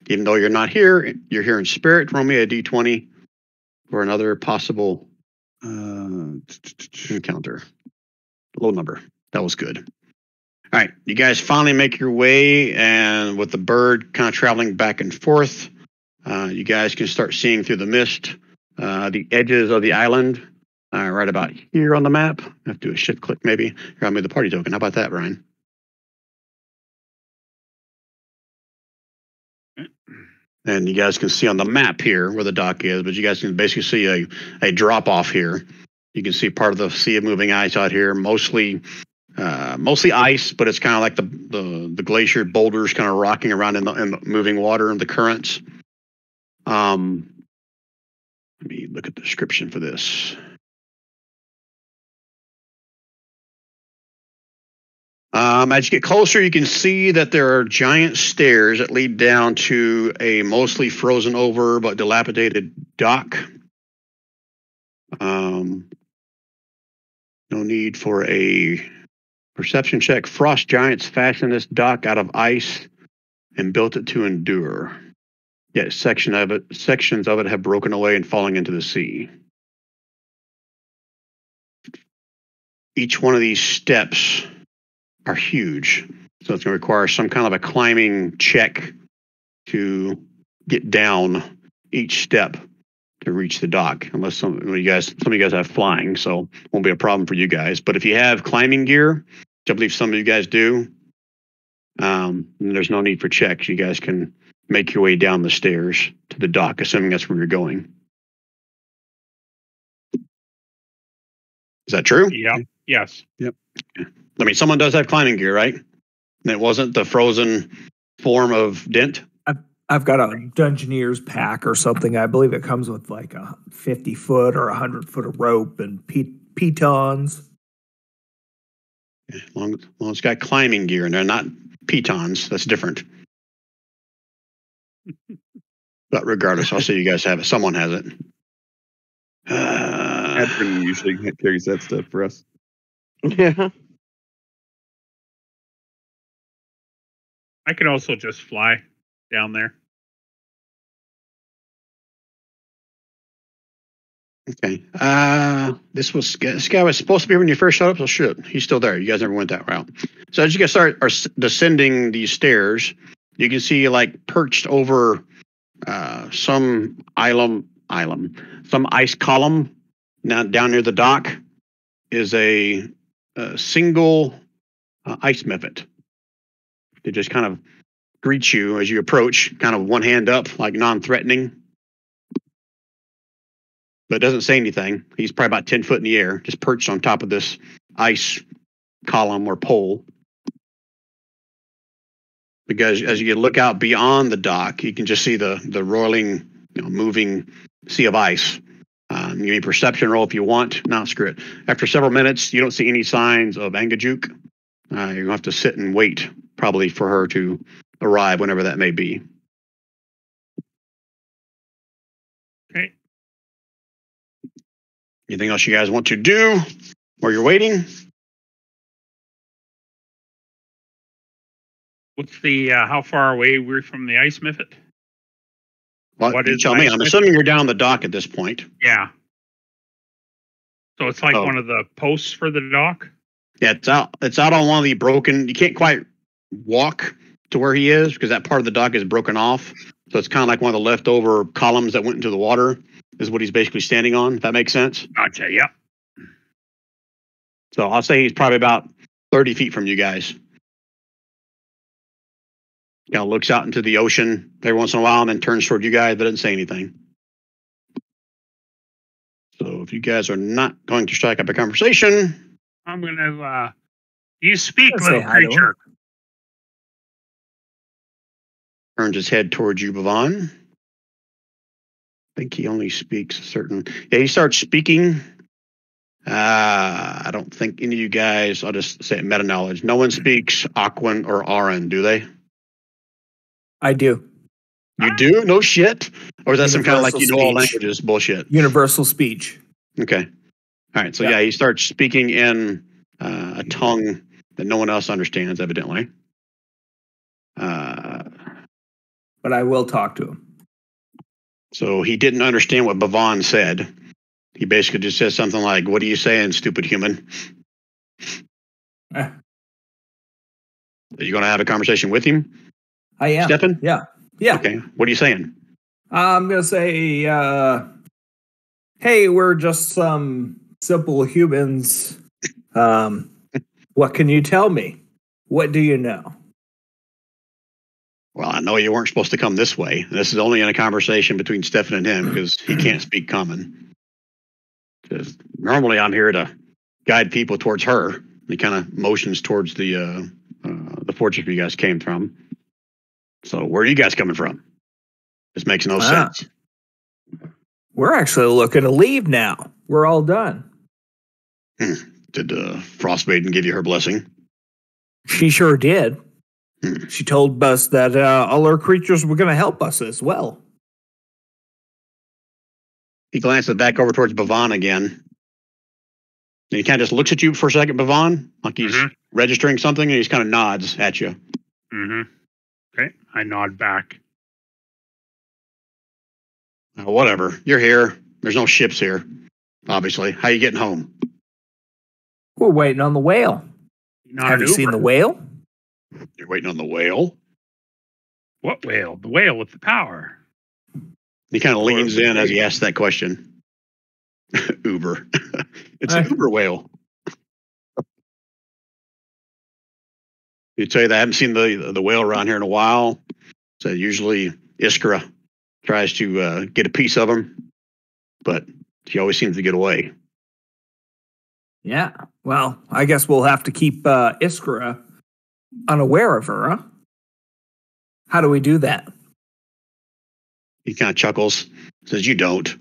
S1: even though you're not here, you're here in spirit. Roll me a d20 for another possible encounter. Low number. That was good. All right, you guys finally make your way, and with the bird kind of traveling back and forth, you guys can start seeing through the mist the edges of the island right about here on the map. I have to do a shift click maybe. Here, I'll move the party token. How about that, Brian? And you guys can see on the map here where the dock is, but you guys can basically see a drop off here. You can see part of the sea of moving ice out here, mostly ice, but it's kind of like the glacier boulders kind of rocking around in the moving water and the currents. Let me look at the description for this. As you get closer, you can see that there are giant stairs that lead down to a mostly frozen over but dilapidated dock. No need for a perception check. Frost giants fashioned this dock out of ice and built it to endure. Yet sections of it have broken away and falling into the sea. Each one of these steps are huge, so it's going to require some kind of a climbing check to get down each step to reach the dock, unless some of you guys have flying, so it won't be a problem for you guys. But if you have climbing gear, which I believe some of you guys do, there's no need for checks. You guys can make your way down the stairs to the dock, assuming that's where you're going. Is that true?
S3: Yeah. Yes.
S4: Yep.
S1: I mean, someone does have climbing gear, right? And it wasn't the frozen form of Dent?
S6: I've got a Dungeoneer's pack or something. I believe it comes with like a 50-foot or 100-foot of rope and pitons.
S1: Yeah, long as it's got climbing gear and they're not pitons, that's different. But regardless, I'll say you guys have it. Someone has it.
S4: Catherine usually carries that stuff for us.
S2: Yeah.
S3: I can also just fly down there.
S1: Okay. This guy was supposed to be here when you first showed up, so shit, he's still there. You guys never went that route. So as you guys start descending these stairs, you can see like perched over some some ice column. Now down near the dock is a single ice mephit. They just kind of greet you as you approach, kind of one hand up, like non-threatening. But doesn't say anything. He's probably about 10 foot in the air, just perched on top of this ice column or pole. Because as you look out beyond the dock, you can just see the roiling, moving sea of ice. You need a perception roll if you want. No, screw it. After several minutes, you don't see any signs of Angajuk. You're going to have to sit and wait, probably, for her to arrive, whenever that may be.
S3: Okay.
S1: Anything else you guys want to do while you're waiting?
S3: What's the how far away we're from the ice mephit?
S1: Well,
S3: What
S1: you
S3: is
S1: tell me.
S3: ice
S1: I'm
S3: mephit?
S1: assuming you're down the dock at this point.
S3: Yeah. So it's like
S1: Oh.
S3: one of the posts for the dock?
S1: Yeah, it's out on one of the broken. You can't quite walk to where he is because that part of the dock is broken off. So it's kind of like one of the leftover columns that went into the water is what he's basically standing on. If that makes sense.
S3: Gotcha, yeah.
S1: So I'll say he's probably about 30 feet from you guys. Kind of looks out into the ocean every once in a while and then turns toward you guys, but doesn't say anything. So if you guys are not going to strike up a conversation,
S3: I'm going to, you speak,
S6: I'll say
S3: little
S6: hi to him.
S3: creature.
S1: turns his head towards you, Bhavan. I think he only speaks a certain. Yeah, he starts speaking. I don't think any of you guys, I'll just say meta knowledge. No one speaks Aquan or Aran, do they?
S6: I do.
S1: You do? No shit? Or is that some kind of like
S6: Universal
S1: all
S6: speech.
S1: languages bullshit?
S6: Universal speech.
S1: Okay. All right. So yeah, he starts speaking in a tongue that no one else understands, evidently.
S6: But I will talk to him.
S1: So he didn't understand what Bhavan said. He basically just says something like, "What are you saying, stupid human?" Are you going to have a conversation with him?
S6: I am.
S1: Stefan?
S6: Yeah.
S1: Okay. What are you saying?
S6: I'm going to say, hey, we're just some simple humans. What can you tell me? What do you know?
S1: Well, I know you weren't supposed to come this way. This is only in a conversation between Stefan and him because he can't speak common. Because normally I'm here to guide people towards her. He kind of motions towards the fortress you guys came from. So where are you guys coming from? This makes no sense.
S6: We're actually looking to leave now. We're all done.
S1: Did Frost Maiden give you her blessing?
S6: She sure did. She told us that all our creatures were going to help us as well.
S1: He glances back over towards Bhavan again. And he kind of just looks at you for a second, Bhavan, like he's registering something, and he just kind of nods at you.
S3: Okay, I nod back.
S1: Whatever. You're here. There's no ships here, obviously. How you getting home?
S6: We're waiting on the whale. Have you seen the whale?
S1: You're waiting on the whale?
S3: What whale? The whale with the power.
S1: He kind of leans in as he asks that question. Uber. It's an Uber whale. You tell you that I haven't seen the whale around here in a while. So usually Iskra tries to get a piece of him, but she always seems to get away.
S6: Yeah. Well, I guess we'll have to keep Iskra unaware of her, huh? How do we do that?
S1: He kind of chuckles, says, "You don't.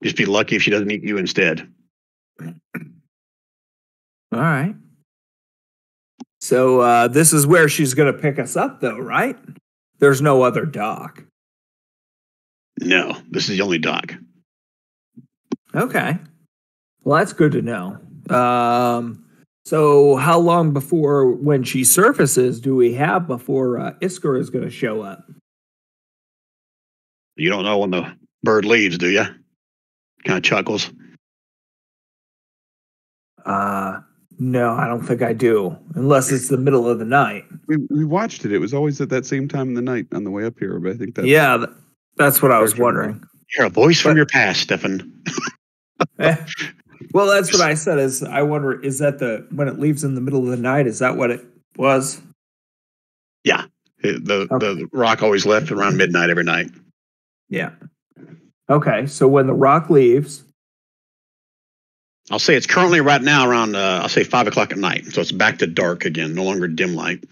S1: Just be lucky if she doesn't eat you instead."
S6: All right. So this is where she's going to pick us up, though, right? There's no other dock.
S1: No, this is the only dock.
S6: Okay. Well, that's good to know. So how long before when she surfaces do we have before Iskra is going to show up?
S1: You don't know when the bird leaves, do you? Kind of chuckles.
S6: No, I don't think I do, unless it's the middle of the night.
S4: We watched it. It was always at that same time in the night on the way up here. But I think that's
S6: that's what I was wondering.
S1: You're a voice from your past, Stefan.
S6: Well, that's what I said. Is I wonder, is that when it leaves in the middle of the night? Is that what it was?
S1: Yeah, the rock always left around midnight every night.
S6: Yeah. Okay, so when the rock leaves,
S1: I'll say it's currently right now around I'll say 5 o'clock at night, so it's back to dark again, no longer dim light.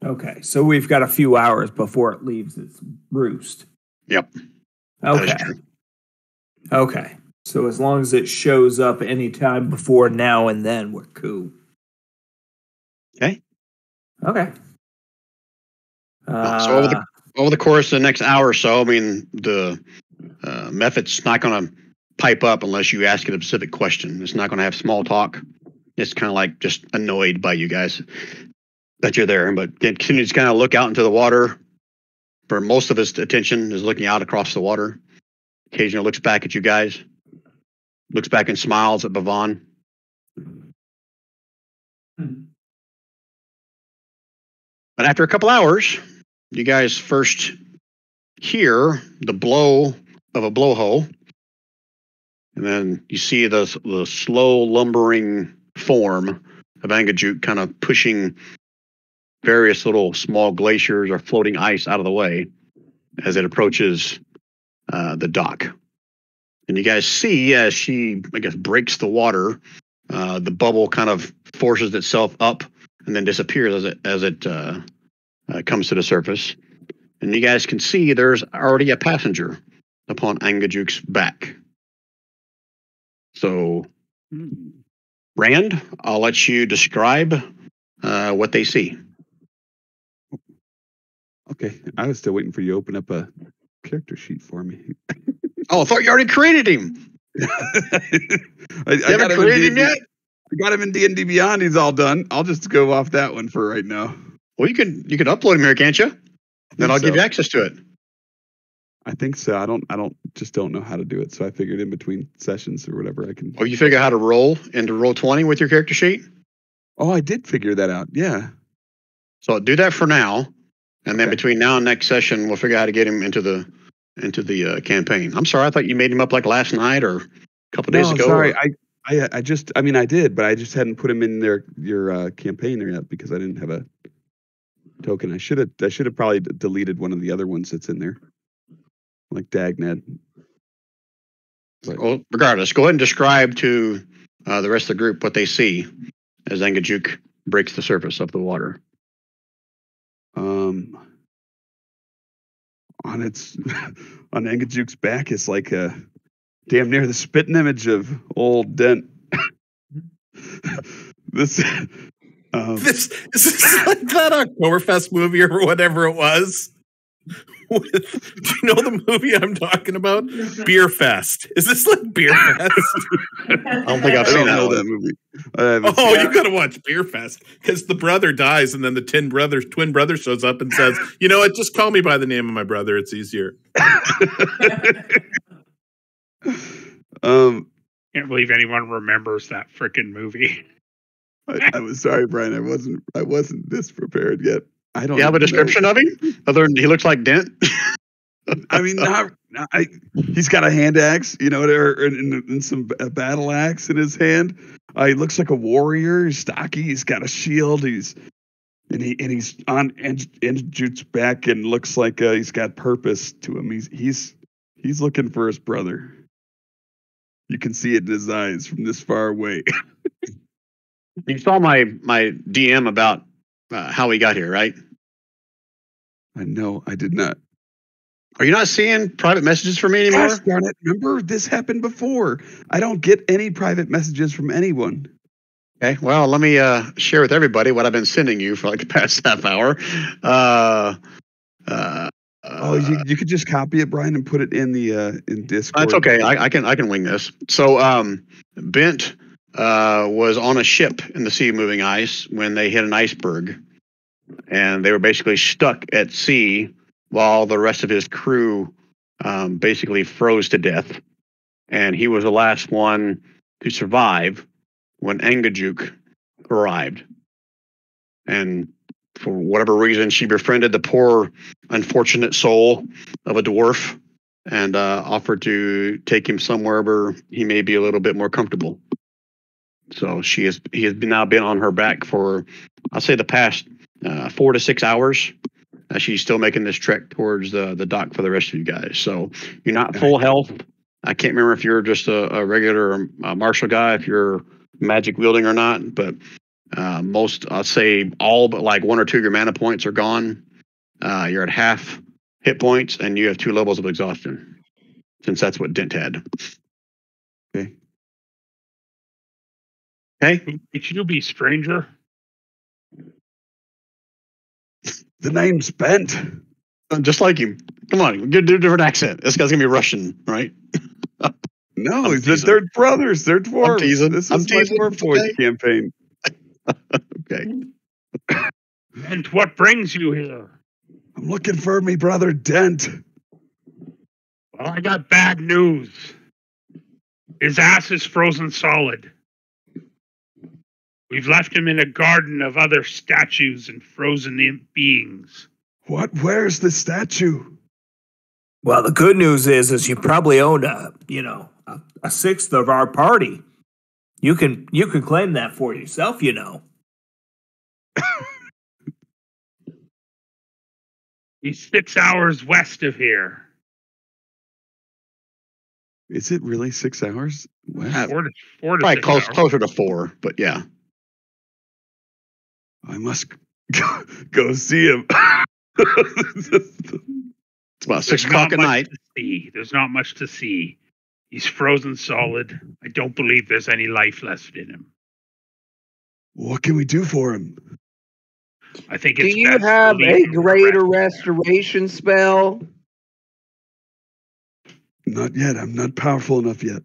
S6: Okay, so we've got a few hours before it leaves its roost.
S1: Yep.
S6: Okay.
S1: That is true.
S6: Okay. So as long as it shows up anytime before now and then, we're cool.
S1: Okay.
S6: Okay.
S1: So over the course of the next hour or so, I mean, the method's not going to pipe up unless you ask it a specific question. It's not going to have small talk. It's kind of like just annoyed by you guys that you're there, but it continues to kind of look out into the water. For most of its attention is looking out across the water. Occasionally looks back at you guys. Looks back and smiles at Bhavan. But after a couple hours, you guys first hear the blow of a blowhole. And then you see the slow lumbering form of Angajuk kind of pushing various little small glaciers or floating ice out of the way as it approaches the dock. And you guys see as she, I guess, breaks the water, the bubble kind of forces itself up and then disappears as it comes to the surface. and you guys can see there's already a passenger upon Angajuk's back. So, Rand, I'll let you describe what they see.
S4: Okay, I was still waiting for you to open up a character sheet for me.
S1: Oh, I thought you already created him.
S4: I
S1: haven't created him yet?
S4: I got him in D&D Beyond. He's all done. I'll just go off that one for right now.
S1: Well, you can upload him here, can't you? Then I'll give you access to it.
S4: I think so. I don't know how to do it. So I figured in between sessions or whatever I can.
S1: Oh, you figure out how to roll into Roll20 with your character sheet?
S4: Oh, I did figure that out. Yeah.
S1: So do that for now, and then between now and next session, we'll figure out how to get him into the campaign. I'm sorry, I thought you made him up like last night or a couple days ago.
S4: Sorry, I did, but I just hadn't put him in your campaign yet because I didn't have a token. I should have probably deleted one of the other ones that's in there, like Dagned.
S1: Well, regardless, go ahead and describe to the rest of the group what they see as Angajuk breaks the surface of the water.
S4: On Angajuk's back is like a damn near the spitting image of old Dent. This
S5: is like that Oktoberfest movie or whatever it was. Do you know the movie I'm talking about? Beer Fest. Is this like Beer Fest?
S1: I don't think I've seen
S4: that movie.
S5: You gotta watch Beer Fest because the brother dies and then the twin brother shows up and says, "You know what? Just call me by the name of my brother. It's easier."
S3: Can't believe anyone remembers that freaking movie.
S4: I was sorry, Brian. I wasn't this prepared yet. I don't.
S1: You have a description of him? Other than he looks like Dent.
S4: I mean, he's got a hand axe, and some battle axe in his hand. He looks like a warrior. He's stocky. He's got a shield. He's on Angajuk's back and looks like he's got purpose to him. He's looking for his brother. You can see it in his eyes from this far away.
S1: You saw my DM about how he got here, right?
S4: No, I did not.
S1: Are you not seeing private messages from me anymore?
S4: Gosh darn it. Remember, this happened before. I don't get any private messages from anyone.
S1: Okay, well, let me share with everybody what I've been sending you for like the past half hour.
S4: You could just copy it, Brian, and put it in the in Discord.
S1: That's okay. I can wing this. So Bent was on a ship in the sea moving ice when they hit an iceberg, and they were basically stuck at sea while the rest of his crew basically froze to death. And he was the last one to survive when Angajuk arrived. And for whatever reason, she befriended the poor, unfortunate soul of a dwarf and offered to take him somewhere where he may be a little bit more comfortable. So he has now been on her back for, I'll say, the past 4 to 6 hours. She's still making this trek towards the dock for the rest of you guys. So you're not full health. I can't remember if you're just a regular martial guy, if you're magic wielding or not, but most, I'll say all but like 1 or 2 of your mana points are gone. You're at half hit points and you have 2 levels of exhaustion, since that's what Dent had.
S4: Okay.
S1: Okay.
S3: Did you be stranger?
S4: The name's Bent.
S1: Just like him. Come on, do a different accent. This guy's gonna be Russian, right?
S4: No, they're brothers. They're dwarves.
S1: I'm teasing.
S4: This is my Dwarf Boys campaign.
S1: Okay.
S3: And what brings you here?
S4: I'm looking for me brother Dent.
S3: Well, I got bad news. His ass is frozen solid. We've left him in a garden of other statues and frozen beings.
S4: What? Where's the statue?
S6: Well, the good news is you probably own a sixth of our party. You can claim that for yourself,
S3: He's 6 hours west of here.
S4: Is it really 6 hours?
S3: Wow. 4 to
S1: Probably
S3: 6 hours.
S1: closer to 4, but yeah.
S4: I must go see him.
S1: It's about 6 o'clock at night.
S3: There's not much to see. He's frozen solid. I don't believe there's any life left in him.
S4: What can we do for him?
S3: I think
S2: Do
S3: it's
S2: you
S3: best to
S2: have
S3: leave
S2: a
S3: him for the
S2: greater
S3: rest.
S2: restoration spell?
S4: Not yet. I'm not powerful enough yet.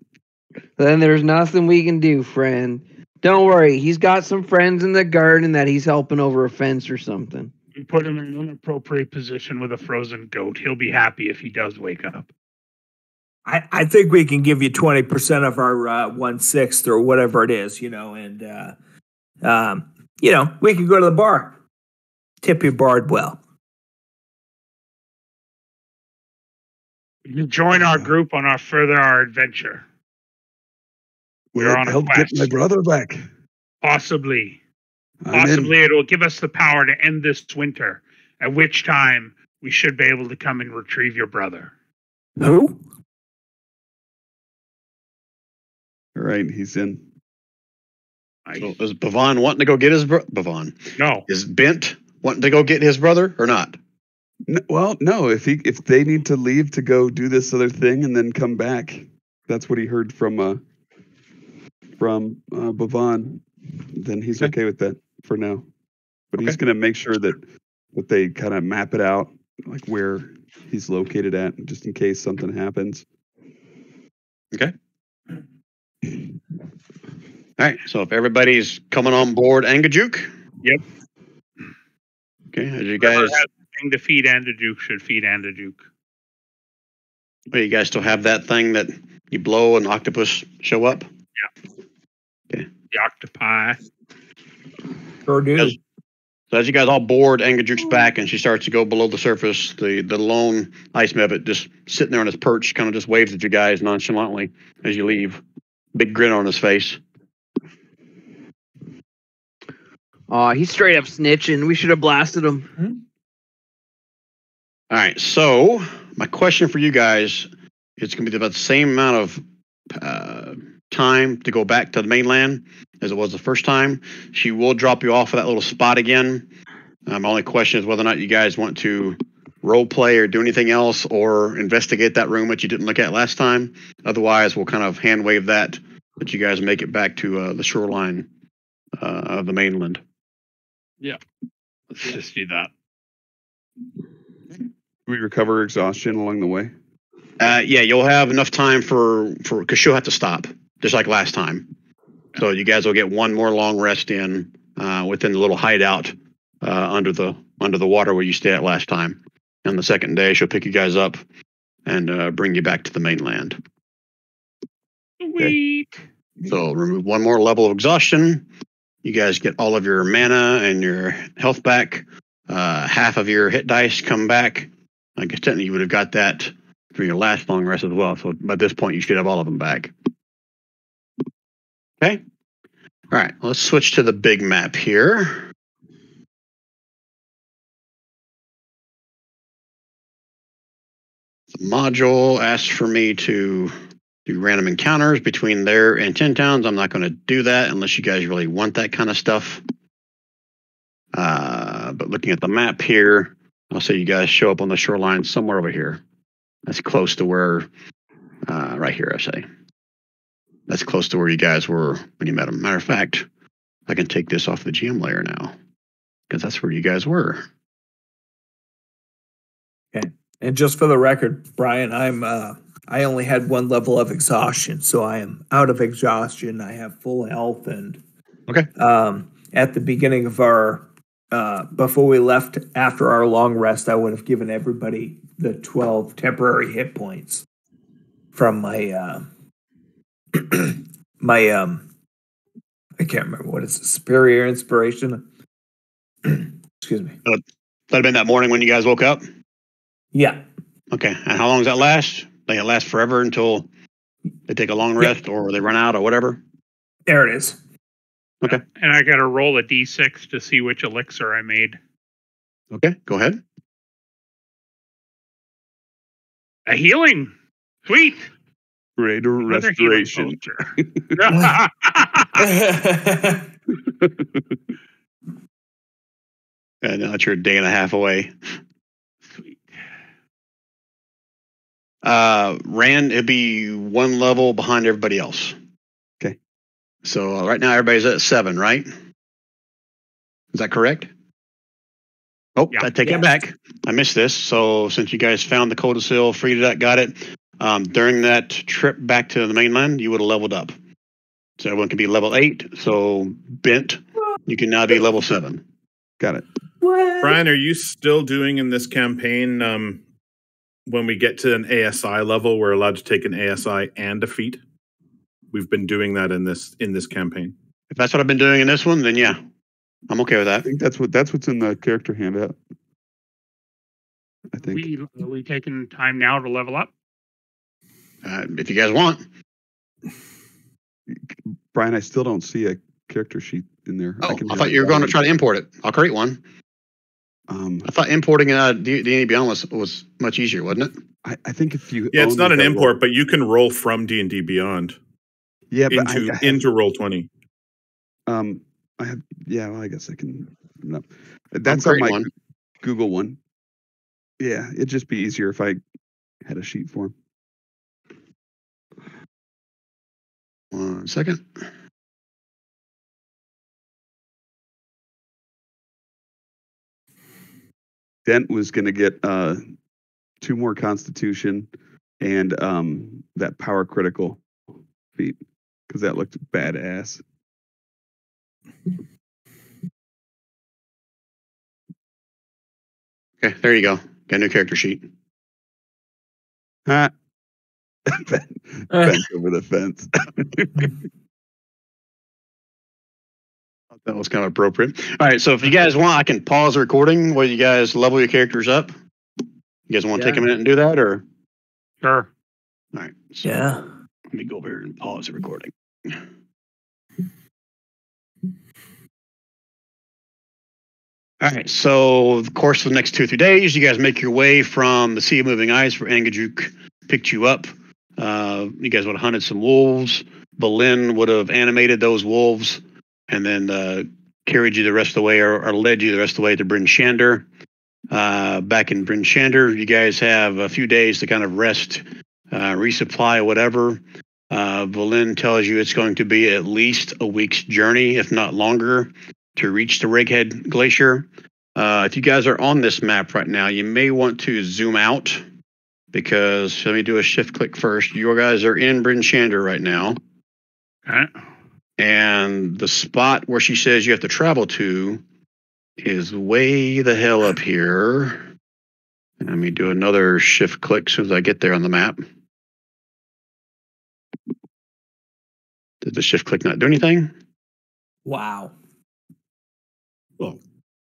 S2: Then there's nothing we can do, friend. Don't worry. He's got some friends in the garden that he's helping over a fence or something.
S3: We put him in an appropriate position with a frozen goat. He'll be happy if he does wake up.
S6: I think we can give you 20% of our 1/6 or whatever it is, and we can go to the bar. Tip your bard well.
S3: You join our group on our adventure. We're on a
S4: help
S3: quest.
S4: get my brother back.
S3: Possibly.
S4: I'm in.
S3: Possibly it will give us the power to end this winter, at which time we should be able to come and retrieve your brother.
S6: Who?
S4: All right, he's in.
S1: So is Bavon wanting to go get his brother? Bavon.
S3: No.
S1: Is Bent wanting to go get his brother or not?
S4: No. If they need to leave to go do this other thing and then come back, that's what he heard from Bavon. Then he's okay with that for now. But he's going to make sure that they kind of map it out, like where he's located at, just in case something happens.
S1: Okay. All right. So if everybody's coming on board Angajuk.
S3: Yep.
S1: Okay. As you
S3: Whoever
S1: guys
S3: has the thing to feed Andajuk should feed Andajuk.
S1: you guys still have that thing that you blow and octopus show up?
S3: Yeah.
S1: Okay.
S3: The octopi.
S6: Sure do.
S1: So as you guys all board Angajuk's back and she starts to go below the surface, the lone ice mebbit just sitting there on his perch kind of just waves at you guys nonchalantly as you leave. Big grin on his face.
S2: Oh, he's straight up snitching. We should have blasted him.
S1: All right. So my question for you guys is going to be about the same amount of time to go back to the mainland as it was the first time. She will drop you off at that little spot again. My only question is whether or not you guys want to role play or do anything else or investigate that room that you didn't look at last time. Otherwise, we'll kind of hand wave that you guys make it back to the shoreline of the mainland.
S3: Yeah. Let's just do that.
S4: Do we recover exhaustion along the way?
S1: Yeah, you'll have enough time for because she'll have to stop just like last time. So you guys will get one more long rest in within the little hideout under the water where you stayed at last time. And the second day, she'll pick you guys up and bring you back to the mainland.
S3: Sweet.
S1: So remove one more level of exhaustion. You guys get all of your mana and your health back. Half of your hit dice come back. I guess technically you would have got that for your last long rest as well. So by this point, you should have all of them back. Okay. All right. Let's switch to the big map here. The module asks for me to do random encounters between there and 10 towns. I'm not going to do that unless you guys really want that kind of stuff. But looking at the map here, I'll say you guys show up on the shoreline somewhere over here. That's close to where, right here, I say. That's close to where you guys were when you met them. Matter of fact, I can take this off the GM layer now because that's where you guys were.
S6: Okay. And just for the record, Brian, I only had one level of exhaustion, so I am out of exhaustion. I have full health, and
S1: Okay.
S6: At the beginning of our before we left after our long rest, I would have given everybody the 12 temporary hit points from my I can't remember what is it, superior inspiration. Excuse me.
S1: That'd have been that morning when you guys woke up?
S6: Yeah.
S1: Okay. And how long does that last? Like it lasts forever until they take a long rest or they run out or whatever?
S6: There it is.
S1: Okay.
S3: And I got to roll a d6 to see which elixir I made.
S1: Okay. Go ahead.
S3: A healing. Sweet.
S4: Greater
S3: Another healing
S4: restoration.
S3: potion.
S1: And now it's your day and a half away. Rand, it'd be one level behind everybody else.
S4: Okay.
S1: So right now everybody's at 7, right? Is that correct? Oh,
S3: Yeah.
S1: I take it back. I missed this. So since you guys found the Codicil, freed it, got it, during that trip back to the mainland, you would have leveled up. So everyone can be level 8. So Bent, you can now be level 7.
S4: Got it.
S6: What?
S5: Brian, are you still doing in this campaign? When we get to an ASI level, we're allowed to take an ASI and a feat. We've been doing that in this campaign.
S1: If that's what I've been doing in this one, then yeah, I'm okay with
S4: I
S1: that.
S4: think that's what's in the character handout. I think.
S3: Are we taking time now to level up?
S1: If you guys want.
S4: Brian, I still don't see a character sheet in there.
S1: Oh, I thought you were going to try to import it. I'll create one. I thought importing D&D Beyond was much easier, wasn't it?
S4: I think if you
S5: it's not an import, but you can roll from D&D Beyond.
S4: Yeah, but
S5: into Roll20.
S4: I guess I can. No, that's on my Google one. Yeah, it'd just be easier if I had a sheet for him.
S1: 1 second.
S4: Dent was going to get 2 more Constitution and that power critical feat because that looked badass.
S1: Okay, there you go. Got a new character sheet.
S4: Fence over the fence.
S1: That was kind of appropriate. All right, so if you guys want, I can pause the recording while you guys level your characters up. You guys want to take a minute and do that, or?
S3: Sure.
S1: All right. So
S6: Yeah.
S1: let me go over here and pause the recording. All right, so the course of the next 2 or 3 days, you guys make your way from the Sea of Moving Ice where Angajuk picked you up. You guys would have hunted some wolves. Bolin would have animated those wolves and then carried you the rest of the way or led you the rest of the way to Bryn Shander. Back in Bryn Shander, you guys have a few days to kind of rest, resupply, whatever. Bolin tells you it's going to be at least a week's journey, if not longer, to reach the Righead Glacier. If you guys are on this map right now, you may want to zoom out because let me do a shift click first. You guys are in Bryn Shander right now.
S3: Okay.
S1: And the spot where she says you have to travel to is way the hell up here. Let me do another shift click as soon as I get there on the map. Did the shift click not do anything?
S6: Wow.
S5: Well,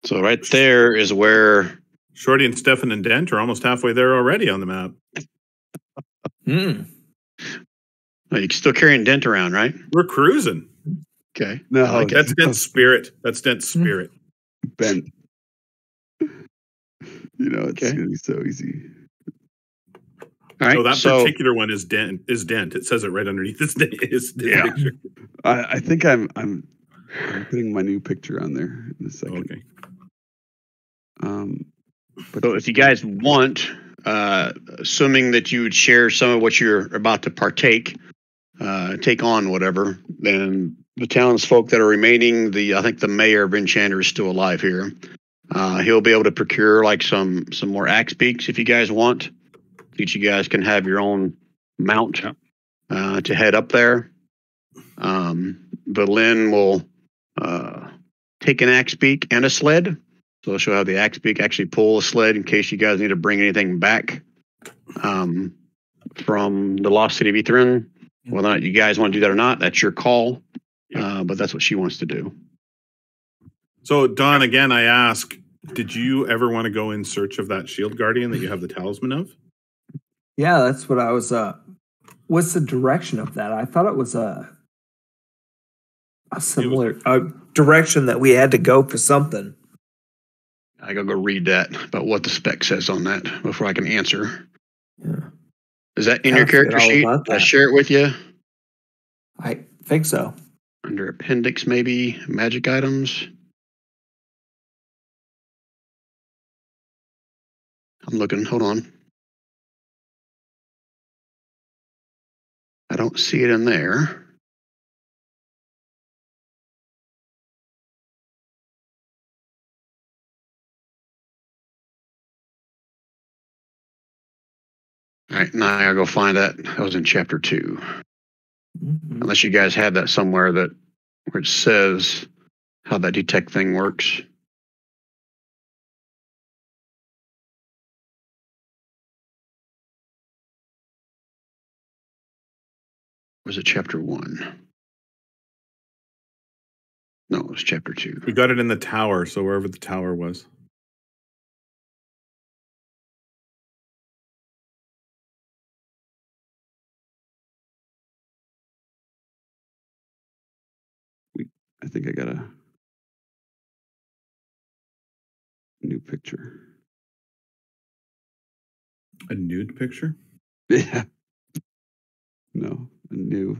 S1: so right there is where
S5: Shorty and Stefan and Dent are almost halfway there already on the map.
S1: Well, you're still carrying Dent around, right?
S5: We're cruising.
S1: Okay.
S4: No,
S5: That's Dent's spirit. That's Dent's spirit.
S4: Bent. It's going to be so easy.
S1: All right.
S5: So that particular one is Dent. It says it right underneath his picture.
S4: I think I'm putting my new picture on there in a second.
S5: Okay.
S1: So if you guys want, assuming that you would share some of what you're about to take on, whatever, then the townsfolk that are remaining, I think the mayor of Bryn Shander is still alive here. He'll be able to procure like some more axe beaks if you guys want. Each of you guys can have your own mount to head up there. Berlin will take an axe beak and a sled. So she'll have the axe beak actually pull a sled in case you guys need to bring anything back from the lost city of Ithrin. Whether or not you guys want to do that or not, that's your call. But that's what she wants to do.
S5: So, Don, again, I ask, did you ever want to go in search of that shield guardian that you have the talisman of?
S6: Yeah, that's what I was. What's the direction of that? I thought it was a similar direction that we had to go for something.
S1: I gotta go read that about what the spec says on that before I can answer.
S6: Yeah.
S1: Is that in your character sheet? Did I share it with you?
S6: I think so.
S1: Under appendix, maybe magic items. I'm looking. Hold on. don't see it in there. All right, now I gotta go find that. That was in chapter 2. Unless you guys have that somewhere where it says how that detect thing works. Was it chapter 1? No, it was chapter 2.
S5: We got it in the tower, so wherever the tower was.
S4: I think I got a new picture.
S5: A nude picture?
S4: Yeah. No, a new.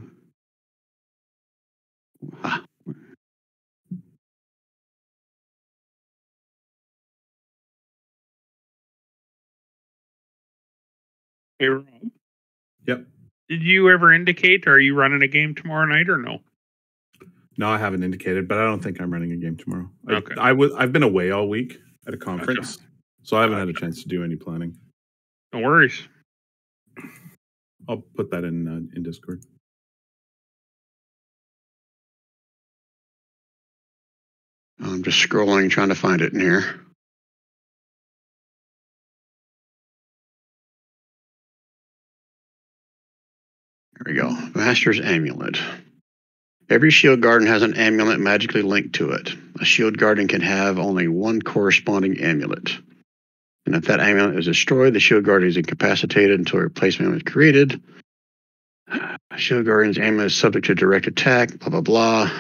S3: Hey, Rob,
S5: Yep.
S3: did you ever indicate, are you running a game tomorrow night or no?
S5: No, I haven't indicated, but I don't think I'm running a game tomorrow.
S3: Okay.
S5: I've been away all week at a conference,
S3: Gotcha.
S5: so I haven't had a chance to do any planning.
S3: No worries.
S5: I'll put that in Discord.
S1: I'm just scrolling, trying to find it in here. There we go. Master's Amulet. Every shield guardian has an amulet magically linked to it. A shield guardian can have only one corresponding amulet. And if that amulet is destroyed, the shield guardian is incapacitated until a replacement amulet is created. Shield guardian's amulet is subject to direct attack, blah, blah, blah.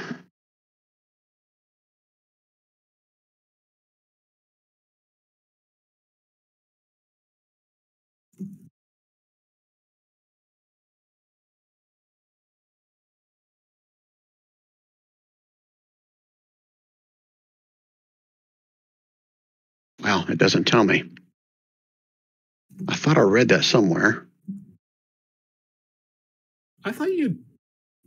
S1: Wow, it doesn't tell me. I thought I read that somewhere.
S5: I thought you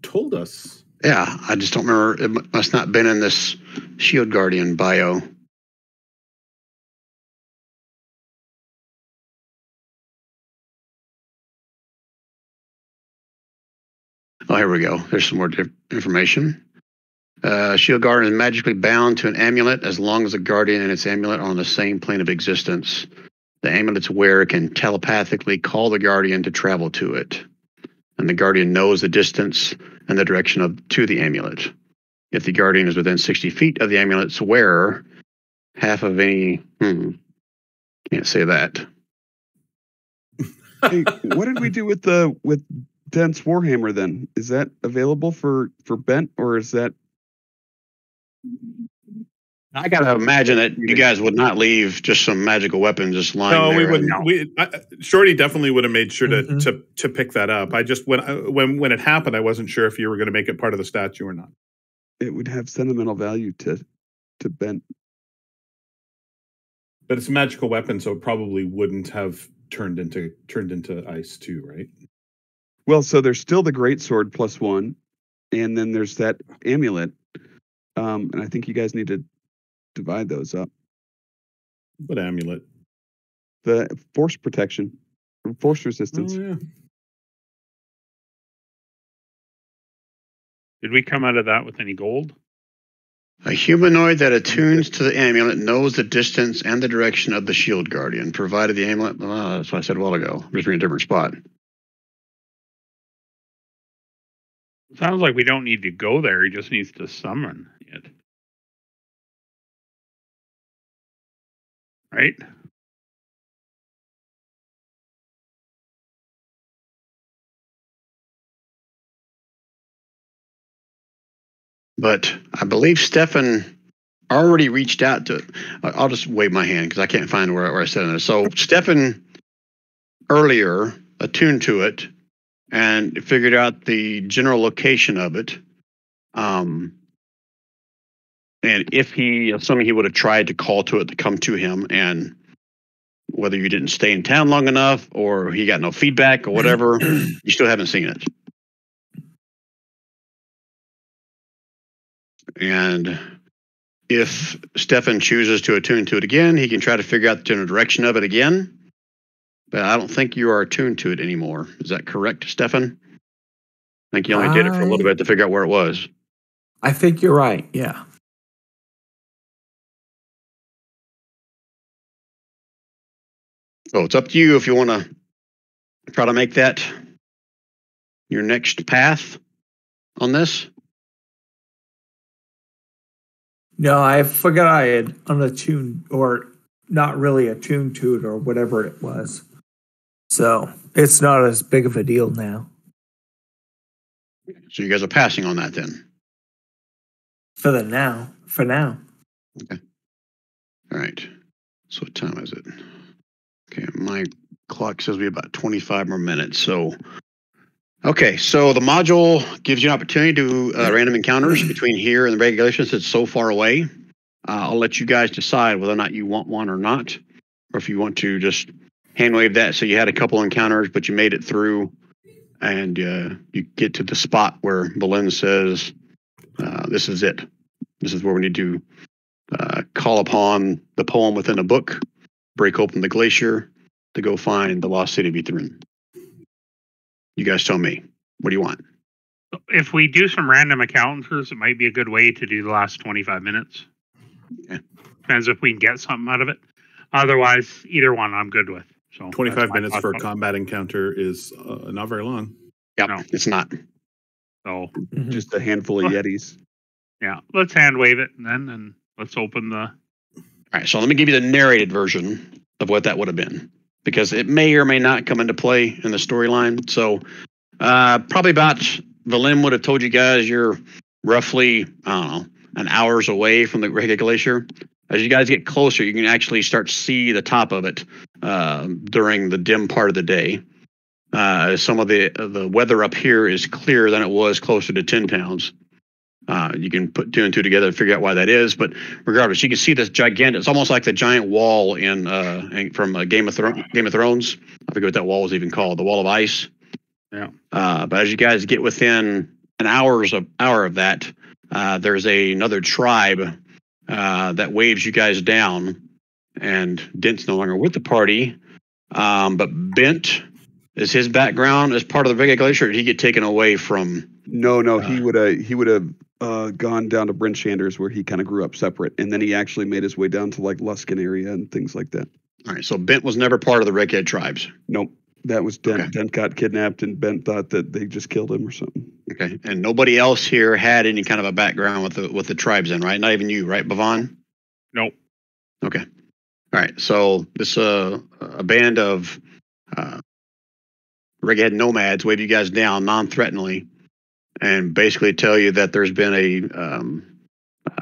S5: told us.
S1: Yeah, I just don't remember. It must not have been in this Shield Guardian bio. Oh, here we go. There's some more information. Shield Guardian is magically bound to an amulet as long as the Guardian and its amulet are on the same plane of existence. The amulet's wearer can telepathically call the Guardian to travel to it, and the Guardian knows the distance and the direction to the amulet. If the Guardian is within 60 feet of the amulet's wearer, half of any... can't say that.
S4: Hey, what did we do with Dense Warhammer then? Is that available for Bent, or is that...
S1: I gotta imagine that you guys would not leave just some magical weapons just lying there.
S5: No, we wouldn't. Shorty definitely would have made sure to pick that up. I just when it happened, I wasn't sure if you were going to make it part of the statue or not.
S4: It would have sentimental value to Bent,
S5: but it's a magical weapon, so it probably wouldn't have turned into ice too, right?
S4: Well, so there's still the greatsword +1, and then there's that amulet, and I think you guys need to divide those up.
S5: What amulet?
S4: The force protection, force resistance.
S5: Oh, yeah.
S3: Did we come out of that with any gold?
S1: A humanoid that attunes to the amulet knows the distance and the direction of the Shield Guardian, provided the amulet... that's what I said a while ago. I'm just reading a different spot.
S3: Sounds like we don't need to go there. He just needs to summon it. Right?
S1: But I believe Stefan already reached out to... I'll just wave my hand because I can't find where I said it. So Stefan earlier attuned to it and figured out the general location of it. And if assuming he would have tried to call to it to come to him, and whether you didn't stay in town long enough or he got no feedback or whatever, you still haven't seen it. And if Stefan chooses to attune to it again, he can try to figure out the general direction of it again. But I don't think you are attuned to it anymore. Is that correct, Stefan? I think you only did it for a little bit to figure out where it was.
S6: I think you're right, yeah.
S1: So it's up to you if you want to try to make that your next path on this.
S6: No, I forgot I had unattuned, or not really attuned to it, or whatever it was. So it's not as big of a deal now.
S1: So you guys are passing on that then?
S6: For now.
S1: Okay. All right. So what time is it? Okay, my clock says we have about 25 more minutes. So, okay, so the module gives you an opportunity to do random encounters between here and the regulations. It's so far away. I'll let you guys decide whether or not you want one or not, or if you want to just hand wave that. So you had a couple encounters, but you made it through, and you get to the spot where Belen says, this is it. This is where we need to call upon the poem within a book, break open the glacier to go find the lost city of Ithrin. You guys tell me. What do you want?
S3: If we do some random encounters, it might be a good way to do the last 25 minutes.
S1: Okay.
S3: Depends if we can get something out of it. Otherwise, either one I'm good with. So
S5: 25 minutes for a combat encounter is not very long.
S1: Yeah,
S3: No.
S1: It's not.
S3: So
S4: Just a handful of Yetis.
S3: yeah, let's hand wave it and let's open the.
S1: All right, so let me give you the narrated version of what that would have been, because it may or may not come into play in the storyline. So probably about, Valim would have told you guys you're roughly, I don't know, an hour's away from the Great Glacier. As you guys get closer, you can actually start to see the top of it during the dim part of the day. Some of the weather up here is clearer than it was closer to Tin Towns. You can put two and two together and figure out why that is. But regardless, you can see this gigantic. It's almost like the giant wall from Game of Thrones. I forget what that wall was even called. The Wall of Ice.
S3: Yeah.
S1: But as you guys get within an hour of that, there's another tribe that waves you guys down, and Dent's no longer with the party. But Bent, is his background as part of the Big Glacier? Or did he get taken away from?
S4: No, he would have gone down to Brent Shanders, where he kind of grew up separate, and then he actually made his way down to like Luskin area and things like that.
S1: All right, so Bent was never part of the Redhead tribes.
S4: Nope, that was Dent.
S1: Okay.
S4: Dent got kidnapped, and Bent thought that they just killed him or something.
S1: Okay, and nobody else here had any kind of a background with the tribes, then, right? Not even you, right, Bhavan?
S3: Nope.
S1: Okay. All right, so this a band of Redhead nomads wave you guys down non-threateningly, and basically tell you that there's been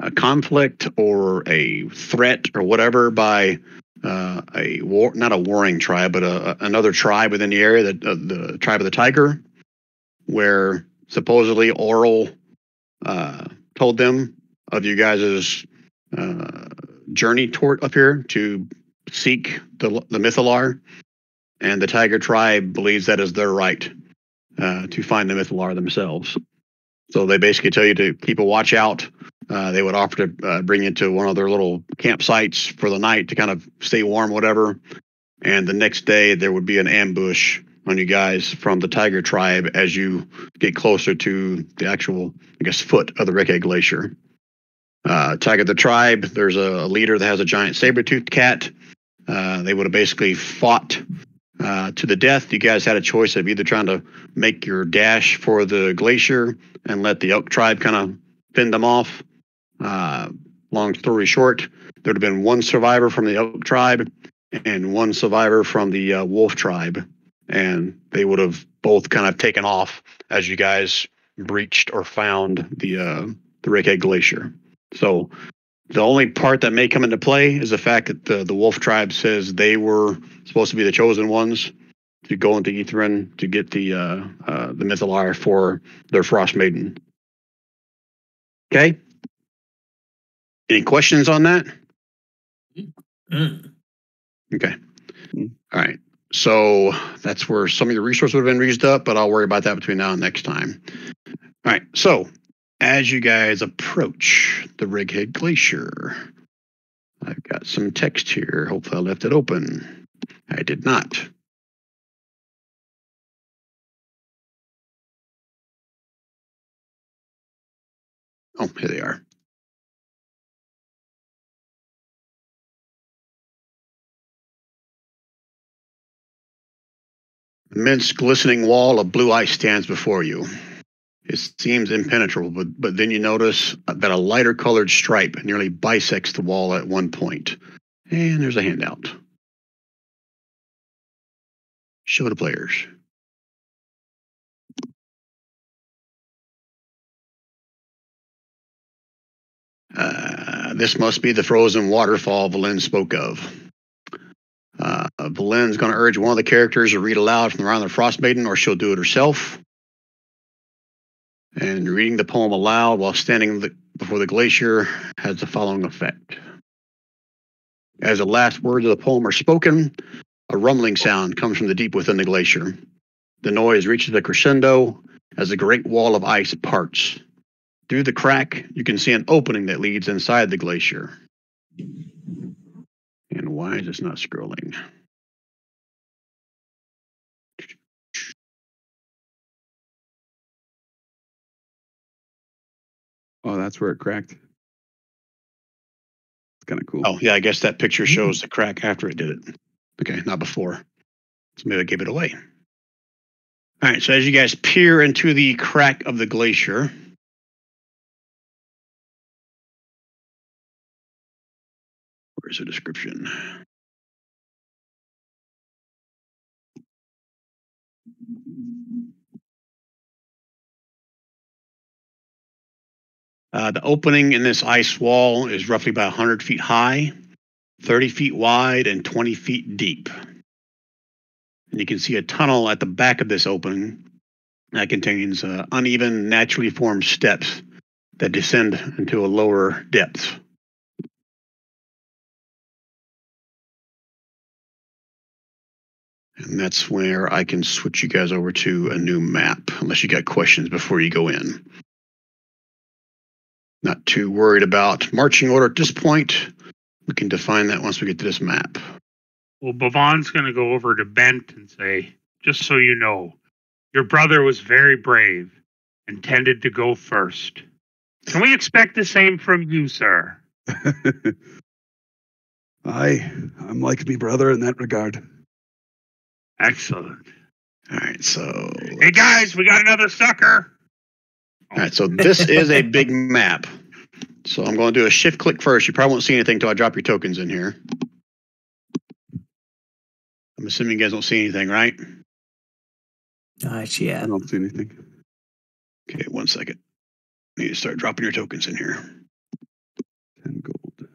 S1: a conflict or a threat or whatever by not a warring tribe, but another tribe within the area, the tribe of the Tiger, where supposedly Oral told them of you guys' journey toward up here to seek the Mythalar, and the Tiger tribe believes that is their right to find the Mythalar themselves. So they basically tell you to keep a watch out. They would offer to bring you to one of their little campsites for the night to kind of stay warm, whatever. And the next day there would be an ambush on you guys from the Tiger tribe as you get closer to the actual, I guess, foot of the Redhead Glacier. Tiger the tribe, there's a leader that has a giant saber-toothed cat. They would have basically fought to the death. You guys had a choice of either trying to make your dash for the glacier and let the Elk tribe kind of fend them off. Long story short, there would have been one survivor from the Elk tribe and one survivor from the Wolf tribe, and they would have both kind of taken off as you guys breached or found the Redhead Glacier. So the only part that may come into play is the fact that the Wolf tribe says they were supposed to be the chosen ones to go into Ithrin to get the Mythalar for their Frost Maiden. Okay? Any questions on that? Okay. All right. So that's where some of your resources would have been used up, but I'll worry about that between now and next time. All right. So As you guys approach the Righead Glacier, I've got some text here. Hopefully I left it open. I did not. Oh, here they are. Immense glistening wall of blue ice stands before you. It seems impenetrable, but then you notice that a lighter colored stripe nearly bisects the wall at one point. And there's a handout. Show the players. This must be the frozen waterfall Valen spoke of. Valen's going to urge one of the characters to read aloud from the Rhyme of the Frost Maiden, or she'll do it herself. And reading the poem aloud while standing before the glacier has the following effect. As the last words of the poem are spoken, a rumbling sound comes from the deep within the glacier. The noise reaches a crescendo as the great wall of ice parts. Through the crack, you can see an opening that leads inside the glacier. And why is this not scrolling?
S4: Oh, that's where it cracked. It's kind of cool.
S1: Oh, yeah, I guess that picture shows the crack after it did it. Okay, not before. So maybe I gave it away. All right, so as you guys peer into the crack of the glacier, where's the description? The opening in this ice wall is roughly about 100 feet high, 30 feet wide, and 20 feet deep. And you can see a tunnel at the back of this opening that contains uneven, naturally formed steps that descend into a lower depth. And that's where I can switch you guys over to a new map, unless you got questions before you go in. Not too worried about marching order at this point. We can define that once we get to this map.
S3: Well, Bavon's going to go over to Bent and say, just so you know, your brother was very brave and tended to go first. Can we expect the same from you, sir?
S4: I'm like me brother in that regard.
S3: Excellent.
S1: All right, so...
S3: Hey, guys, we got another sucker.
S1: All right, so this is a big map. So I'm going to do a shift click first. You probably won't see anything until I drop your tokens in here. I'm assuming you guys don't see anything, right?
S6: Not yet.
S4: I don't see anything.
S1: Okay, 1 second. I need to start dropping your tokens in here.
S4: 10 gold.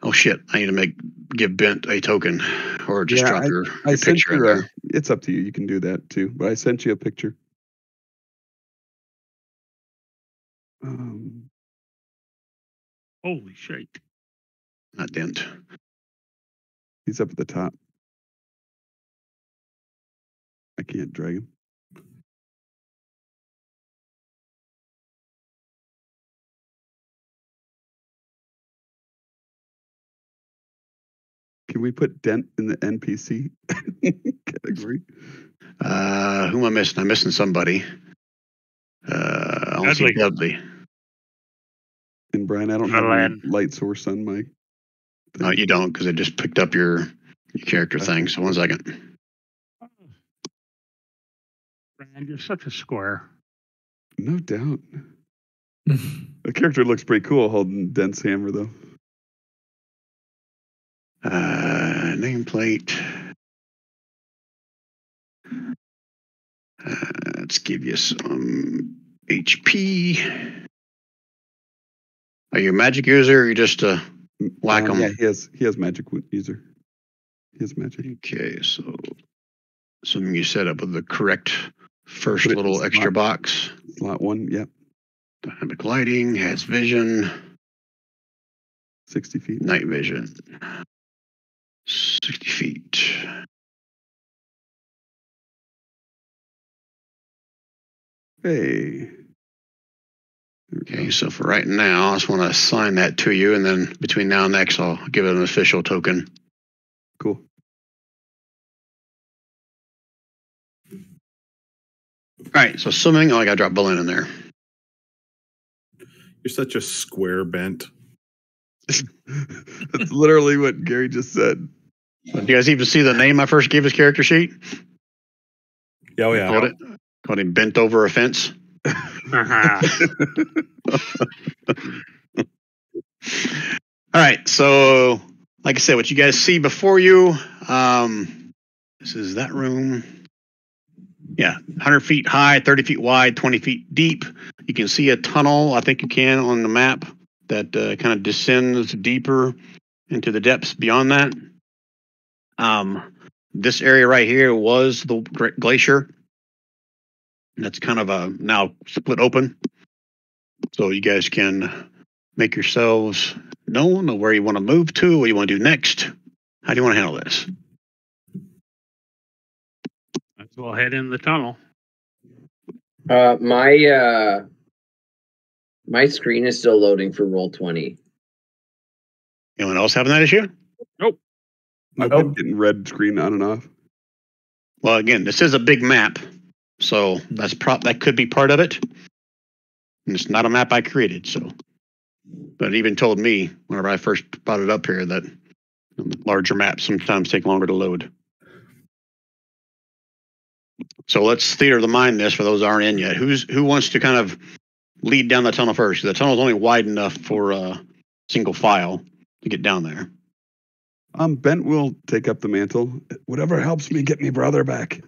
S1: Oh shit! I need to give Bent a token, or just drop your
S4: sent
S1: picture in
S4: you
S1: there.
S4: It's up to you. You can do that too. But I sent you a picture.
S3: Holy shit.
S1: Not Dent.
S4: He's up at the top. I can't drag him. Can we put Dent in the NPC category?
S1: Who am I missing? I'm missing somebody. I don't see Dudley.
S4: And Brian, I don't have any light source on my thing.
S1: No, you don't, because I just picked up your character thing. So 1 second.
S3: Brian, you're such a square.
S4: No doubt. The character looks pretty cool holding Dent's hammer, though.
S1: Nameplate. Let's give you some HP. Are you a magic user, or you just whack them?
S4: Yeah, he has magic user. He has magic.
S1: Okay, so assuming you set up with the correct first little extra box.
S4: Slot 1, yep.
S1: Dynamic lighting, has vision.
S4: 60 feet.
S1: Night vision. 60 feet.
S4: Hey.
S1: Okay, so for right now, I just want to assign that to you, and then between now and next, I'll give it an official token.
S4: Cool.
S1: All right, so assuming, I got to drop Berlin in there.
S5: You're such a square bent.
S4: That's literally what Gary just said.
S1: Do you guys even see the name I first gave his character sheet?
S5: Oh, yeah.
S1: Called him Bent Over a Fence. All right, so like I said, what you guys see before you, this is that room. Yeah, 100 feet high, 30 feet wide, 20 feet deep. You can see a tunnel, I think you can on the map, that kind of descends deeper into the depths beyond that. This area right here was the glacier. That's kind of now split open. So you guys can make yourselves known of where you want to move to, what you want to do next. How do you want to handle this?
S3: Might as well head in the tunnel.
S8: My screen is still loading for Roll20.
S1: Anyone else having that issue?
S3: Nope.
S4: I've been getting red screen on and off.
S1: Well, again, this is a big map, so that could be part of it. And it's not a map I created, so. But it even told me whenever I first brought it up here that larger maps sometimes take longer to load. So let's theater of the mind this for those who aren't in yet. Who wants to kind of lead down the tunnel first? The tunnel's only wide enough for a single file to get down there.
S4: Bent will take up the mantle. Whatever helps me get me brother back.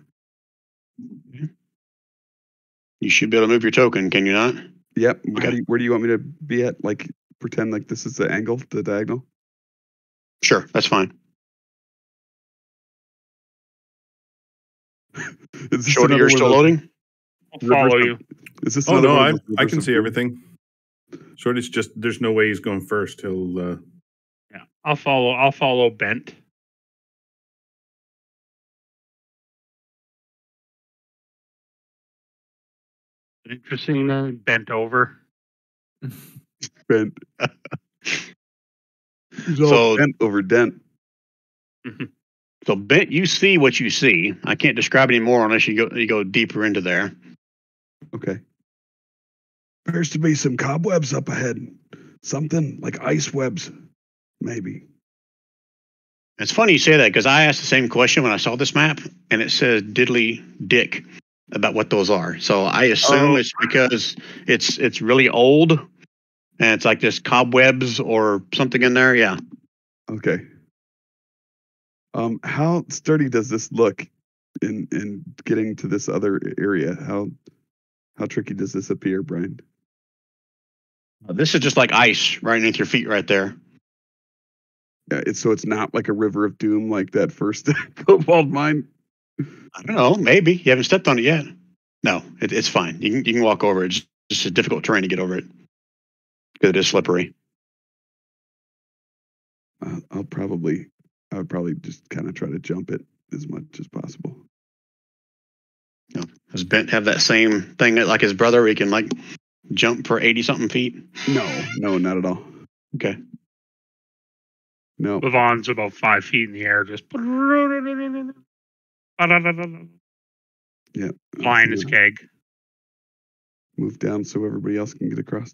S1: You should be able to move your token, can you not?
S4: Yep.
S1: Okay.
S4: Where do you want me to be at? Like, pretend like this is the angle, the diagonal?
S1: Sure, that's fine. Shorty, you're still loading?
S3: I'll follow you.
S4: Is this
S5: Oh, no,
S4: another one of
S5: I
S4: those
S5: can see
S4: reverse-
S5: everything. Shorty's just, there's no way he's going first. He'll,
S3: Yeah, I'll follow Bent. Interesting. Bent over.
S4: Bent. He's all
S1: So-
S4: bent over dent.
S1: So, Bent, you see what you see. I can't describe any more unless you go deeper into there.
S4: Okay. Appears to be some cobwebs up ahead. Something like ice webs, maybe.
S1: It's funny you say that because I asked the same question when I saw this map, and it says diddly dick about what those are. So I assume it's because it's really old, and it's like this cobwebs or something in there. Yeah.
S4: Okay. How sturdy does this look in getting to this other area? How tricky does this appear, Brian?
S1: This is just like ice right underneath your feet right there.
S4: Yeah, it's not like a river of doom like that first cobalt mine.
S1: I don't know. Maybe you haven't stepped on it yet. No, it's fine. You can walk over it. It's just a difficult terrain to get over it because it is slippery.
S4: I would probably just kind of try to jump it as much as possible.
S1: Does Bent have that same thing like his brother where he can like jump for 80 something feet?
S4: No, not at all.
S1: Okay.
S4: No.
S3: Levon's about 5 feet in the air, just
S4: Yeah.
S3: flying his keg.
S4: Move down so everybody else can get across.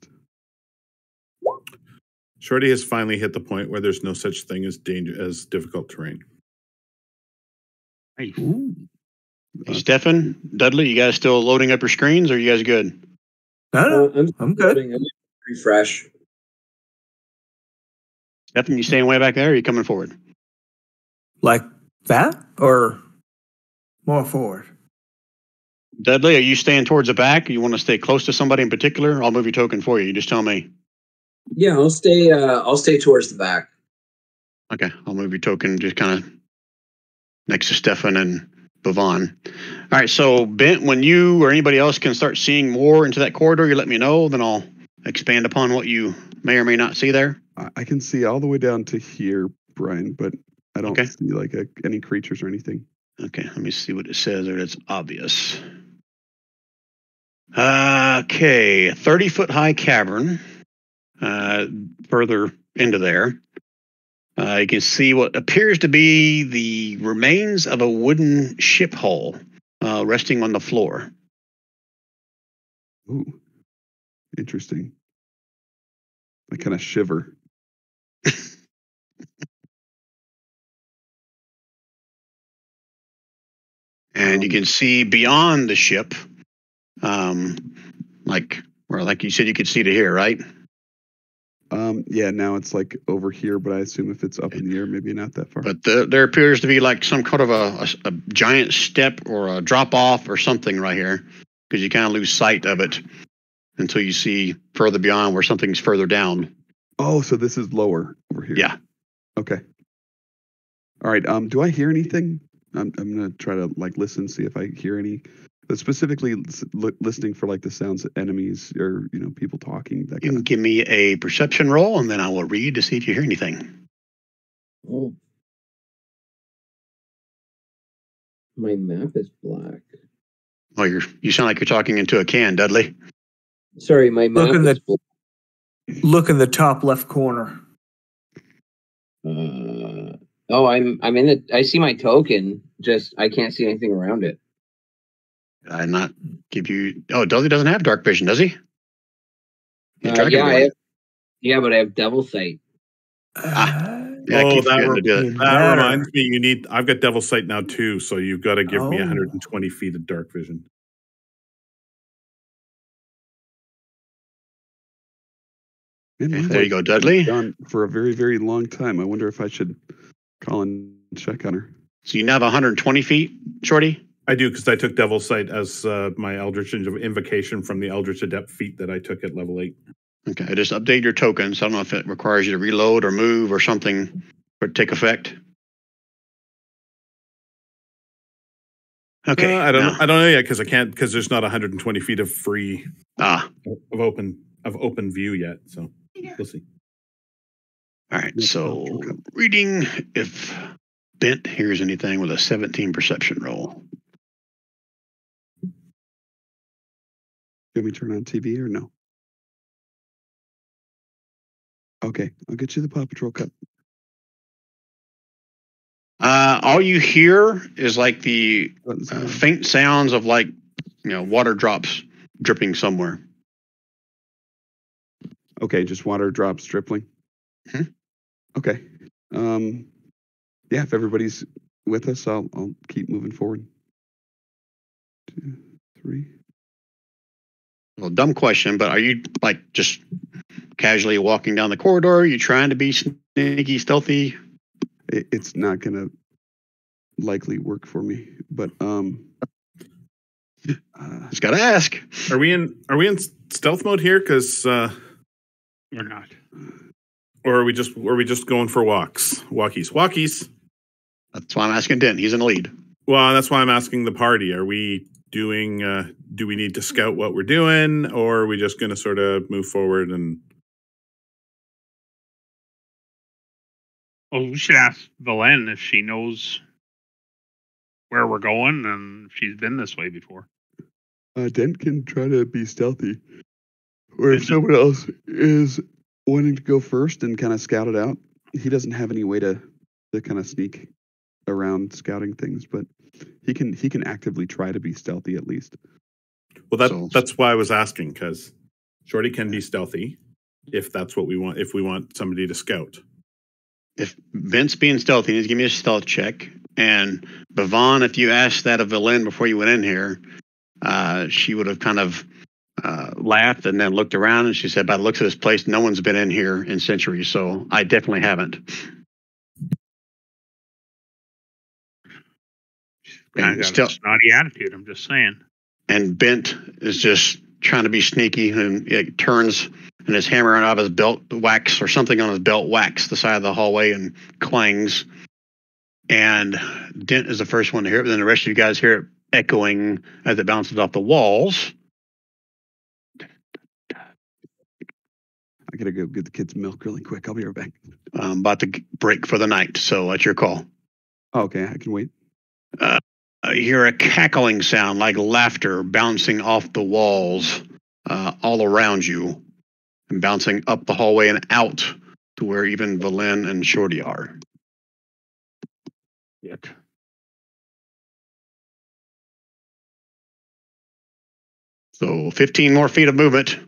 S5: Shorty has finally hit the point where there's no such thing as difficult terrain.
S3: Nice.
S1: Hey, Stefan, Dudley, you guys still loading up your screens or are you guys good?
S6: No, I'm good.
S8: Refresh.
S1: Stefan, you staying way back there or are you coming forward?
S6: Like that or more forward?
S1: Dudley, are you staying towards the back? You want to stay close to somebody in particular? I'll move your token for you. You just tell me.
S8: Yeah, I'll stay towards the back.
S1: Okay, I'll move your token just kind of next to Stefan and Bavon. All right, so Bent, when you or anybody else can start seeing more into that corridor, you let me know, then I'll expand upon what you may or may not see there.
S4: I can see all the way down to here, Brian, but I don't
S1: Okay.
S4: see like any creatures or anything.
S1: Okay, let me see what it says there. That's obvious. Okay, 30-foot high cavern. Further into there, you can see what appears to be the remains of a wooden ship hull resting on the floor.
S4: Ooh, interesting. I kind of shiver.
S1: And you can see beyond the ship, like you said, you could see to here, right?
S4: Yeah, now it's like over here, but I assume if it's up in the air, maybe not that far.
S1: But there appears to be like some kind of a giant step or a drop off or something right here, because you kind of lose sight of it until you see further beyond where something's further down.
S4: Oh, so this is lower over here.
S1: Yeah.
S4: Okay. All right. Do I hear anything? I'm gonna try to like listen, see if I hear any. But specifically listening for like the sounds of enemies or people talking. That
S1: You can give me a perception roll, and then I will read to see if you hear anything.
S8: Oh. My map is black.
S1: Oh, you sound like you're talking into a can, Dudley.
S8: Sorry, my map is black.
S6: Look in the top left corner.
S8: Oh, I'm in it. I see my token. Just I can't see anything around it.
S1: Did I not give you? Oh, Dudley doesn't have dark vision, does he?
S8: Yeah, but I have devil sight.
S5: That reminds me. I've got devil sight now too, so you've got to give me 120 feet of dark vision.
S1: There you go, Dudley.
S4: Gone for a very, very long time. I wonder if I should call and check on her.
S1: So you now have 120 feet, Shorty?
S5: I do, because I took devil sight as my Eldritch Invocation from the Eldritch Adept feat that I took at level 8.
S1: Okay, I just updated your tokens. I don't know if it requires you to reload or move or something for it to take effect. Okay.
S5: I don't know yet, because I can't, because there's not 120 feet of free of open view yet. So we'll see.
S1: All right. So reading if Bent hears anything with a 17 perception roll.
S4: Can we turn on TV or no? Okay, I'll get you the Paw Patrol cup.
S1: All you hear is like the faint sounds of like water drops dripping somewhere.
S4: Okay, just water drops dripping.
S1: Mm-hmm.
S4: Okay. Yeah, if everybody's with us, I'll keep moving forward. 2, 3.
S1: Well, dumb question, but are you like just casually walking down the corridor? Are you trying to be sneaky, stealthy?
S4: It's not gonna likely work for me, but
S1: just gotta ask.
S5: Are we in stealth mode here? Because
S3: we're not.
S5: Or are we just going for walkies?
S1: That's why I'm asking Dent. He's in the lead.
S5: Well, that's why I'm asking the party. Are we doing? Do we need to scout what we're doing, or are we just going to sort of move forward and?
S3: Well, we should ask Valen if she knows where we're going and if she's been this way before.
S4: Dent can try to be stealthy, or if someone else is wanting to go first and kind of scout it out. He doesn't have any way to kind of sneak around scouting things, but he can actively try to be stealthy at least.
S5: Well, that's why I was asking, because Shorty can be stealthy if that's what we want. If we want somebody to scout.
S1: If Vince being stealthy, he needs to give me a stealth check. And Bavon, if you asked that of Valen before you went in here, she would have kind of laughed and then looked around, and she said, by the looks of this place, no one's been in here in centuries, so I definitely haven't.
S3: Kind of got a snotty attitude, I'm just saying.
S1: And Bent is just trying to be sneaky, and it turns, and his hammer out of his belt whacks, or something on his belt whacks the side of the hallway and clangs. And Dent is the first one to hear it, but then the rest of you guys hear it echoing as it bounces off the walls.
S4: I gotta go get the kids' milk really quick. I'll be right back.
S1: I'm about to break for the night, so that's your call.
S4: Oh, okay, I can wait.
S1: You hear a cackling sound like laughter bouncing off the walls all around you and bouncing up the hallway and out to where even Valen and Shorty are.
S3: Yet.
S1: So 15 more feet of movement.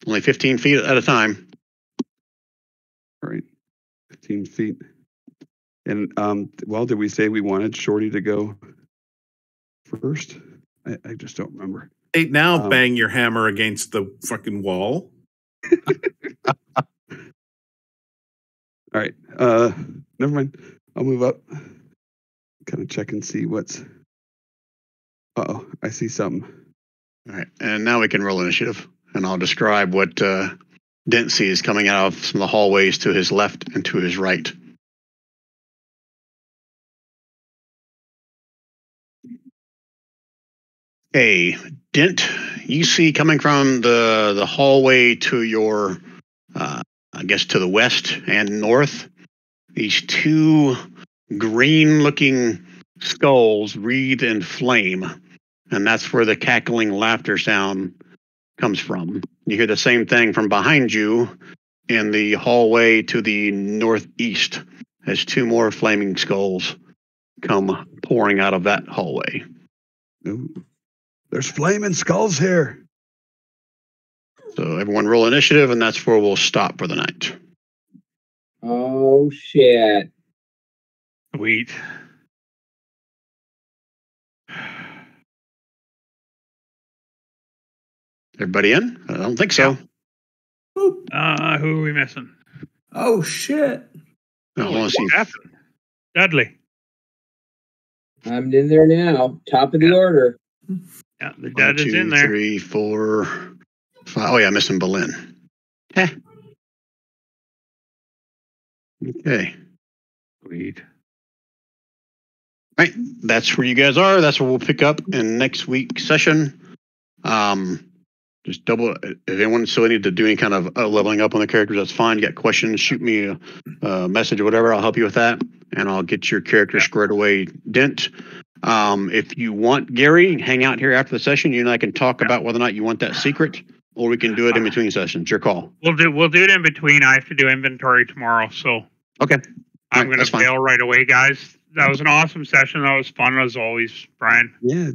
S1: Only 15 feet at a time.
S4: All right. 15 feet. And, well, did we say we wanted Shorty to go first? I just don't remember.
S5: Hey, now bang your hammer against the fucking wall.
S4: All right. Never mind. I'll move up. Kind of check and see what's... Uh-oh, I see something.
S1: All right. And now we can roll initiative. And I'll describe what Dent sees coming out of some of the hallways to his left and to his right. Hey, Dent, you see coming from the hallway to your, I guess to the west and north, these two green-looking skulls wreathed in flame. And that's where the cackling laughter sound comes from. You hear the same thing from behind you in the hallway to the northeast as two more flaming skulls come pouring out of that hallway.
S4: Ooh. There's flaming skulls here.
S1: So everyone roll initiative, and that's where we'll stop for the night.
S8: Oh, shit.
S3: Sweet.
S1: Everybody in? I don't think so.
S3: Who are we missing?
S6: Oh, shit.
S1: I want to see.
S3: Happened? Dudley.
S8: I'm in there now. Top of the order.
S3: Yeah, the
S1: 1,
S3: dad is
S1: 2,
S3: in there.
S1: 3, 4, 5. Oh yeah, missing Berlin. Heh. Okay.
S3: Sweet.
S1: Right, that's where you guys are. That's where we'll pick up in next week's session. Just double. If anyone still need to do any kind of leveling up on the characters, that's fine. You got questions? Shoot me a message or whatever. I'll help you with that, and I'll get your character squared away. Dent. If you want, Gary, hang out here after the session. You and I can talk about whether or not you want that secret, or we can do it in between sessions. Your call.
S3: We'll do it in between. I have to do inventory tomorrow, so
S1: okay.
S3: I'm going to bail right away, guys. That was an awesome session. That was fun as always, Brian.
S4: Yeah.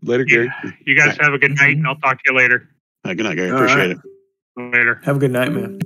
S4: Later, Gary.
S3: You guys have a good night, and I'll talk to you later.
S1: Good night, Gary. Appreciate it.
S3: Later.
S6: Have a good night, man.